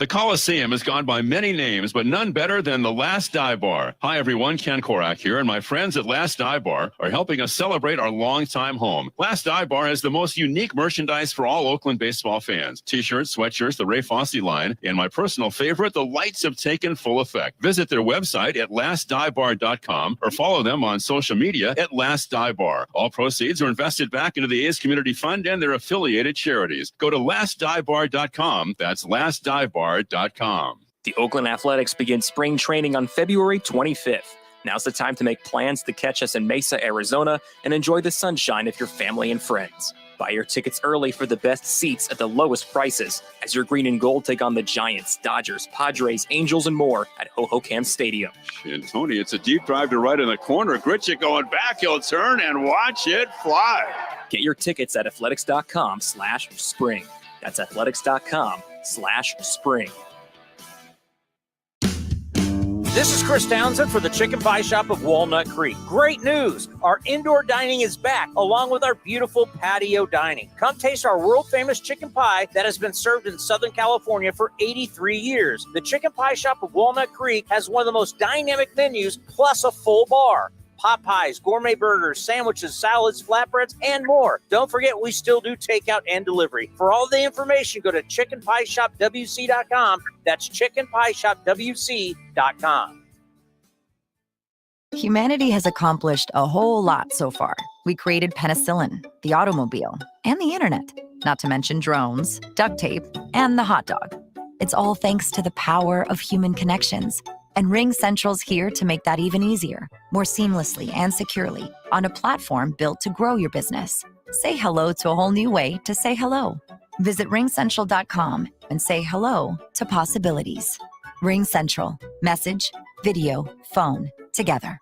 [SPEAKER 8] The Coliseum has gone by many names, but none better than the Last Dive Bar. Hi, everyone. Ken Korak here, and my friends at Last Dive Bar are helping us celebrate our longtime home. Last Dive Bar has the most unique merchandise for all Oakland baseball fans. T-shirts, sweatshirts, the Ray Fosse line, and my personal favorite, the lights have taken full effect. Visit their website at lastdivebar.com or follow them on social media at Last Dive Bar. All proceeds are invested back into the A's Community Fund and their affiliated charities. Go to lastdivebar.com. That's lastdivebar.com.
[SPEAKER 11] The Oakland Athletics begin spring training on February 25th. Now's the time to make plans to catch us in Mesa, Arizona, and enjoy the sunshine with your family and friends. Buy your tickets early for the best seats at the lowest prices as your green and gold take on the Giants, Dodgers, Padres, Angels, and more at Hohokam Stadium.
[SPEAKER 6] And Tony, it's a deep drive to right in the corner. Gritchick going back. He'll turn and watch it fly.
[SPEAKER 11] Get your tickets at athletics.com/spring. That's athletics.com/spring.
[SPEAKER 4] This is Chris Townsend for the Chicken Pie Shop of Walnut Creek. Great news! Our indoor dining is back, along with our beautiful patio dining. Come taste our world-famous chicken pie that has been served in Southern California for 83 years. The Chicken Pie Shop of Walnut Creek has one of the most dynamic menus, plus a full bar. Pot pies, gourmet burgers, sandwiches, salads, flatbreads, and more. Don't forget, we still do takeout and delivery. For all the information, go to chickenpieshopwc.com. That's chickenpieshopwc.com.
[SPEAKER 15] Humanity has accomplished a whole lot so far. We created penicillin, the automobile, and the internet, not to mention drones, duct tape, and the hot dog. It's all thanks to the power of human connections. And RingCentral's here to make that even easier, more seamlessly and securely, on a platform built to grow your business. Say hello to a whole new way to say hello. Visit ringcentral.com and say hello to possibilities. RingCentral. Message, video, phone, together.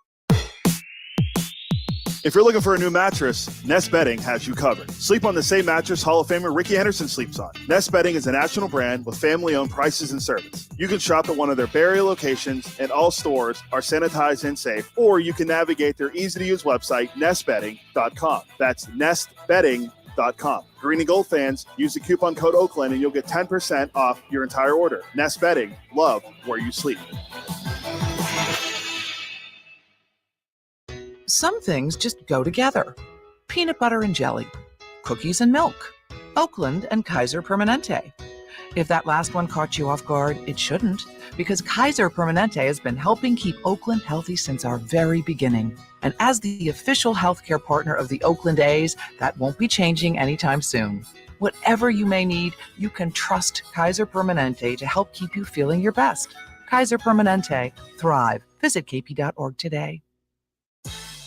[SPEAKER 5] If you're looking for a new mattress, Nest Bedding has you covered. Sleep on the same mattress Hall of Famer Ricky Henderson sleeps on. Nest Bedding is a national brand with family-owned prices and service. You can shop at one of their Barrier locations, and all stores are sanitized and safe, or you can navigate their easy-to-use website, nestbedding.com. That's nestbedding.com. Green and gold fans, use the coupon code Oakland and you'll get 10% off your entire order. Nest Bedding, love where you sleep.
[SPEAKER 17] Some things just go together. Peanut butter and jelly, cookies and milk, Oakland and Kaiser Permanente. If that last one caught you off guard, it shouldn't, because Kaiser Permanente has been helping keep Oakland healthy since our very beginning. And as the official healthcare partner of the Oakland A's, that won't be changing anytime soon. Whatever you may need, you can trust Kaiser Permanente to help keep you feeling your best. Kaiser Permanente. Thrive. Visit kp.org today.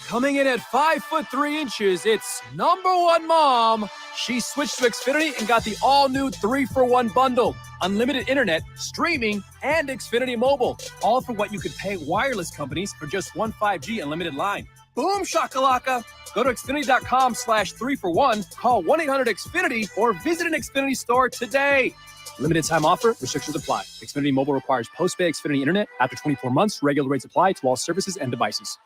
[SPEAKER 18] Coming in at 5'3", it's #1 mom. She switched to Xfinity and got the all-new 3-for-1 bundle. Unlimited internet, streaming, and Xfinity Mobile. All for what you could pay wireless companies for just one 5G unlimited line. Boom shakalaka. Go to Xfinity.com/3-for-1, call 1-800-XFINITY, or visit an Xfinity store today. Limited time offer, restrictions apply. Xfinity Mobile requires post-pay Xfinity internet. After 24 months, regular rates apply to all services and devices.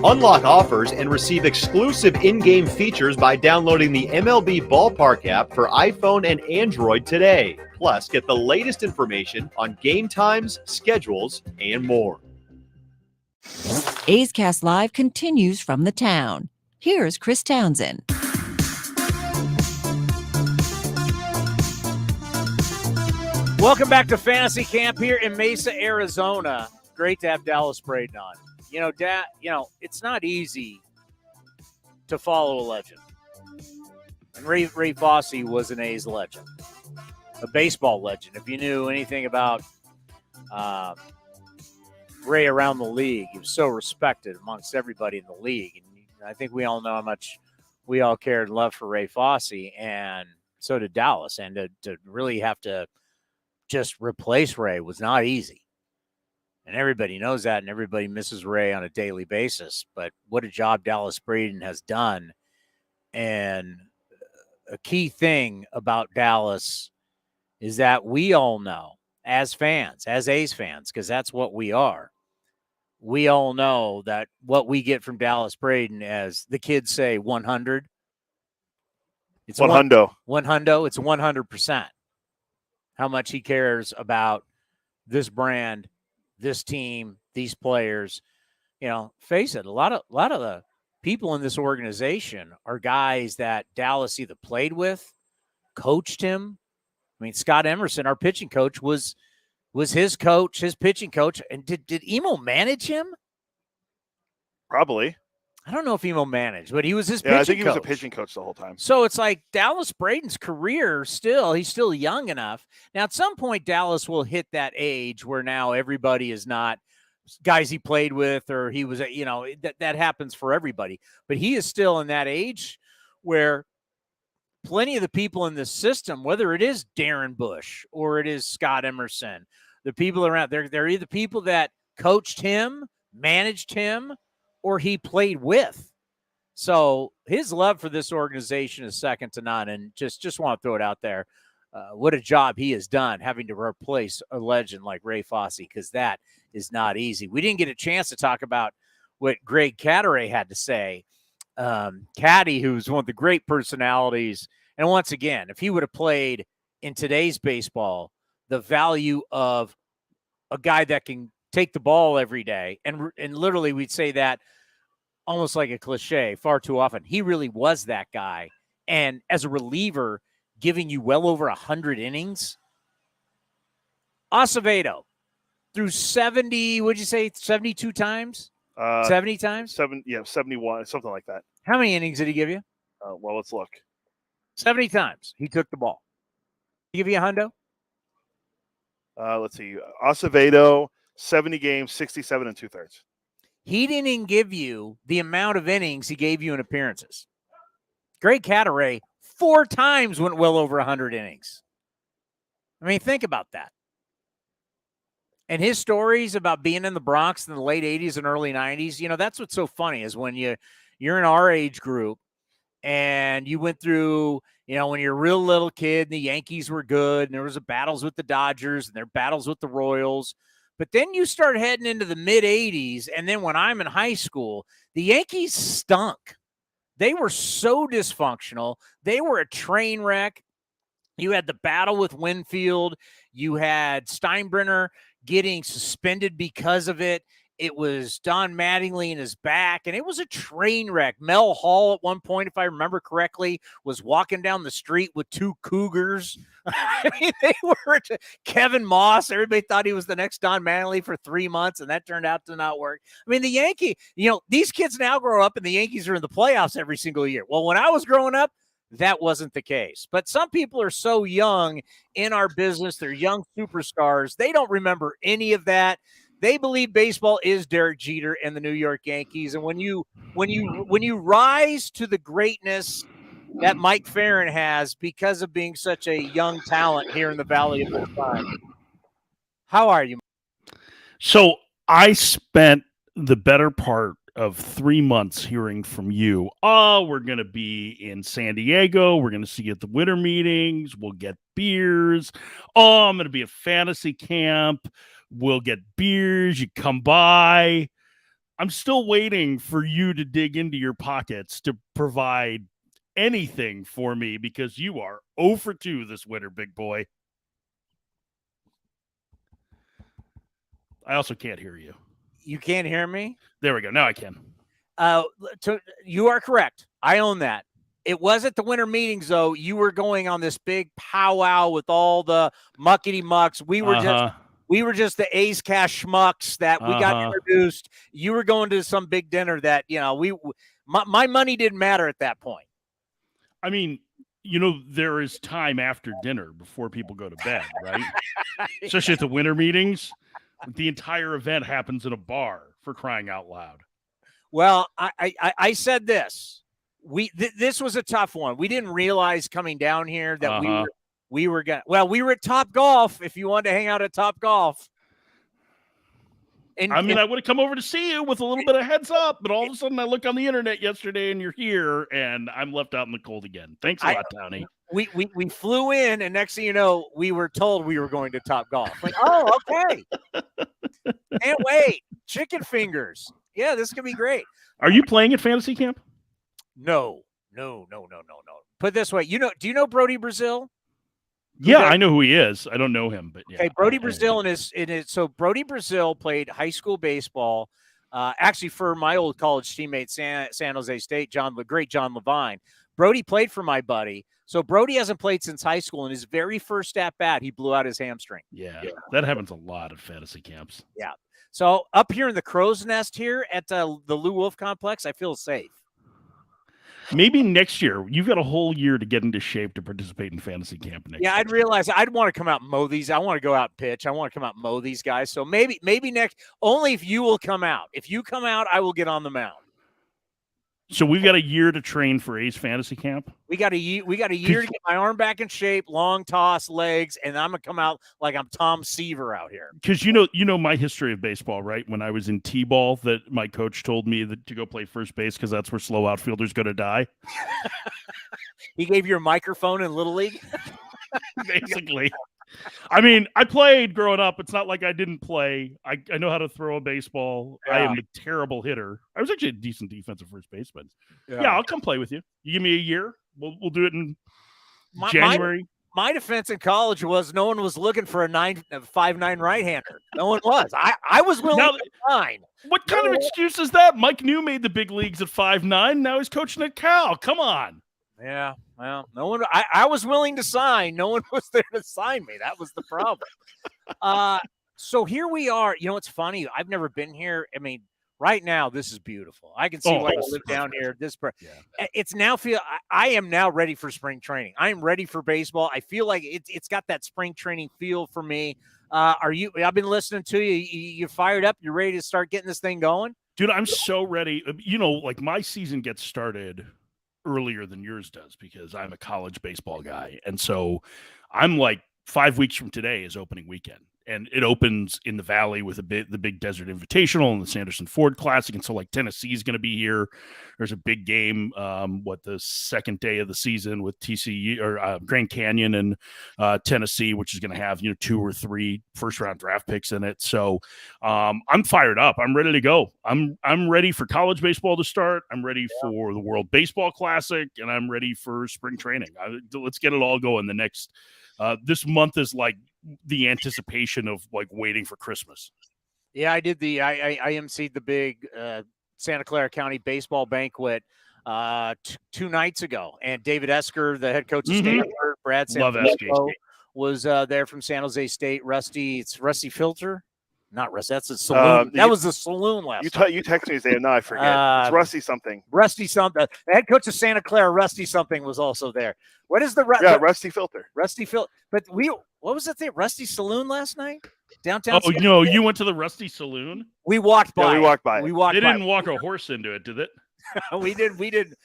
[SPEAKER 19] Unlock offers and receive exclusive in-game features by downloading the MLB Ballpark app for iPhone and Android today. Plus, get the latest information on game times, schedules, and more.
[SPEAKER 1] A's Cast Live continues from the town. Here's Chris Townsend.
[SPEAKER 4] Welcome back to Fantasy Camp here in Mesa, Arizona. Great to have Dallas Braden on. It's not easy to follow a legend. And Ray Fosse was an A's legend, a baseball legend. If you knew anything about Ray around the league, he was so respected amongst everybody in the league. And I think we all know how much we all cared and loved for Ray Fosse, and so did Dallas. And to really have to just replace Ray was not easy. And everybody knows that, and everybody misses Ray on a daily basis. But what a job Dallas Braden has done. And a key thing about Dallas is that we all know, as fans, as A's fans, because that's what we are, we all know that what we get from Dallas Braden, as the kids say, 100. It's
[SPEAKER 5] 100.
[SPEAKER 4] 100. It's 100%. how much he cares about this brand, this team, these players. Face it, a lot of the people in this organization are guys that Dallas either played with, coached him. I mean, Scott Emerson, our pitching coach, was his coach, his pitching coach. And did Emo manage him?
[SPEAKER 5] Probably.
[SPEAKER 4] I don't know if Emo managed, but he was his pitching coach.
[SPEAKER 5] I think he was a pitching coach the whole time.
[SPEAKER 4] So it's like Dallas Braden's career he's still young enough. Now, at some point, Dallas will hit that age where now everybody is not guys he played with or he was, that happens for everybody. But he is still in that age where plenty of the people in the system, whether it is Darren Bush or it is Scott Emerson, the people around, they're either people that coached him, managed him, or he played with. So his love for this organization is second to none. And just want to throw it out there. What a job he has done having to replace a legend like Ray Fosse, because that is not easy. We didn't get a chance to talk about what Greg Caderet had to say. Caddy, who's one of the great personalities. And once again, if he would have played in today's baseball, the value of a guy that can take the ball every day, and literally we'd say that almost like a cliche far too often. He really was that guy. And as a reliever, giving you well over 100 innings. Acevedo threw 70, what'd you say, 72 times? 70 times?
[SPEAKER 5] 71, something like that.
[SPEAKER 4] How many innings did he give you?
[SPEAKER 5] Well, let's look.
[SPEAKER 4] 70 times he took the ball. He give you a hundo?
[SPEAKER 5] Let's see. Acevedo, 70 games, 67 and 2/3.
[SPEAKER 4] He didn't even give you the amount of innings he gave you in appearances. Greg Caderet 4 times went well over 100 innings. I mean, think about that. And his stories about being in the Bronx in the late 80s and early 90s, that's what's so funny is when you're in our age group and you went through, when you're a real little kid and the Yankees were good and there was battles with the Dodgers and there were battles with the Royals. But then you start heading into the mid-'80s, and then when I'm in high school, the Yankees stunk. They were so dysfunctional. They were a train wreck. You had the battle with Winfield. You had Steinbrenner getting suspended because of it. It was Don Mattingly in his back, and it was a train wreck. Mel Hall at one point, if I remember correctly, was walking down the street with 2 cougars. I mean, they were Kevin Moss. Everybody thought he was the next Don Mattingly for 3 months, and that turned out to not work. I mean, the Yankee, these kids now grow up, and the Yankees are in the playoffs every single year. Well, when I was growing up, that wasn't the case. But some people are so young in our business. They're young superstars. They don't remember any of that. They believe baseball is Derek Jeter and the New York Yankees. And when you rise to the greatness that Mike Farron has because of being such a young talent here in the Valley of the Sun, how are you?
[SPEAKER 13] So I spent the better part of 3 months hearing from you. Oh, we're going to be in San Diego. We're going to see you at the winter meetings. We'll get beers. Oh, I'm going to be at fantasy camp. We'll get beers. You come by. I'm still waiting for you to dig into your pockets to provide anything for me because you are 0 for 2 this winter, big boy. I also can't hear you.
[SPEAKER 4] You can't hear me?
[SPEAKER 13] There we go. Now I can.
[SPEAKER 4] You are correct. I own that. It was at the winter meetings, though. You were going on this big powwow with all the muckety mucks. We were just the A's Cash schmucks that we got introduced. You were going to some big dinner that, my money didn't matter at that point.
[SPEAKER 13] I mean, there is time after dinner before people go to bed, right? Especially at the winter meetings. The entire event happens in a bar, for crying out loud.
[SPEAKER 4] Well, I said this. This was a tough one. We didn't realize coming down here that we were we were at Top Golf. If you wanted to hang out at Top Golf,
[SPEAKER 13] I would have come over to see you with a little bit of heads up, but all of a sudden I look on the internet yesterday and you're here, and I'm left out in the cold again. Thanks a lot, Townie.
[SPEAKER 4] We flew in, and next thing you know, we were told we were going to Top Golf. Like, oh, okay. Can't wait. Chicken fingers. Yeah, this could be great.
[SPEAKER 13] Are you playing at fantasy camp?
[SPEAKER 4] No. Put it this way, do you know Brody Brazil?
[SPEAKER 13] Yeah, I know who he is. I don't know him, but yeah.
[SPEAKER 4] Okay, Brody Brazil so Brody Brazil played high school baseball, actually for my old college teammate San Jose State, the great John Levine. Brody played for my buddy. So Brody hasn't played since high school. In his very first at bat, he blew out his hamstring.
[SPEAKER 13] Yeah, that happens a lot at fantasy camps.
[SPEAKER 4] Yeah. So up here in the Crow's Nest here at the Lou Wolf Complex, I feel safe.
[SPEAKER 13] Maybe next year. You've got a whole year to get into shape to participate in fantasy camp next year.
[SPEAKER 4] I'd realize I'd want to come out and mow these. I want to go out and pitch. I want to come out and mow these guys. So maybe next, only if you will come out. If you come out, I will get on the mound.
[SPEAKER 13] So we've got a year to train for A's fantasy camp.
[SPEAKER 4] We got a year to get my arm back in shape, long toss, legs, and I'm gonna come out like I'm Tom Seaver out here.
[SPEAKER 13] Because you know my history of baseball, right? When I was in T-ball, that my coach told me to go play first base because that's where slow outfielders go to die.
[SPEAKER 4] He gave you a microphone in Little League.
[SPEAKER 13] Basically. I mean, I played growing up. It's not like I didn't play. I know how to throw a baseball. Yeah. I am a terrible hitter. I was actually a decent defensive first baseman. Yeah, I'll come play with you. You give me a year. We'll do it in January.
[SPEAKER 4] My defense in college was no one was looking for a 5'9" right-hander. No one was. I was willing to sign.
[SPEAKER 13] What kind of excuse is that? Mike New made the big leagues at 5'9". Now he's coaching at Cal. Come on.
[SPEAKER 4] Yeah, well, no one. I was willing to sign. No one was there to sign me. That was the problem. So here we are. You know, it's funny. I've never been here. I mean, right now this is beautiful. I can see why I live down here. It's now I am now ready for spring training. I am ready for baseball. I feel like it's got that spring training feel for me. Are you? I've been listening to you. You fired up? You ready to start getting this thing going?
[SPEAKER 13] Dude, I'm so ready. You know, like my season gets started earlier than yours does because I'm a college baseball guy. And so I'm like 5 weeks from today is opening weekend. And it opens in the Valley with the big Desert Invitational and the Sanderson Ford Classic. And so like Tennessee is going to be here. There's a big game, the second day of the season with TCU or Grand Canyon and Tennessee, which is going to have, 2 or 3 first-round draft picks in it. So I'm fired up. I'm ready to go. I'm ready for college baseball to start. I'm ready for the World Baseball Classic, and I'm ready for spring training. Let's get it all going. The next this month is like the anticipation of like waiting for Christmas.
[SPEAKER 4] Yeah, I did I emceed the big Santa Clara County baseball banquet 2 nights ago, and David Esker, the head coach of Stanford, Brad Sanfilippo was there from San Jose State. Rusty Filter. Not Rusty. That's a saloon. That was the saloon last night.
[SPEAKER 5] You texted me his name. Now I forget. It's Rusty something.
[SPEAKER 4] Rusty something. The head coach of Santa Clara, Rusty something, was also there. What is the
[SPEAKER 5] Rusty Filter?
[SPEAKER 4] Rusty Filter. But what was it there? Rusty Saloon last night? Downtown.
[SPEAKER 13] Oh, no, you went to the Rusty Saloon?
[SPEAKER 4] We walked by.
[SPEAKER 5] Yeah, we walked by.
[SPEAKER 13] They didn't walk a horse into it, did it?
[SPEAKER 4] We did.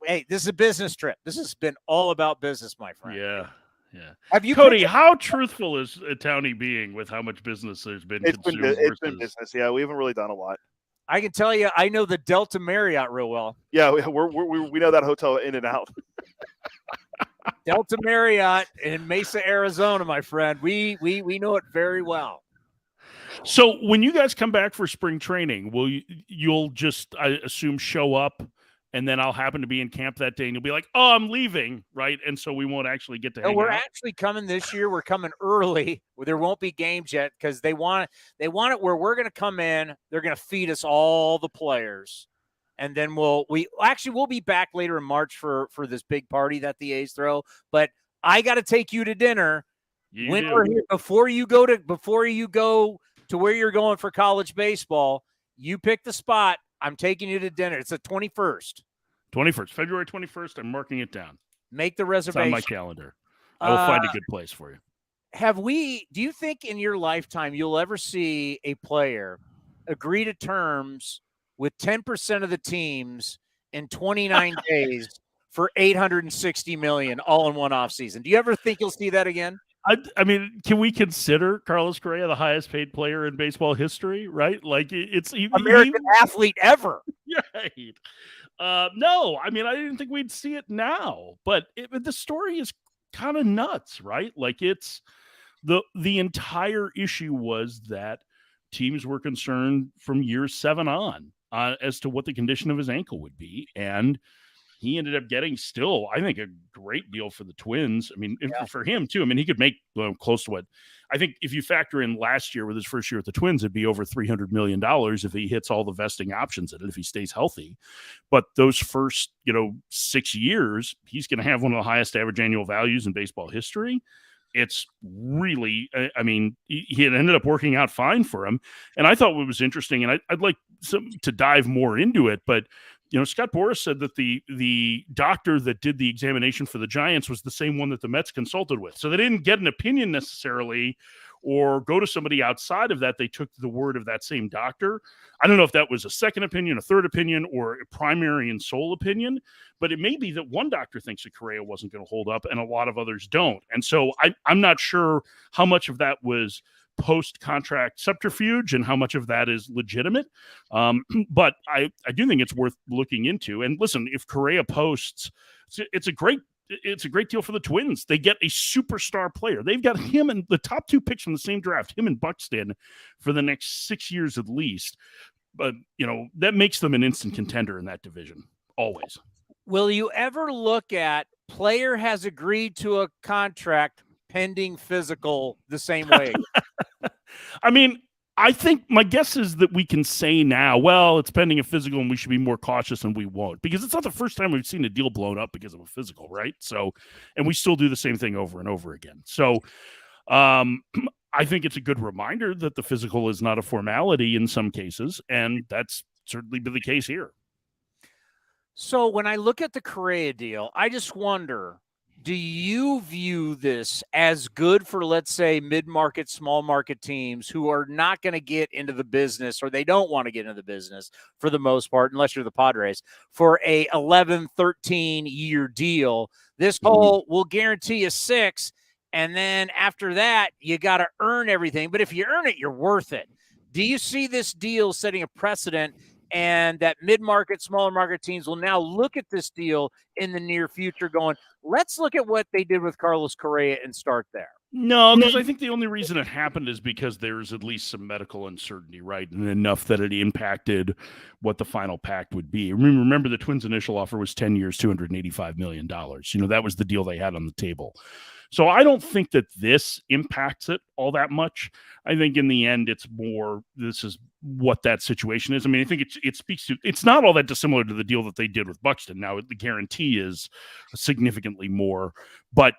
[SPEAKER 4] Hey, this is a business trip. This has been all about business, my friend.
[SPEAKER 13] Yeah. Yeah.
[SPEAKER 4] Have you,
[SPEAKER 13] Cody? How truthful is Townie being with how much business there's been?
[SPEAKER 5] It's been business. Yeah, we haven't really done a lot.
[SPEAKER 4] I can tell you, I know the Delta Marriott real well.
[SPEAKER 5] Yeah, we know that hotel in and out.
[SPEAKER 4] Delta Marriott in Mesa, Arizona, my friend. We know it very well.
[SPEAKER 13] So when you guys come back for spring training, you'll just, I assume, show up, and then I'll happen to be in camp that day, and you'll be like, "Oh, I'm leaving," right? And so we won't actually get to hang out.
[SPEAKER 4] We're actually coming this year. We're coming early. There won't be games yet because they want it where we're going to come in. They're going to feed us all the players, and then we'll be back later in March for this big party that the A's throw. But I got to take you to dinner we're here before you go to where you're going for college baseball. You pick the spot. I'm taking you to dinner. It's the 21st.
[SPEAKER 13] February 21st. I'm marking it down.
[SPEAKER 4] Make the reservation.
[SPEAKER 13] It's on my calendar. I will find a good place for you.
[SPEAKER 4] Do you think in your lifetime you'll ever see a player agree to terms with 10% of the teams in 29 days for $860 million all in one offseason? Do you ever think you'll see that again?
[SPEAKER 13] I mean, can we consider Carlos Correa the highest paid player in baseball history, right? Like it's
[SPEAKER 4] American athlete ever.
[SPEAKER 13] Right. No, I mean, I didn't think we'd see it now, but the story is kind of nuts, right? Like it's the entire issue was that teams were concerned from year 7 on as to what the condition of his ankle would be. And he ended up getting still, I think, a great deal for the Twins. I mean, for him too. I mean, he could make close to what I think if you factor in last year with his first year at the Twins, it'd be over $300 million if he hits all the vesting options in it, if he stays healthy. But those first, 6 years, he's going to have one of the highest average annual values in baseball history. It's really, I mean, he had ended up working out fine for him. And I thought what was interesting, and I'd like to dive more into it, but Scott Boras said that the doctor that did the examination for the Giants was the same one that the Mets consulted with. So they didn't get an opinion necessarily or go to somebody outside of that. They took the word of that same doctor. I don't know if that was a second opinion, a third opinion, or a primary and sole opinion, but it may be that one doctor thinks that Correa wasn't going to hold up and a lot of others don't. And so I'm not sure how much of that was post-contract subterfuge and how much of that is legitimate. But I do think it's worth looking into. And listen, if Correa posts, it's a great deal for the Twins. They get a superstar player. They've got him and the top 2 picks from the same draft, him and Buxton, for the next 6 years at least. But, that makes them an instant contender in that division, always.
[SPEAKER 4] Will you ever look at player has agreed to a contract pending physical the same way?
[SPEAKER 13] I mean, I think my guess is that we can say now, well, it's pending a physical and we should be more cautious, and we won't, because it's not the first time we've seen a deal blown up because of a physical, right? So, and we still do the same thing over and over again. So I think it's a good reminder that the physical is not a formality in some cases, and that's certainly been the case here.
[SPEAKER 4] So when I look at the Correa deal, I just wonder, do you view this as good for, let's say, mid-market, small market teams who are not going to get into the business, or they don't want to get into the business for the most part, unless you're the Padres, for a 11, 13-year deal? This whole will guarantee you 6, and then after that, you got to earn everything. But if you earn it, you're worth it. Do you see this deal setting a precedent, and that mid-market, smaller market teams will now look at this deal in the near future going, let's look at what they did with Carlos Correa and start there?
[SPEAKER 13] No, because I think the only reason it happened is because there's at least some medical uncertainty, right? And enough that it impacted what the final pact would be. Remember, the Twins' initial offer was 10 years, $285 million. That was the deal they had on the table. So I don't think that this impacts it all that much. I think in the end, it's more, this is what that situation is. I mean, I think it speaks to, it's not all that dissimilar to the deal that they did with Buxton. Now, the guarantee is significantly more, but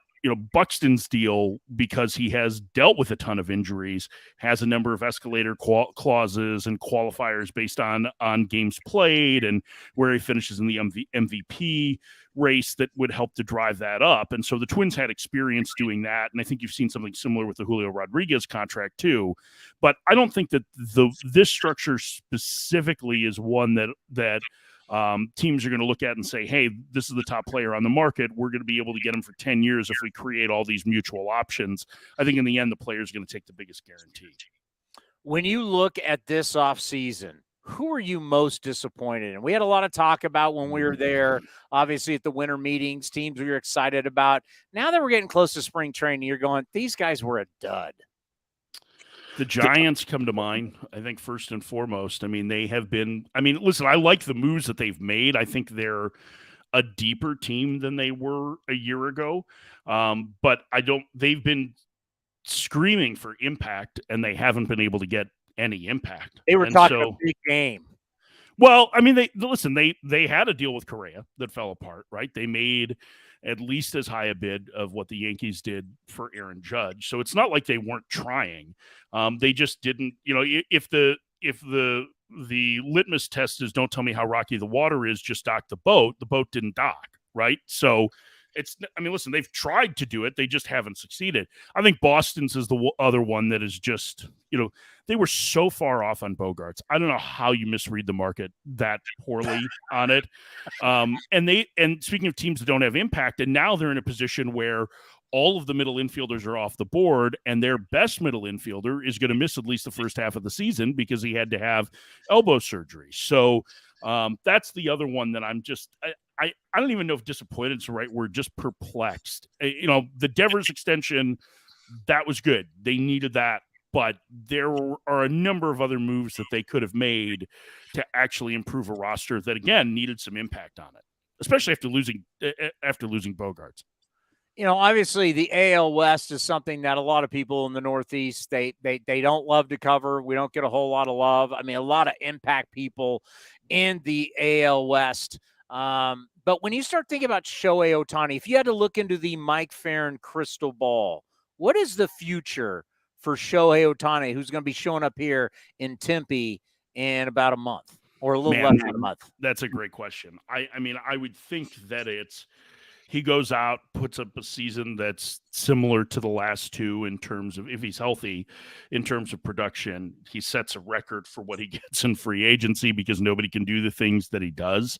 [SPEAKER 13] Buxton's deal, because he has dealt with a ton of injuries, has a number of escalator clauses and qualifiers based on games played and where he finishes in the MVP race that would help to drive that up. And so the Twins had experience doing that. And I think you've seen something similar with the Julio Rodriguez contract too. But I don't think that this structure specifically is one that teams are going to look at and say, hey, this is the top player on the market. We're going to be able to get him for 10 years if we create all these mutual options. I think in the end, the player is going to take the biggest guarantee.
[SPEAKER 4] When you look at this offseason, who are you most disappointed in? We had a lot of talk about when we were there, obviously at the winter meetings, teams we were excited about. Now that we're getting close to spring training, you're going, these guys were a dud.
[SPEAKER 13] The Giants come to mind, I think, first and foremost. I mean, they have been – I mean, listen, I like the moves that they've made. I think they're a deeper team than they were a year ago. But they've been screaming for impact, and they haven't been able to get any impact.
[SPEAKER 4] They were talking a big game.
[SPEAKER 13] Well, I mean, they had a deal with Correa that fell apart, right? They made at least as high a bid of what the Yankees did for Aaron Judge. So it's not like they weren't trying. They just didn't, if the litmus test is don't tell me how rocky the water is, just dock the boat didn't dock, right? So listen, they've tried to do it. They just haven't succeeded. I think Boston's is the other one that is just, they were so far off on Bogarts. I don't know how you misread the market that poorly on it. And speaking of teams that don't have impact, and now they're in a position where all of the middle infielders are off the board, and their best middle infielder is going to miss at least the first half of the season because he had to have elbow surgery. So that's the other one that I'm just, I don't even know if disappointed is the right word, just perplexed. The Devers extension, that was good. They needed that, but there are a number of other moves that they could have made to actually improve a roster that, again, needed some impact on it. especially after losing Bogarts.
[SPEAKER 4] Obviously the AL West is something that a lot of people in the Northeast, they don't love to cover. We don't get a whole lot of love. I mean, a lot of impact people in the AL West. But when you start thinking about Shohei Ohtani, if you had to look into the Mike Farron crystal ball, what is the future for Shohei Ohtani, who's going to be showing up here in Tempe in about a month or a little less than a month?
[SPEAKER 13] That's a great question. I mean, I would think that he goes out, puts up a season that's similar to the last two in terms of, if he's healthy, in terms of production. He sets a record for what he gets in free agency because nobody can do the things that he does.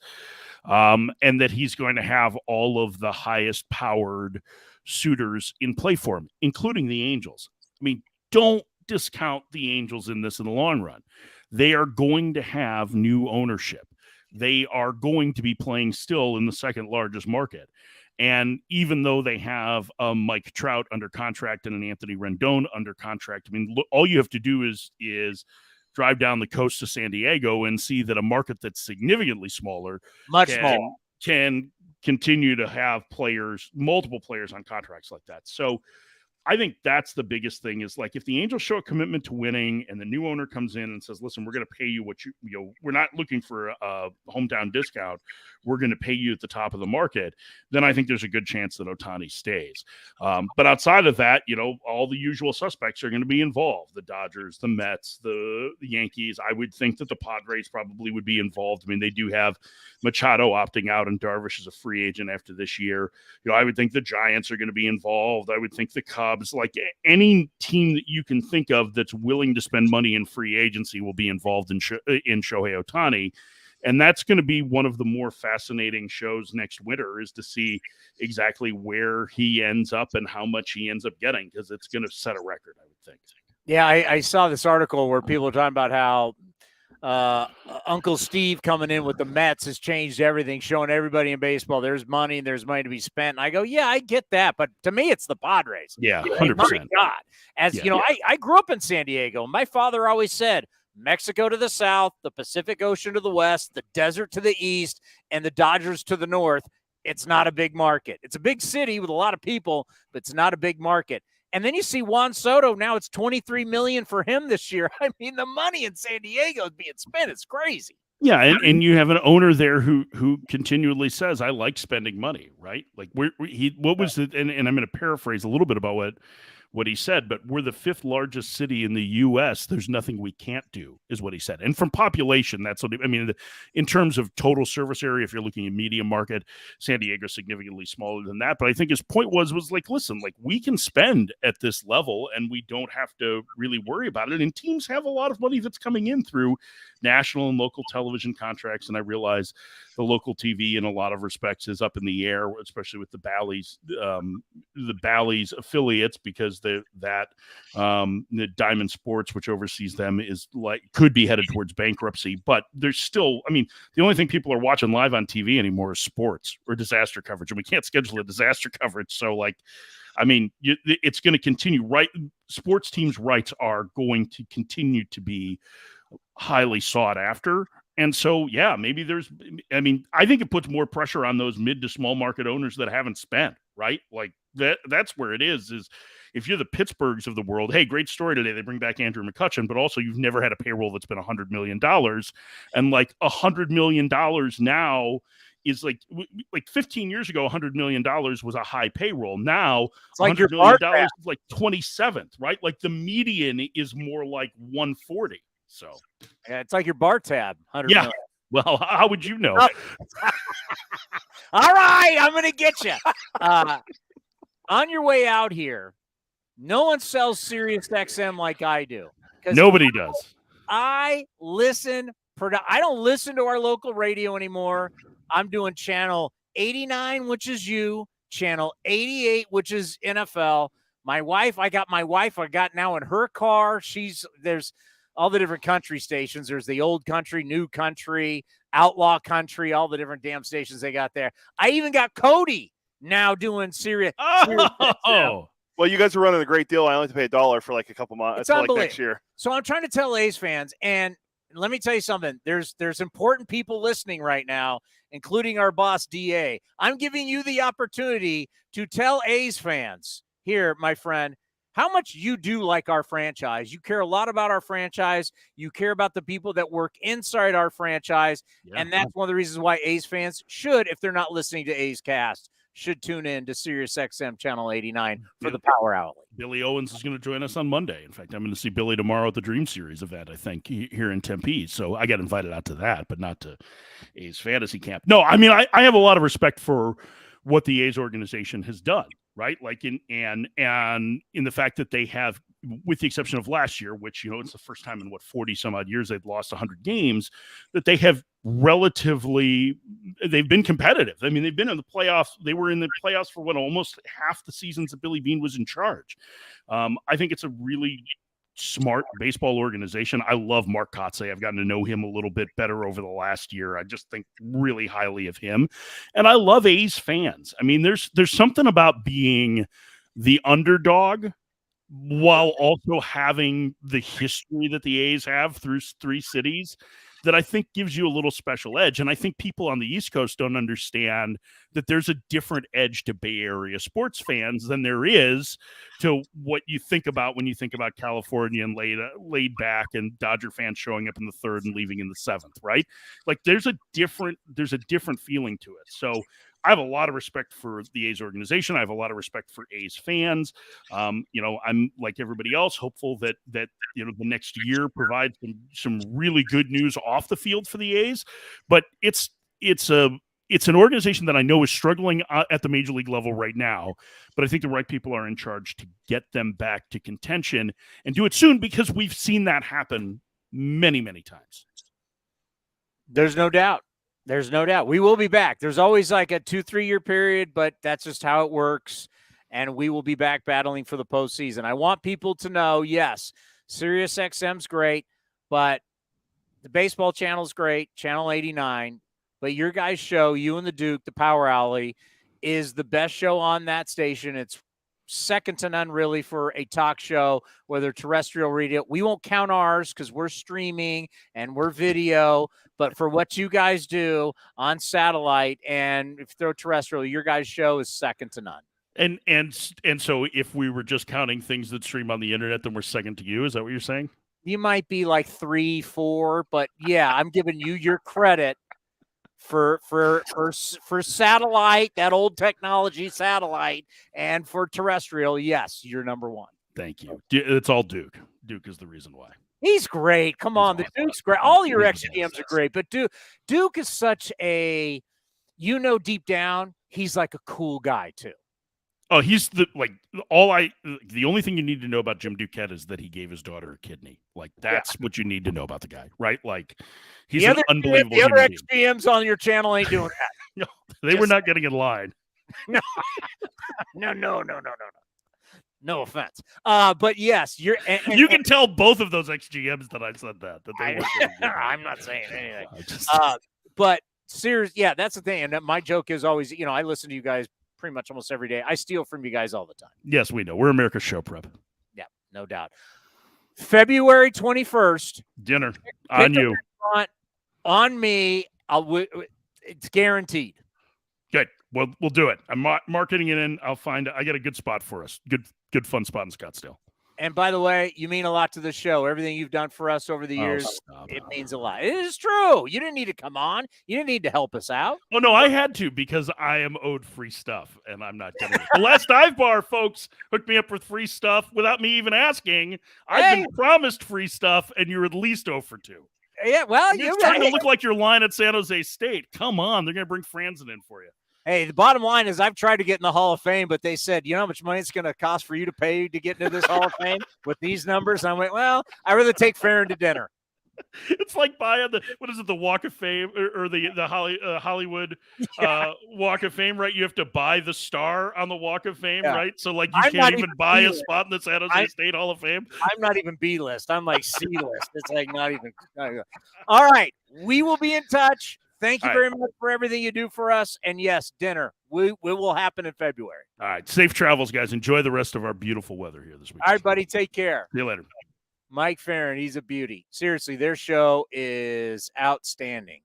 [SPEAKER 13] And that he's going to have all of the highest powered suitors in play for him, including the Angels. I mean, don't discount the Angels in this in the long run. They are going to have new ownership. They are going to be playing still in the second largest market. And even though they have Mike Trout under contract and an Anthony Rendon under contract, I mean, all you have to do is drive down the coast to San Diego and see that a market that's significantly smaller, can continue to have multiple players on contracts like that. So I think that's the biggest thing is, like, if the Angels show a commitment to winning and the new owner comes in and says, listen, we're going to pay you what we're not looking for a hometown discount. We're going to pay you at the top of the market. Then I think there's a good chance that Ohtani stays. But outside of that, all the usual suspects are going to be involved. The Dodgers, the Mets, the Yankees. I would think that the Padres probably would be involved. I mean, they do have Machado opting out and Darvish is a free agent after this year. I would think the Giants are going to be involved. I would think the Cubs, like any team that you can think of that's willing to spend money in free agency, will be involved in Shohei Ohtani. And that's going to be one of the more fascinating shows next winter, is to see exactly where he ends up and how much he ends up getting, because it's going to set a record, I would think.
[SPEAKER 4] Yeah, I saw this article where people are talking about how Uncle Steve coming in with the Mets has changed everything, showing everybody in baseball there's money and there's money to be spent. And I go, yeah, I get that. But to me, it's the Padres.
[SPEAKER 13] Yeah, 100%.
[SPEAKER 4] My God. I grew up in San Diego. My father always said, Mexico to the south, the Pacific Ocean to the west, the desert to the east, and the Dodgers to the north. It's not a big market. It's a big city with a lot of people, but it's not a big market. And then you see Juan Soto. Now it's $23 million for him this year. I mean, the money in San Diego is being spent. It's crazy.
[SPEAKER 13] Yeah, and you have an owner there who continually says, "I like spending money." Right? Like what was it? And I'm going to paraphrase a little bit about what he said, but we're the fifth largest city in the U.S. There's nothing we can't do, is what he said. And from population, that's what I mean. In terms of total service area, if you're looking at medium market, San Diego is significantly smaller than that. But I think his point was like, listen, like, we can spend at this level and we don't have to really worry about it. And teams have a lot of money that's coming in through national and local television contracts. And I realize the local TV in a lot of respects is up in the air, especially with the Bally's affiliates, because the Diamond Sports, which oversees them, could be headed towards bankruptcy. But there's still, I mean, the only thing people are watching live on TV anymore is sports or disaster coverage, and we can't schedule a disaster coverage. So, it's going to continue, right? Sports teams' rights are going to continue to be highly sought after. And so, yeah, maybe I think it puts more pressure on those mid to small market owners that haven't spent, right? Like that's where it is if you're the Pittsburghs of the world, hey, great story today. They bring back Andrew McCutchen, but also you've never had a payroll that's been $100 million. And like $100 million now is like 15 years ago, $100 million was a high payroll. Now
[SPEAKER 4] it's like
[SPEAKER 13] $100 million is like 27th, right? Like the median is more like 140. So
[SPEAKER 4] yeah, it's like your bar tab. $100 million.
[SPEAKER 13] Well, how would you know?
[SPEAKER 4] All right, I'm going to get you. On your way out here, no one sells Sirius XM like I do.
[SPEAKER 13] Nobody does.
[SPEAKER 4] I don't listen to our local radio anymore. I'm doing channel 89, which is you, channel 88, which is NFL. I got now in her car. There's all the different country stations. There's the old country, new country, outlaw country, all the different damn stations they got there. I even got Cody now doing Sirius.
[SPEAKER 5] Oh, well, you guys are running a great deal. I only have to pay $1 for like a couple months. It's like next year.
[SPEAKER 4] So I'm trying to tell A's fans, and let me tell you something. There's important people listening right now, including our boss, DA. I'm giving you the opportunity to tell A's fans here, my friend, how much you do like our franchise. You care a lot about our franchise. You care about the people that work inside our franchise.
[SPEAKER 13] Yeah.
[SPEAKER 4] And that's one of the reasons why A's fans should, if they're not listening to A's Cast, should tune in to Sirius XM Channel 89 for the Power Hour.
[SPEAKER 13] Billy Owens is going to join us on Monday. In fact, I'm going to see Billy tomorrow at the Dream Series event, I think, here in Tempe. So I got invited out to that, but not to A's Fantasy Camp. No, I mean, I have a lot of respect for what the A's organization has done, right? Like in the fact that they have, with the exception of last year, which, it's the first time in 40 some odd years they've lost 100 games, that they have they've been competitive. I mean, they've been in the playoffs. They were in the playoffs for almost half the seasons that Billy Beane was in charge. I think it's a really smart baseball organization. I love Mark Kotsay. I've gotten to know him a little bit better over the last year. I just think really highly of him. And I love A's fans. I mean, there's something about being the underdog while also having the history that the A's have through 3 cities that I think gives you a little special edge. And I think people on the East Coast don't understand that there's a different edge to Bay Area sports fans than there is to what you think about when you think about California and laid back and Dodger fans showing up in the 3rd and leaving in the 7th, right? Like there's a different feeling to it. So I have a lot of respect for the A's organization. I have a lot of respect for A's fans. I'm like everybody else, hopeful that the next year provides some really good news off the field for the A's. But it's an organization that I know is struggling at the major league level right now. But I think the right people are in charge to get them back to contention and do it soon, because we've seen that happen many, many times.
[SPEAKER 4] There's no doubt. There's no doubt. We will be back. There's always like a 2-3 year period, but that's just how it works. And we will be back battling for the postseason. I want people to know, yes, Sirius XM's great, but the baseball channel's great, Channel 89. But your guys' show, you and the Duke, the Power Alley, is the best show on that station. It's second to none, really, for a talk show, whether terrestrial or radio. We won't count ours because we're streaming and we're video. But for what you guys do on satellite and if you throw terrestrial, your guys' show is second to none.
[SPEAKER 13] And so if we were just counting things that stream on the internet, then we're second to you. Is that what you're saying?
[SPEAKER 4] You might be like 3, 4, but yeah, I'm giving you your credit for satellite, that old technology satellite, and for terrestrial. Yes, you're number 1.
[SPEAKER 13] Thank you. It's all Duke. Duke is the reason why.
[SPEAKER 4] He's great. Come on, the Duke's great. All your XGMs are great, but Duke is such a, deep down, he's like a cool guy too.
[SPEAKER 13] Oh, he's the only thing you need to know about Jim Duquette is that he gave his daughter a kidney. Like that's what you need to know about the guy, right? Like he's an unbelievable.
[SPEAKER 4] The other XGMs on your channel ain't doing that.
[SPEAKER 13] No, they were not getting in line.
[SPEAKER 4] No. No offense. But yes, you
[SPEAKER 13] can tell both of those XGMs that I said that they weren't.
[SPEAKER 4] I'm not saying anything. But serious, yeah, that's the thing. And my joke is always, I listen to you guys pretty much almost every day. I steal from you guys all the time.
[SPEAKER 13] Yes, we know. We're America's show prep.
[SPEAKER 4] Yeah, no doubt. February 21st.
[SPEAKER 13] Dinner on you.
[SPEAKER 4] On me. It's guaranteed.
[SPEAKER 13] Good. Well, we'll do it. I'm marketing it in. I got a good spot for us. Good fun spot in Scottsdale.
[SPEAKER 4] And by the way, you mean a lot to the show. Everything you've done for us over the years, it means a lot. It is true. You didn't need to come on. You didn't need to help us out.
[SPEAKER 13] Oh, no, I had to because I am owed free stuff, and I'm not getting it. The last dive bar, folks, hooked me up with free stuff without me even asking. I've been promised free stuff, and you're at least 0 for 2.
[SPEAKER 4] Yeah, well,
[SPEAKER 13] you're trying to look like your line at San Jose State. Come on, they're going to bring Franzen in for you.
[SPEAKER 4] Hey, the bottom line is I've tried to get in the Hall of Fame, but they said, you know how much money it's going to cost for you to pay to get into this Hall of Fame with these numbers? And I went, well, I'd rather take Farron to dinner.
[SPEAKER 13] It's like buying the Walk of Fame or the Hollywood Walk of Fame, right? You have to buy the star on the Walk of Fame, right? So like you can't even buy a spot in the San Jose State Hall of Fame.
[SPEAKER 4] I'm not even B list. I'm like C list. It's like not even. All right, we will be in touch. Thank you very much for everything you do for us. And yes, dinner will happen in February.
[SPEAKER 13] All right. Safe travels, guys. Enjoy the rest of our beautiful weather here this week.
[SPEAKER 4] All right, buddy. Take care.
[SPEAKER 13] See you later.
[SPEAKER 4] Mike Farron, he's a beauty. Seriously, their show is outstanding.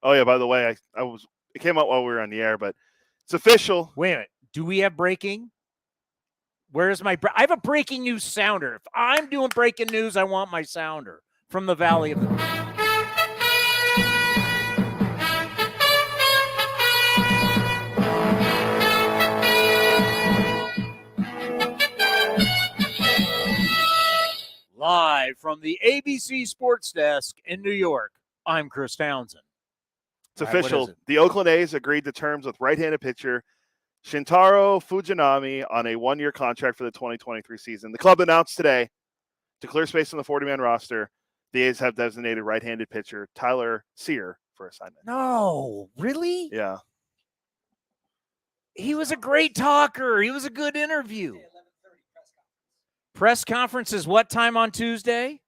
[SPEAKER 5] Oh yeah, by the way, it came out while we were on the air, but it's official.
[SPEAKER 4] Wait a minute. Do we have breaking? Where's my I have a breaking news sounder. If I'm doing breaking news, I want my sounder from the Valley of the Live from the ABC Sports Desk in New York, I'm Chris Townsend.
[SPEAKER 5] It's official. The Oakland A's agreed to terms with right-handed pitcher Shintaro Fujinami on a one-year contract for the 2023 season. The club announced today, to clear space on the 40-man roster, the A's have designated right-handed pitcher Tyler Sear for assignment.
[SPEAKER 4] No, really?
[SPEAKER 5] Yeah.
[SPEAKER 4] He was a great talker. He was a good interview. Press conference is what time on Tuesday?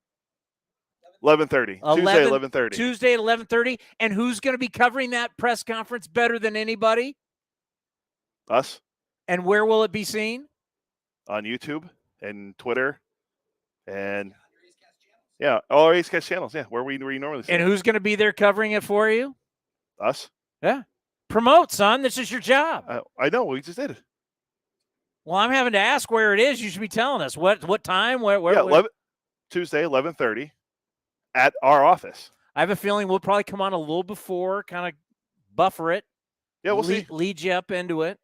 [SPEAKER 5] 11:30. Tuesday, 11:30.
[SPEAKER 4] Tuesday at 11:30. And who's going to be covering that press conference better than anybody?
[SPEAKER 5] Us.
[SPEAKER 4] And where will it be seen?
[SPEAKER 5] On YouTube and Twitter and all our A's Cast channels. Yeah, where we normally see
[SPEAKER 4] And who's going to be there covering it for you?
[SPEAKER 5] Us.
[SPEAKER 4] Yeah. Promote, son. This is your job.
[SPEAKER 5] I know. We just did it.
[SPEAKER 4] Well, I'm having to ask where it is. You should be telling us what time. Where?
[SPEAKER 5] 11, Tuesday, 11:30 at our office.
[SPEAKER 4] I have a feeling we'll probably come on a little before, kind of buffer it.
[SPEAKER 5] Yeah, we'll see.
[SPEAKER 4] Lead you up into it.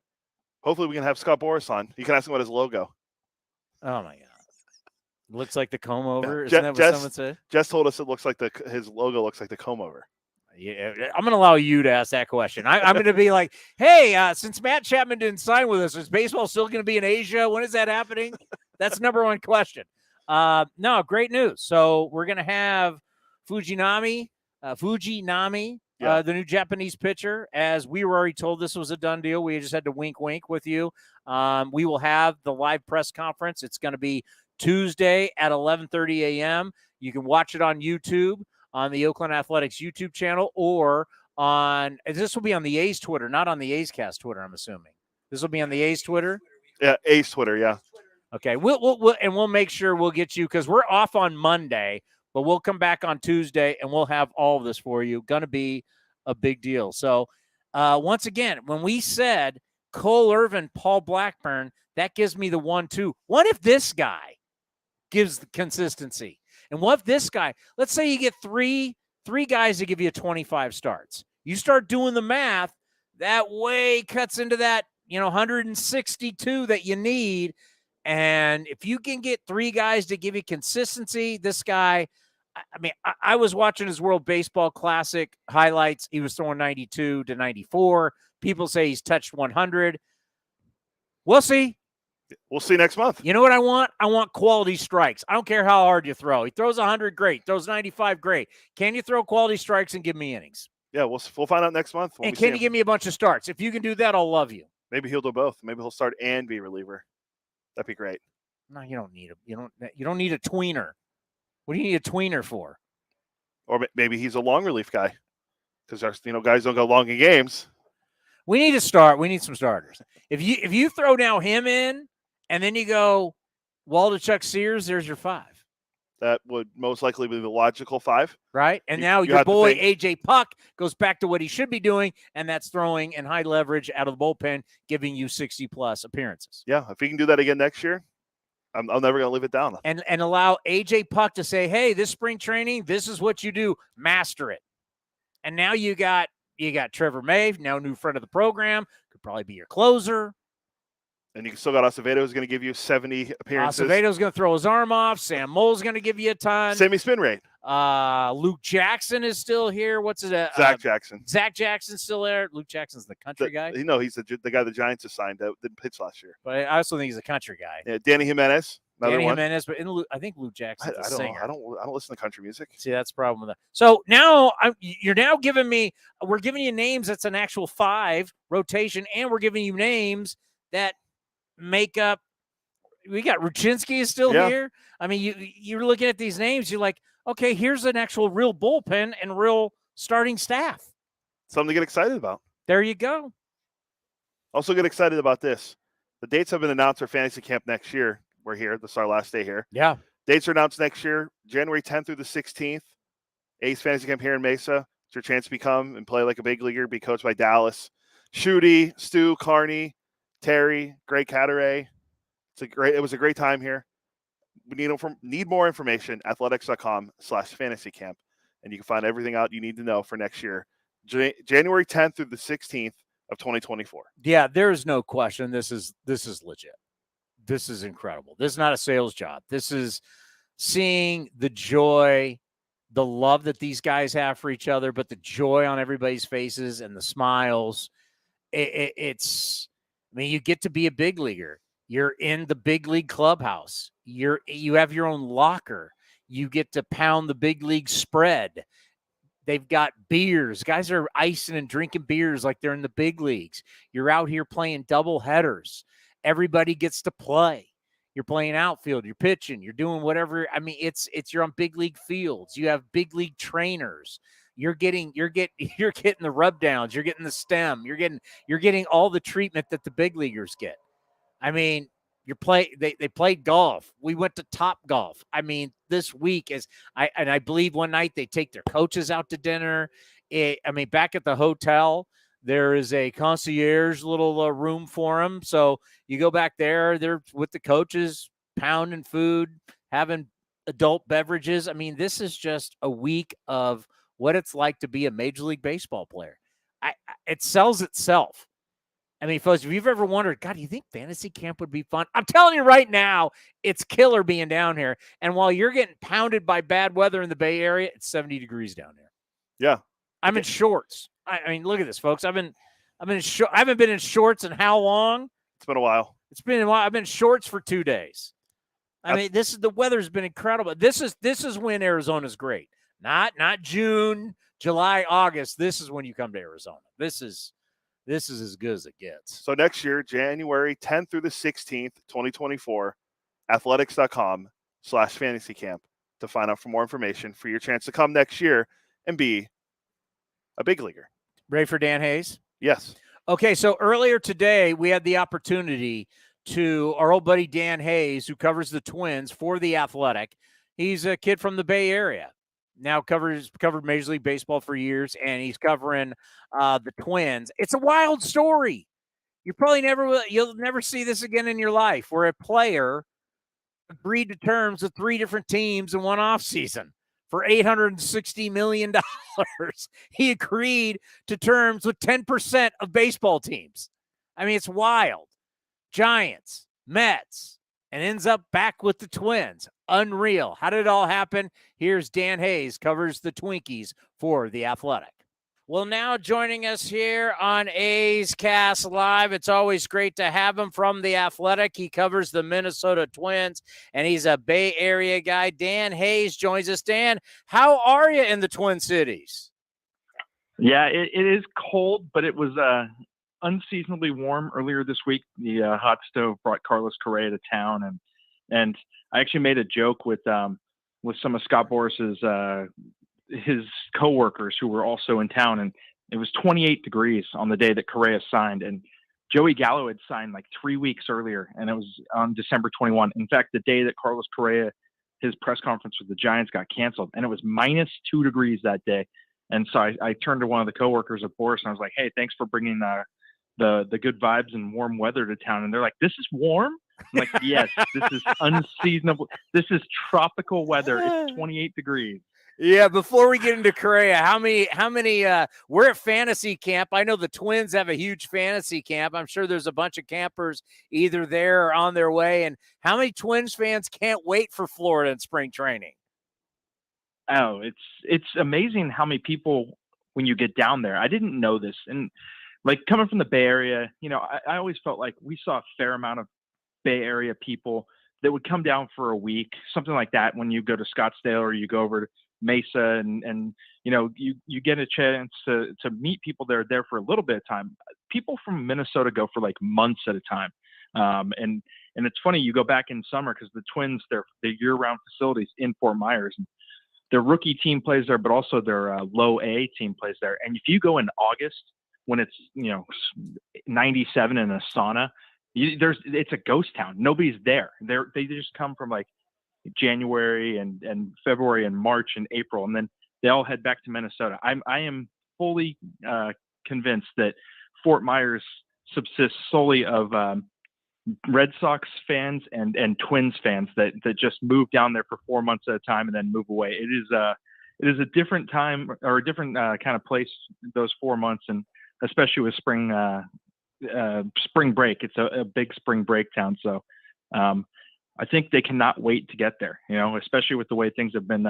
[SPEAKER 5] Hopefully we can have Scott Boras on. You can ask him about his logo.
[SPEAKER 4] Oh, my God. Looks like the comb over. Isn't that what someone said?
[SPEAKER 5] Jess told us it looks like his logo looks like the comb over.
[SPEAKER 4] Yeah, I'm going to allow you to ask that question. I'm going to be like, hey, since Matt Chapman didn't sign with us, is baseball still going to be in Asia? When is that happening? That's number one question. No, great news. So we're going to have Fujinami, the new Japanese pitcher. As we were already told, this was a done deal. We just had to wink with you. We will have the live press conference. It's going to be Tuesday at 11:30 a.m. You can watch it on YouTube, on the Oakland Athletics YouTube channel, or this will be on the A's Twitter, not on the A's Cast Twitter, I'm assuming. This will be on the A's Twitter?
[SPEAKER 5] Yeah, A's Twitter, yeah.
[SPEAKER 4] Okay, we'll make sure we'll get you, because we're off on Monday, but we'll come back on Tuesday, and we'll have all of this for you. Going to be a big deal. So, once again, when we said Cole Irvin, Paul Blackburn, that gives me the 1-2. What if this guy gives the consistency? And what if this guy, let's say you get three guys to give you 25 starts. You start doing the math, that way cuts into that, 162 that you need. And if you can get three guys to give you consistency, this guy, I was watching his World Baseball Classic highlights. He was throwing 92 to 94. People say he's touched 100. We'll see.
[SPEAKER 5] We'll see next month.
[SPEAKER 4] You know what I want? I want quality strikes. I don't care how hard you throw. He throws 100, great. Throws 95, great. Can you throw quality strikes and give me innings?
[SPEAKER 5] Yeah, we'll find out next month.
[SPEAKER 4] And can you give me a bunch of starts? If you can do that, I'll love you.
[SPEAKER 5] Maybe he'll do both. Maybe he'll start and be a reliever. That'd be great.
[SPEAKER 4] No, you don't need him. You don't need a tweener. What do you need a tweener for?
[SPEAKER 5] Or maybe he's a long relief guy, because guys don't go long in games.
[SPEAKER 4] We need to start. We need some starters. If you throw now him in, and then you go Waldichuk Sears, there's your 5.
[SPEAKER 5] That would most likely be the logical 5.
[SPEAKER 4] Right? And now your boy A.J. Puck goes back to what he should be doing, and that's throwing and high leverage out of the bullpen, giving you 60-plus appearances.
[SPEAKER 5] Yeah, if he can do that again next year, I'm never going to live it down.
[SPEAKER 4] And allow A.J. Puck to say, hey, this spring training, this is what you do. Master it. And now you got Trevor May, now new friend of the program, could probably be your closer.
[SPEAKER 5] And you still got Acevedo, who's going to give you 70 appearances.
[SPEAKER 4] Acevedo's going to throw his arm off. Sam Mole's going to give you a ton.
[SPEAKER 5] Semi spin rate.
[SPEAKER 4] Luke Jackson is still here. What's it?
[SPEAKER 5] Zach Jackson.
[SPEAKER 4] Zach Jackson's still there. Luke Jackson's the country guy.
[SPEAKER 5] No, he's the guy the Giants assigned that didn't pitch last year.
[SPEAKER 4] But I also think he's a country guy.
[SPEAKER 5] Yeah, Danny Jimenez.
[SPEAKER 4] Jimenez, but I think Luke Jackson's a singer.
[SPEAKER 5] I don't listen to country music.
[SPEAKER 4] See, that's the problem with that. So now you're now giving me. We're giving you names that's an actual 5 rotation, and we're giving you names that make up. We got Ruchinski is still here. I mean, you're looking at these names. You're like, okay, here's an actual real bullpen and real starting staff.
[SPEAKER 5] Something to get excited about.
[SPEAKER 4] There you go.
[SPEAKER 5] Also get excited about this. The dates have been announced for fantasy camp next year. We're here. This is our last day here.
[SPEAKER 4] Yeah.
[SPEAKER 5] Dates are announced next year, January 10th through the 16th. Ace Fantasy Camp here in Mesa. It's your chance to become and play like a big leaguer, be coached by Dallas, Shooty, Stu, Carney, Terry, great Caderet. It was a great time here. We need more information, athletics.com/fantasy camp. And you can find everything out you need to know for next year, January 10th through the 16th of 2024.
[SPEAKER 4] Yeah, there's no question. This is legit. This is incredible. This is not a sales job. This is seeing the joy, the love that these guys have for each other, but the joy on everybody's faces and the smiles. It's, I mean, you get to be a big leaguer. You're in the big league clubhouse. You have your own locker. You get to pound the big league spread. They've got beers. Guys are icing and drinking beers like they're in the big leagues. You're out here playing double headers. Everybody gets to play. You're playing outfield. You're pitching. You're doing whatever. I mean, you're on big league fields. You have big league trainers. You're getting the rub downs. You're getting the stem. You're getting all the treatment that the big leaguers get. I mean, they played golf. We went to Top Golf. I mean, this week I believe one night they take their coaches out to dinner. Back at the hotel, there is a concierge little room for them. So you go back there, they're with the coaches, pounding food, having adult beverages. I mean, this is just a week of what it's like to be a Major League Baseball player. It sells itself. I mean, folks, if you've ever wondered, God, do you think fantasy camp would be fun? I'm telling you right now, it's killer being down here. And while you're getting pounded by bad weather in the Bay Area, it's 70 degrees down there.
[SPEAKER 5] Yeah.
[SPEAKER 4] I'm in shorts. I mean, look at this, folks. I haven't been in shorts in how long?
[SPEAKER 5] It's been a while.
[SPEAKER 4] It's been a while. I've been in shorts for 2 days. The weather's been incredible. This is when Arizona's great. Not June, July, August. This is when you come to Arizona. This is as good as it gets.
[SPEAKER 5] So next year, January 10th through the 16th, 2024, athletics.com/fantasy camp to find out for more information for your chance to come next year and be a big leaguer.
[SPEAKER 4] Ready for Dan Hayes?
[SPEAKER 5] Yes.
[SPEAKER 4] Okay, so earlier today, we had the opportunity to our old buddy Dan Hayes, who covers the Twins for The Athletic. He's a kid from the Bay Area. Now covered Major League Baseball for years, and he's covering the Twins. It's a wild story. You'll never see this again in your life, where a player agreed to terms with 3 different teams in one offseason for $860 million. He agreed to terms with 10% of baseball teams. I mean, it's wild. Giants, Mets, and ends up back with the Twins. Unreal. How did it all happen? Here's Dan Hayes, covers the Twinkies for The Athletic. Well, now joining us here on A's Cast Live, it's always great to have him from The Athletic. He covers the Minnesota Twins, and he's a Bay Area guy. Dan Hayes joins us. Dan, how are you in the Twin Cities?
[SPEAKER 14] Yeah, it is cold, but it was unseasonably warm earlier this week. The hot stove brought Carlos Correa to town, and I actually made a joke with some of Scott Boris's his coworkers who were also in town, and it was 28 degrees on the day that Correa signed, and Joey Gallo had signed like 3 weeks earlier, and it was on December 21. In fact, the day that Carlos Correa, his press conference with the Giants got canceled, and it was -2 degrees that day. And so I turned to one of the coworkers of Boris, and I was like, "Hey, thanks for bringing the good vibes and warm weather to town." And they're like, "This is warm?" I'm like, "Yes, this is unseasonable. This is tropical weather. It's 28 degrees."
[SPEAKER 4] Yeah, before we get into Correa, how many we're at fantasy camp. I know the Twins have a huge fantasy camp. I'm sure there's a bunch of campers either there or on their way. And how many Twins fans can't wait for Florida in spring training?
[SPEAKER 14] Oh, it's amazing how many people, when you get down there, I didn't know this. And like coming from the Bay Area, I always felt like we saw a fair amount of Bay Area people that would come down for a week, something like that. When you go to Scottsdale or you go over to Mesa and you get a chance to meet people that are there for a little bit of time. People from Minnesota go for like months at a time. And it's funny, you go back in summer because the Twins, they're year-round facilities in Fort Myers. And their rookie team plays there, but also their low A team plays there. And if you go in August when it's 97 in a sauna, it's a ghost town. Nobody's there. They just come from like January and February and March and April, and then they all head back to Minnesota. I am fully convinced that Fort Myers subsists solely of Red Sox fans and Twins fans that just move down there for 4 months at a time and then move away. It is a different time or a different kind of place those 4 months, and especially with spring break. It's a big spring break town, so I think they cannot wait to get there. Especially with the way things have been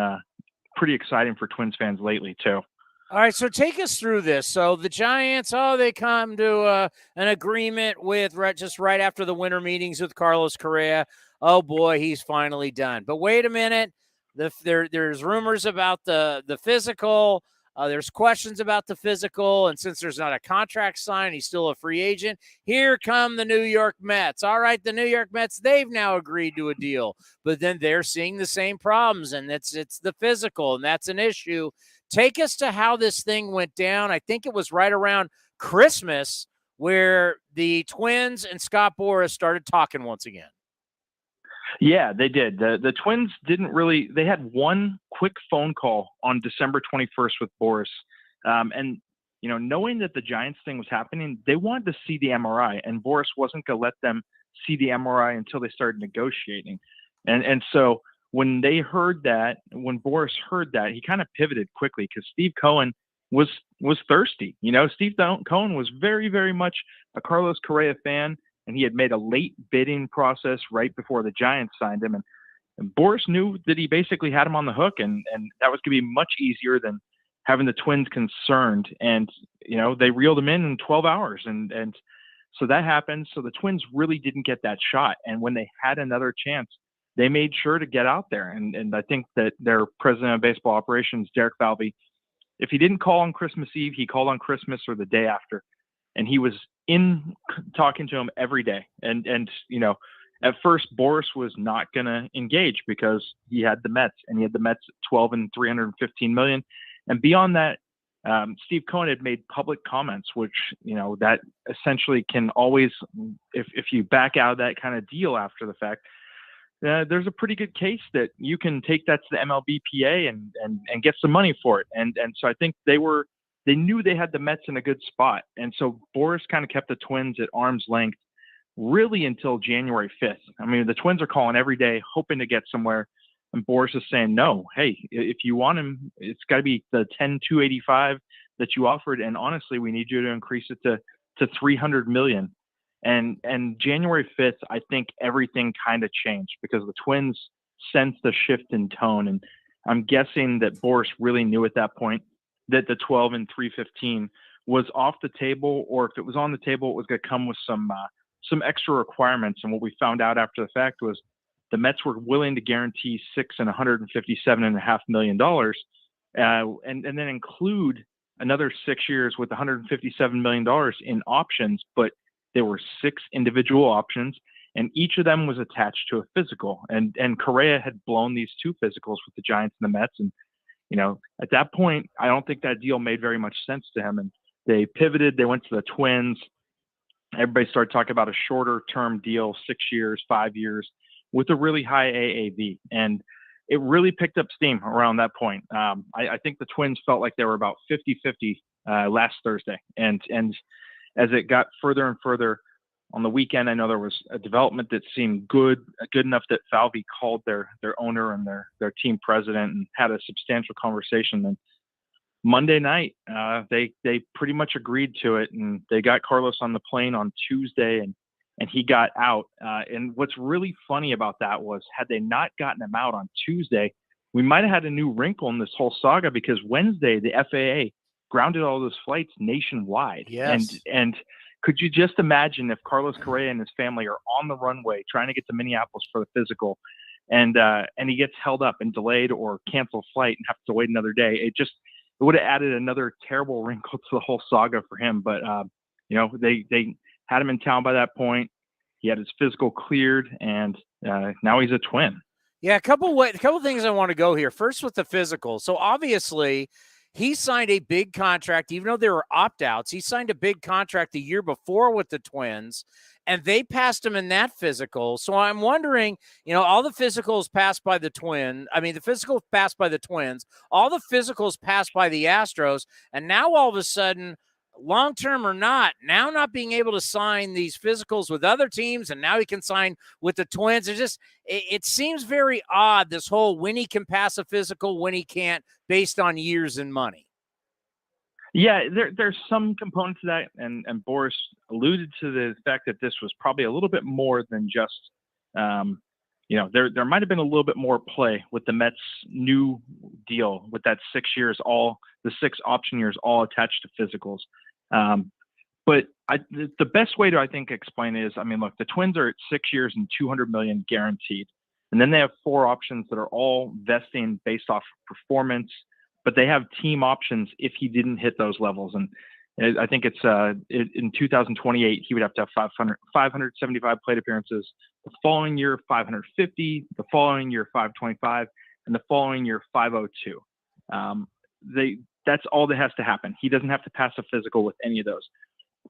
[SPEAKER 14] pretty exciting for Twins fans lately too.
[SPEAKER 4] All right, so take us through this. So the Giants, they come to an agreement with just right after the winter meetings with Carlos Correa. Oh boy, he's finally done. But wait a minute, there's rumors about the physical. There's questions about the physical, and since there's not a contract signed, he's still a free agent. Here come the New York Mets. All right, the New York Mets, they've now agreed to a deal, but then they're seeing the same problems, and it's the physical, and that's an issue. Take us to how this thing went down. I think it was right around Christmas where the Twins and Scott Boras started talking once again.
[SPEAKER 14] Yeah, they did. The Twins they had one quick phone call on December 21st with Boras. And, knowing that the Giants thing was happening, they wanted to see the MRI, and Boras wasn't going to let them see the MRI until they started negotiating. And so when Boras heard that, he kind of pivoted quickly because Steve Cohen was thirsty. Steve Cohen was very, very much a Carlos Correa fan, and he had made a late bidding process right before the Giants signed him. And Boras knew that he basically had him on the hook, and that was going to be much easier than having the Twins concerned. And, they reeled him in 12 hours. And so that happened. So the Twins really didn't get that shot. And when they had another chance, they made sure to get out there. And I think that their president of baseball operations, Derek Falvey, if he didn't call on Christmas Eve, he called on Christmas or the day after. And he was in talking to him every day. And at first Boras was not going to engage because he had the Mets, and he had the Mets at 12 and $315 million. And beyond that, Steve Cohen had made public comments, which, that essentially can always, if you back out of that kind of deal after the fact, there's a pretty good case that you can take that to the MLBPA and get some money for it. And so I think they knew they had the Mets in a good spot. And so Boras kind of kept the Twins at arm's length really until January 5th. I mean, the Twins are calling every day, hoping to get somewhere. And Boras is saying, no, hey, if you want him, it's got to be the 10-285 that you offered. And honestly, we need you to increase it to $300 million. And January 5th, I think everything kind of changed because the Twins sensed the shift in tone. And I'm guessing that Boras really knew at that point that the 12 and $315 was off the table, or if it was on the table, it was going to come with some extra requirements. And what we found out after the fact was the Mets were willing to guarantee $6 and $157.5 million, and then include another 6 years with $157 million in options. But there were 6 individual options, and each of them was attached to a physical. And Correa had blown these 2 physicals with the Giants and the Mets. And, at that point, I don't think that deal made very much sense to him. And they pivoted. They went to the Twins. Everybody started talking about a shorter term deal, 6 years, 5 years, with a really high AAV. And it really picked up steam around that point. I think the Twins felt like they were about 50-50 last Thursday. And as it got further and further on the weekend, I know there was a development that seemed good enough that Falvey called their owner and their team president and had a substantial conversation. And Monday night, they pretty much agreed to it, and they got Carlos on the plane on Tuesday, and he got out. And what's really funny about that was, had they not gotten him out on Tuesday, we might have had a new wrinkle in this whole saga, because Wednesday the FAA grounded all those flights nationwide.
[SPEAKER 4] Yes.
[SPEAKER 14] And could you just imagine if Carlos Correa and his family are on the runway trying to get to Minneapolis for the physical, and he gets held up and delayed or canceled flight and have to wait another day? It would have added another terrible wrinkle to the whole saga for him. But they had him in town by that point. He had his physical cleared, and now he's a Twin.
[SPEAKER 4] Yeah, a couple things I want to go here. First with the physical. So obviously he signed a big contract, even though there were opt-outs. He signed a big contract the year before with the Twins, and they passed him in that physical. So I'm wondering, all the physicals passed by the Twins. I mean, the physicals passed by the Twins, all the physicals passed by the Astros, and now all of a sudden, long-term or not, now not being able to sign these physicals with other teams, and now he can sign with the Twins. It seems very odd, this whole when he can pass a physical, when he can't, based on years and money.
[SPEAKER 14] Yeah, there's some component to that, and Boris alluded to the fact that this was probably a little bit more than just, there might have been a little bit more play with the Mets' new deal with that 6 years, the 6 option years all attached to physicals. But the best way to, I think, explain it is, look, the Twins are at 6 years and $200 million guaranteed. And then they have 4 options that are all vesting based off performance, but they have team options if he didn't hit those levels. And I think it's in 2028, he would have to have 575 plate appearances. The following year, 550, the following year, 525, and the following year, 502. That's all that has to happen. He doesn't have to pass a physical with any of those.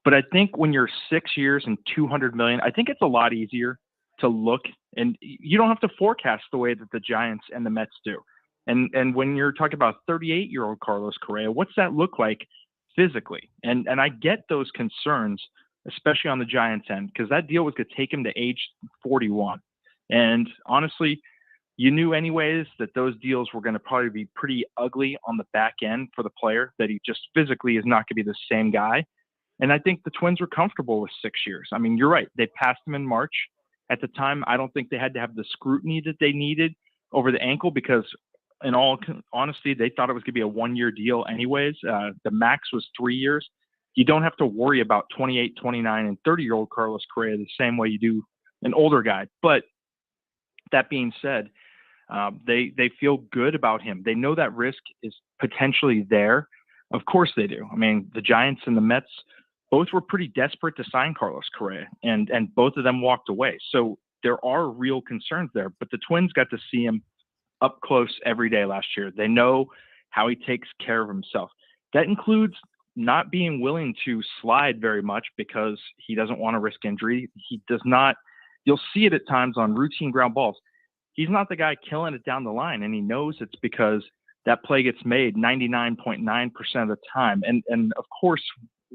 [SPEAKER 14] But I think when you're 6 years and $200 million, I think it's a lot easier to look, and you don't have to forecast the way that the Giants and the Mets do. And when you're talking about 38-year-old Carlos Correa, what's that look like physically? And I get those concerns, especially on the Giants end, because that deal was going to take him to age 41. And honestly, you knew anyways that those deals were going to probably be pretty ugly on the back end for the player, that he just physically is not going to be the same guy. And I think the Twins were comfortable with 6 years. You're right. They passed him in March. At the time, I don't think they had to have the scrutiny that they needed over the ankle because, in all honesty, they thought it was going to be a 1-year deal anyways. The max was 3 years. You don't have to worry about 28, 29, and 30-year-old Carlos Correa the same way you do an older guy. But that being said, they feel good about him. They know that risk is potentially there. Of course they do. The Giants and the Mets both were pretty desperate to sign Carlos Correa, and both of them walked away. So there are real concerns there. But the Twins got to see him up close every day last year. They know how he takes care of himself. That includes not being willing to slide very much because he doesn't want to risk injury. He does not. You'll see it at times on routine ground balls. He's not the guy killing it down the line, and he knows it's because that play gets made 99.9% of the time. And of course,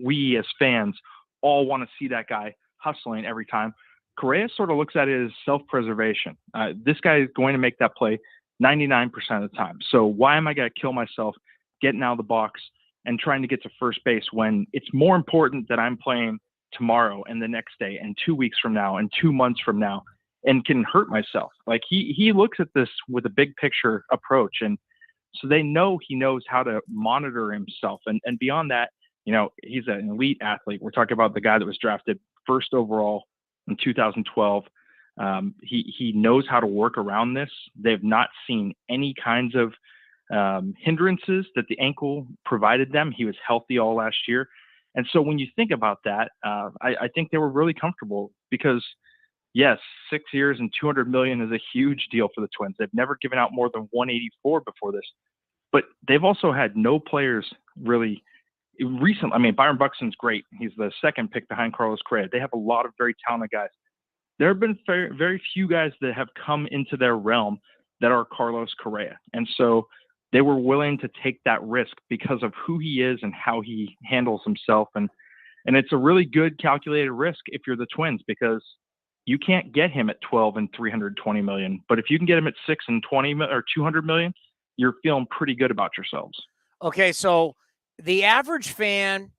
[SPEAKER 14] we as fans all want to see that guy hustling every time. Correa sort of looks at it as self-preservation. This guy is going to make that play 99% of the time. So why am I going to kill myself getting out of the box and trying to get to first base when it's more important that I'm playing tomorrow and the next day and 2 weeks from now and 2 months from now and can hurt myself? Like he looks at this with a big picture approach. And so they know he knows how to monitor himself. And beyond that, he's an elite athlete. We're talking about the guy that was drafted first overall in 2012. He knows how to work around this. They've not seen any kinds of hindrances that the ankle provided them. He was healthy all last year. And so when you think about that, I think they were really comfortable because, yes, 6 years and $200 million is a huge deal for the Twins. They've never given out more than 184 before this. But they've also had no players really recently. Byron Buxton's great. He's the second pick behind Carlos Correa. They have a lot of very talented guys. There have been very, very few guys that have come into their realm that are Carlos Correa. And so they were willing to take that risk because of who he is and how he handles himself. And it's a really good calculated risk if you're the Twins, because you can't get him at 12 and $320 million. But if you can get him at 6 and 20 or $200 million, you're feeling pretty good about yourselves.
[SPEAKER 4] Okay, so the average fan,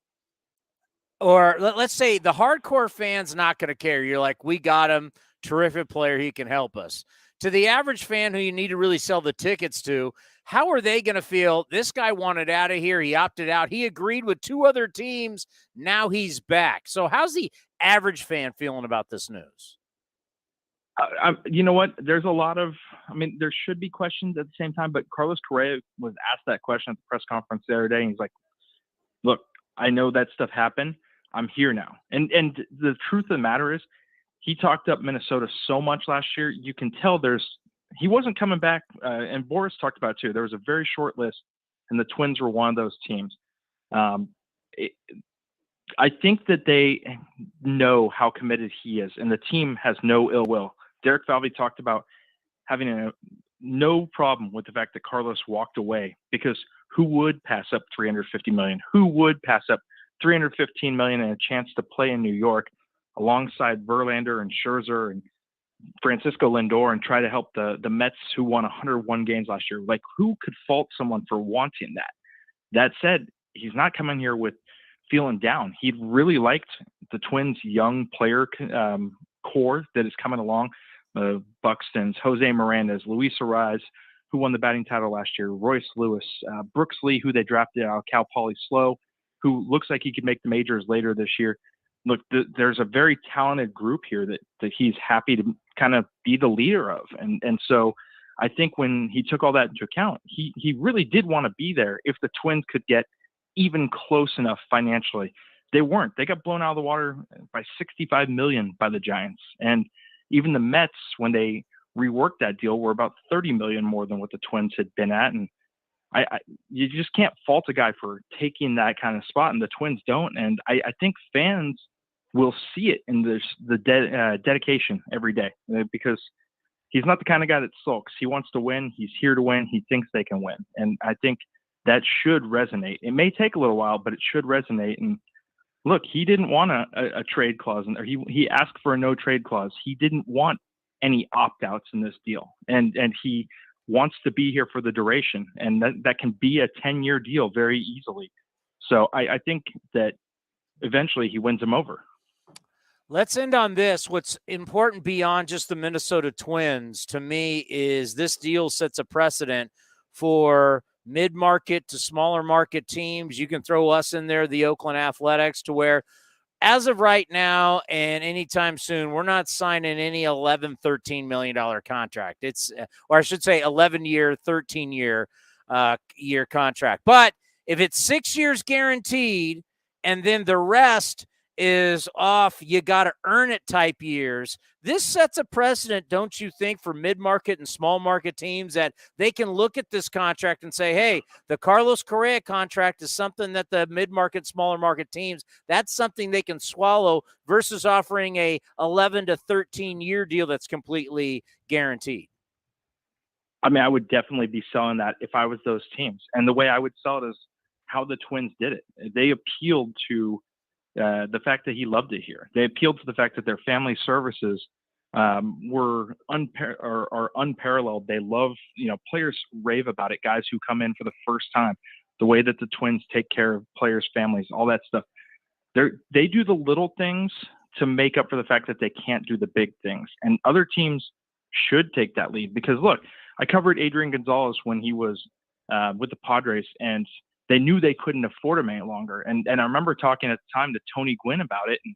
[SPEAKER 4] or let's say the hardcore fan's not going to care. You're like, we got him, terrific player, he can help us. To the average fan who you need to really sell the tickets to, how are they going to feel? This guy wanted out of here. He opted out. He agreed with 2 other teams. Now he's back. So how's the average fan feeling about this news?
[SPEAKER 14] You know what? There's a lot of, there should be questions at the same time, but Carlos Correa was asked that question at the press conference the other day. And he's like, look, I know that stuff happened. I'm here now. And the truth of the matter is he talked up Minnesota so much last year. You can tell he wasn't coming back. And Boris talked about it too. There was a very short list and the Twins were one of those teams. I think that they know how committed he is, and the team has no ill will. Derek Falvey talked about having no problem with the fact that Carlos walked away, because who would pass up $350 million? Who would pass up $315 million and a chance to play in New York alongside Verlander and Scherzer and Francisco Lindor and try to help the Mets, who won 101 games last year? Like, who could fault someone for wanting that? That said, he's not coming here with feeling down. He really liked the Twins' young player core that is coming along. Buxton's, Jose Miranda's, Luis Arraez, who won the batting title last year, Royce Lewis, Brooks Lee, who they drafted out of Cal Poly Slow, who looks like he could make the majors later this year. Look, there's a very talented group here that he's happy to kind of be the leader of. And so I think when he took all that into account, he really did want to be there if the Twins could get even close enough financially. They weren't. They got blown out of the water by $65 million by the Giants. And even the Mets, when they reworked that deal, were about $30 million more than what the Twins had been at. And you just can't fault a guy for taking that kind of spot, and the Twins don't. And I think fans will see it in the dedication every day, because he's not the kind of guy that sulks. He wants to win. He's here to win. He thinks they can win. And I think that should resonate. It may take a little while, but it should resonate. And look, he didn't want a trade clause, or he asked for a no trade clause. He didn't want any opt-outs in this deal. And he wants to be here for the duration, and that can be a 10-year deal very easily. So I think that eventually he wins him over.
[SPEAKER 4] Let's end on this. What's important beyond just the Minnesota Twins to me is this deal sets a precedent for mid-market to smaller market teams. You can throw us in there, the Oakland Athletics, to where as of right now and anytime soon, we're not signing any $11, $13 million contract. It's, or I should say 11-year, 13-year year contract. But if it's 6 years guaranteed and then the rest is off, you got to earn it type years, this sets a precedent, don't you think, for mid-market and small market teams, that they can look at this contract and say, hey, the Carlos Correa contract is something that the mid-market, smaller market teams, that's something they can swallow, versus offering a 11 to 13-year deal that's completely guaranteed.
[SPEAKER 14] I mean, I would definitely be selling that if I was those teams. And the way I would sell it is how the Twins did it. They appealed to the fact that he loved it here. They appealed to the fact that their family services were unparalleled. They love, players rave about it. Guys who come in for the first time, the way that the Twins take care of players' families, all that stuff. They do the little things to make up for the fact that they can't do the big things. And other teams should take that lead, because look, I covered Adrian Gonzalez when he was with the Padres, and they knew they couldn't afford him any longer. And I remember talking at the time to Tony Gwynn about it, and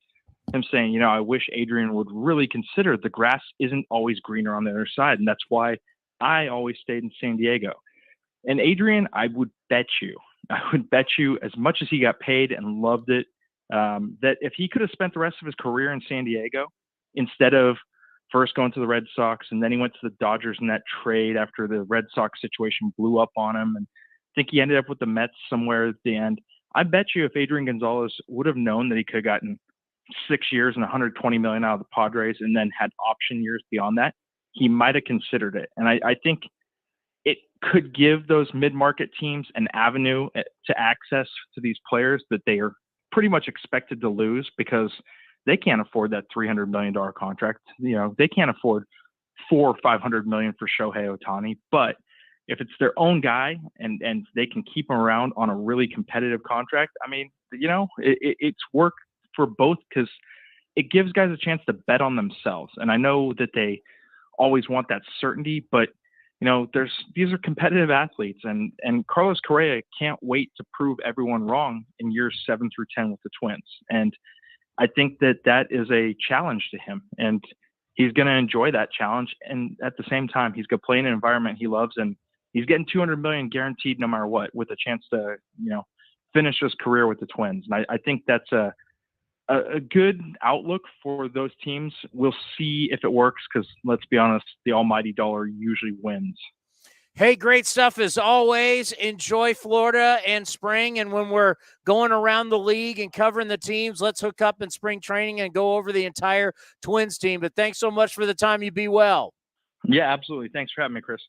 [SPEAKER 14] him saying, I wish Adrian would really consider the grass isn't always greener on the other side. And that's why I always stayed in San Diego. And Adrian, I would bet you as much as he got paid and loved it, that if he could have spent the rest of his career in San Diego, instead of first going to the Red Sox, and then he went to the Dodgers in that trade after the Red Sox situation blew up on him, and I think he ended up with the Mets somewhere at the end. I bet you if Adrian Gonzalez would have known that he could have gotten 6 years and $120 million out of the Padres, and then had option years beyond that, he might have considered it. And I think it could give those mid-market teams an avenue to access to these players that they are pretty much expected to lose, because they can't afford that $300 million contract. They can't afford $400 or $500 million for Shohei Ohtani. But if it's their own guy and they can keep him around on a really competitive contract, I mean, it's work for both, because it gives guys a chance to bet on themselves. And I know that they always want that certainty, but these are competitive athletes, and Carlos Correa can't wait to prove everyone wrong in years 7 through 10 with the Twins. And I think that is a challenge to him, and he's going to enjoy that challenge. And at the same time, he's going to play in an environment he loves, and he's getting $200 million guaranteed no matter what, with a chance to, finish his career with the Twins. And I think that's a good outlook for those teams. We'll see if it works, because let's be honest, the almighty dollar usually wins.
[SPEAKER 4] Hey, great stuff as always. Enjoy Florida and spring. And when we're going around the league and covering the teams, let's hook up in spring training and go over the entire Twins team. But thanks so much for the time. You be well.
[SPEAKER 14] Yeah, absolutely. Thanks for having me, Chris.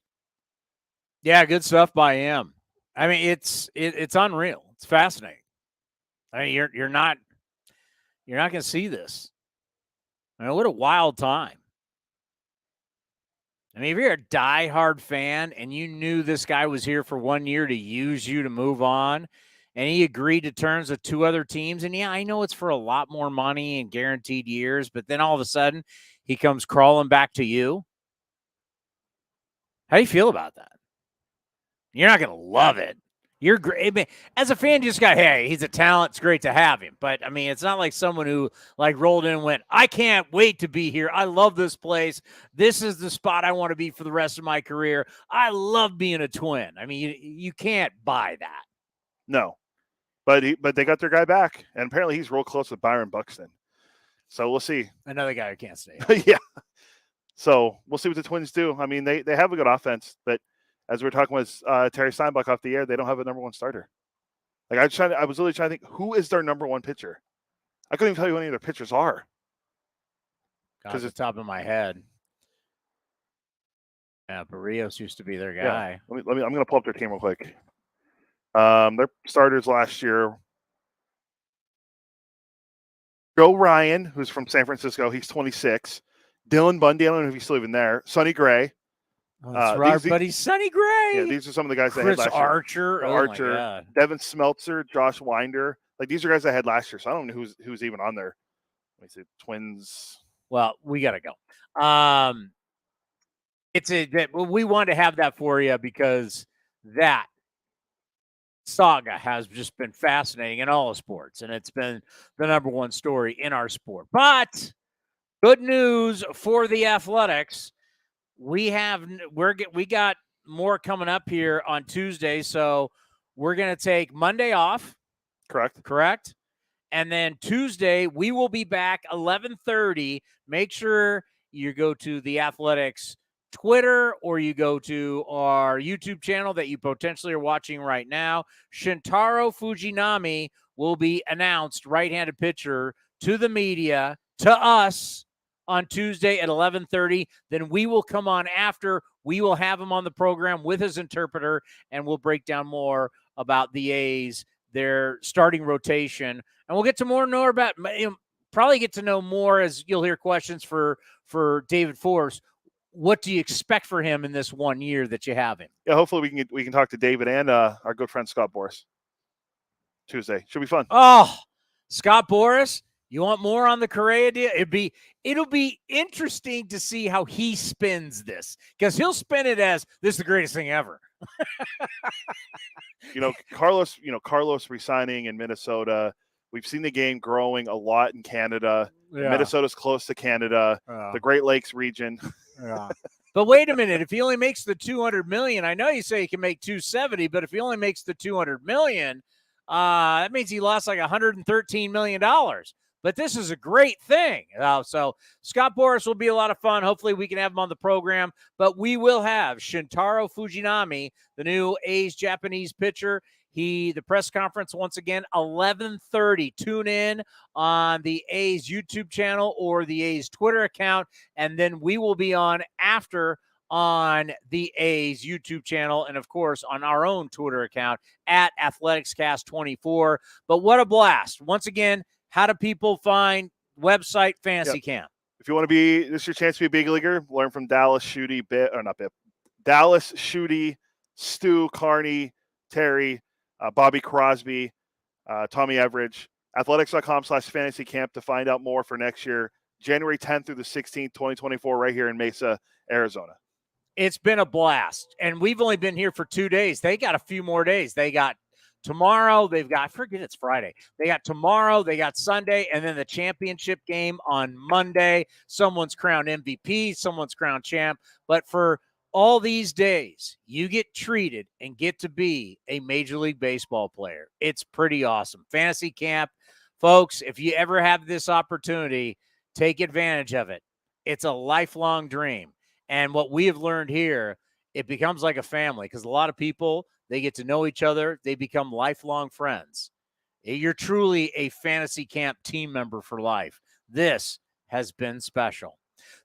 [SPEAKER 4] Yeah, good stuff by him. I mean, it's unreal. It's fascinating. I mean, you're not going to see this. I mean, what a wild time. I mean, if you're a diehard fan and you knew this guy was here for 1 year to use you to move on, and he agreed to terms with 2 other teams, and yeah, I know it's for a lot more money and guaranteed years, but then all of a sudden he comes crawling back to you. How do you feel about that? You're not going to love it. You're great. I mean, as a fan, you just got, hey, he's a talent. It's great to have him. But, I mean, it's not like someone who, like, rolled in and went, I can't wait to be here. I love this place. This is the spot I want to be for the rest of my career. I love being a Twin. I mean, you can't buy that.
[SPEAKER 5] No. But they got their guy back. And apparently he's real close with Byron Buxton. So we'll see.
[SPEAKER 4] Another guy who can't stay.
[SPEAKER 5] Yeah. So we'll see what the Twins do. I mean, they have a good offense, but as we were talking with Terry Steinbach off the air, they don't have a number 1 starter. Like I was really trying to think, who is their number 1 pitcher? I couldn't even tell you who any of their pitchers are.
[SPEAKER 4] Because it's top of my head. Yeah, Barrios used to be their guy.
[SPEAKER 5] Yeah. I'm going to pull up their team real quick. Their starters last year. Joe Ryan, who's from San Francisco, he's 26. Dylan Bundy, I don't know if he's still even there. Sonny Gray.
[SPEAKER 4] Oh, that's right, buddy. Sonny Gray.
[SPEAKER 5] Yeah, these are some of the guys that
[SPEAKER 4] Chris
[SPEAKER 5] had last
[SPEAKER 4] Archer.
[SPEAKER 5] year.
[SPEAKER 4] Oh,
[SPEAKER 5] Archer,
[SPEAKER 4] my God.
[SPEAKER 5] Devin Smeltzer, Josh Winder. Like, these are guys I had last year, so I don't know who's even on there. Let me see. Twins.
[SPEAKER 4] Well, we got to go. We wanted to have that for you because that saga has just been fascinating in all of sports, and it's been the number 1 story in our sport. But good news for the Athletics. We got more coming up here on Tuesday, so we're going to take Monday off. Correct. And then Tuesday, we will be back 11:30. Make sure you go to the Athletics Twitter or you go to our YouTube channel that you potentially are watching right now. Shintaro Fujinami will be announced, right-handed pitcher, to the media, to us, on Tuesday at 11:30. Then we will come on after. We will have him on the program with his interpreter, and we'll break down more about the A's, their starting rotation, and we'll get to more about, probably get to know more as you'll hear questions for David Force. What do you expect for him in this 1 year that you have him?
[SPEAKER 5] Yeah, hopefully we can talk to David and our good friend Scott Boras Tuesday. Should be fun.
[SPEAKER 4] Oh, Scott Boras. You want more on the Correa deal? It'll be interesting to see how he spins this, because he'll spin it as this is the greatest thing ever.
[SPEAKER 5] Carlos resigning in Minnesota. We've seen the game growing a lot in Canada.
[SPEAKER 4] Yeah.
[SPEAKER 5] Minnesota's close to Canada, the Great Lakes region.
[SPEAKER 4] Yeah. But wait a minute, if he only makes the $200 million, I know you say he can make $270, but if he only makes the $200 million, that means he lost like $113 million. But this is a great thing. So Scott Boras will be a lot of fun. Hopefully we can have him on the program. But we will have Shintaro Fujinami, the new A's Japanese pitcher. The press conference, once again, 11:30. Tune in on the A's YouTube channel or the A's Twitter account. And then we will be on after on the A's YouTube channel and, of course, on our own Twitter account at AthleticsCast24. But what a blast. Once again, how do people find website Fantasy Camp?
[SPEAKER 5] If you want to be, this is your chance to be a big leaguer. Learn from Dallas, Schutte, Stu, Carney, Terry, Bobby Crosby, Tommy Everidge. Athletics.com/fantasy camp to find out more for next year, January 10th through the 16th, 2024, right here in Mesa, Arizona.
[SPEAKER 4] It's been a blast. And we've only been here for 2 days. They got a few more days. They got tomorrow, it's Friday. They got tomorrow, they got Sunday, and then the championship game on Monday. Someone's crowned MVP, someone's crowned champ. But for all these days, you get treated and get to be a Major League Baseball player. It's pretty awesome. Fantasy Camp, folks, if you ever have this opportunity, take advantage of it. It's a lifelong dream. And what we have learned here it becomes like a family because a lot of people, they get to know each other. They become lifelong friends. You're truly a fantasy camp team member for life. This has been special.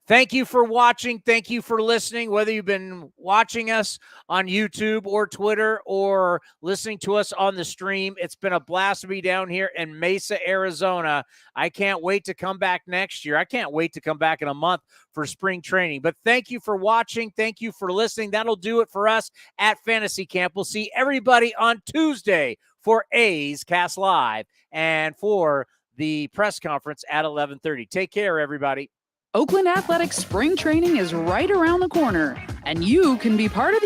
[SPEAKER 4] Thank you for watching. Thank you for listening, whether you've been watching us on YouTube or Twitter or listening to us on the stream. It's been a blast to be down here in Mesa, Arizona. I can't wait to come back next year. I can't wait to come back in a month for spring training. But thank you for watching. Thank you for listening. That'll do it for us at Fantasy Camp. We'll see everybody on Tuesday for A's Cast Live and for the press conference at 11:30. Take care, everybody.
[SPEAKER 7] Oakland Athletics spring training is right around the corner, and you can be part of the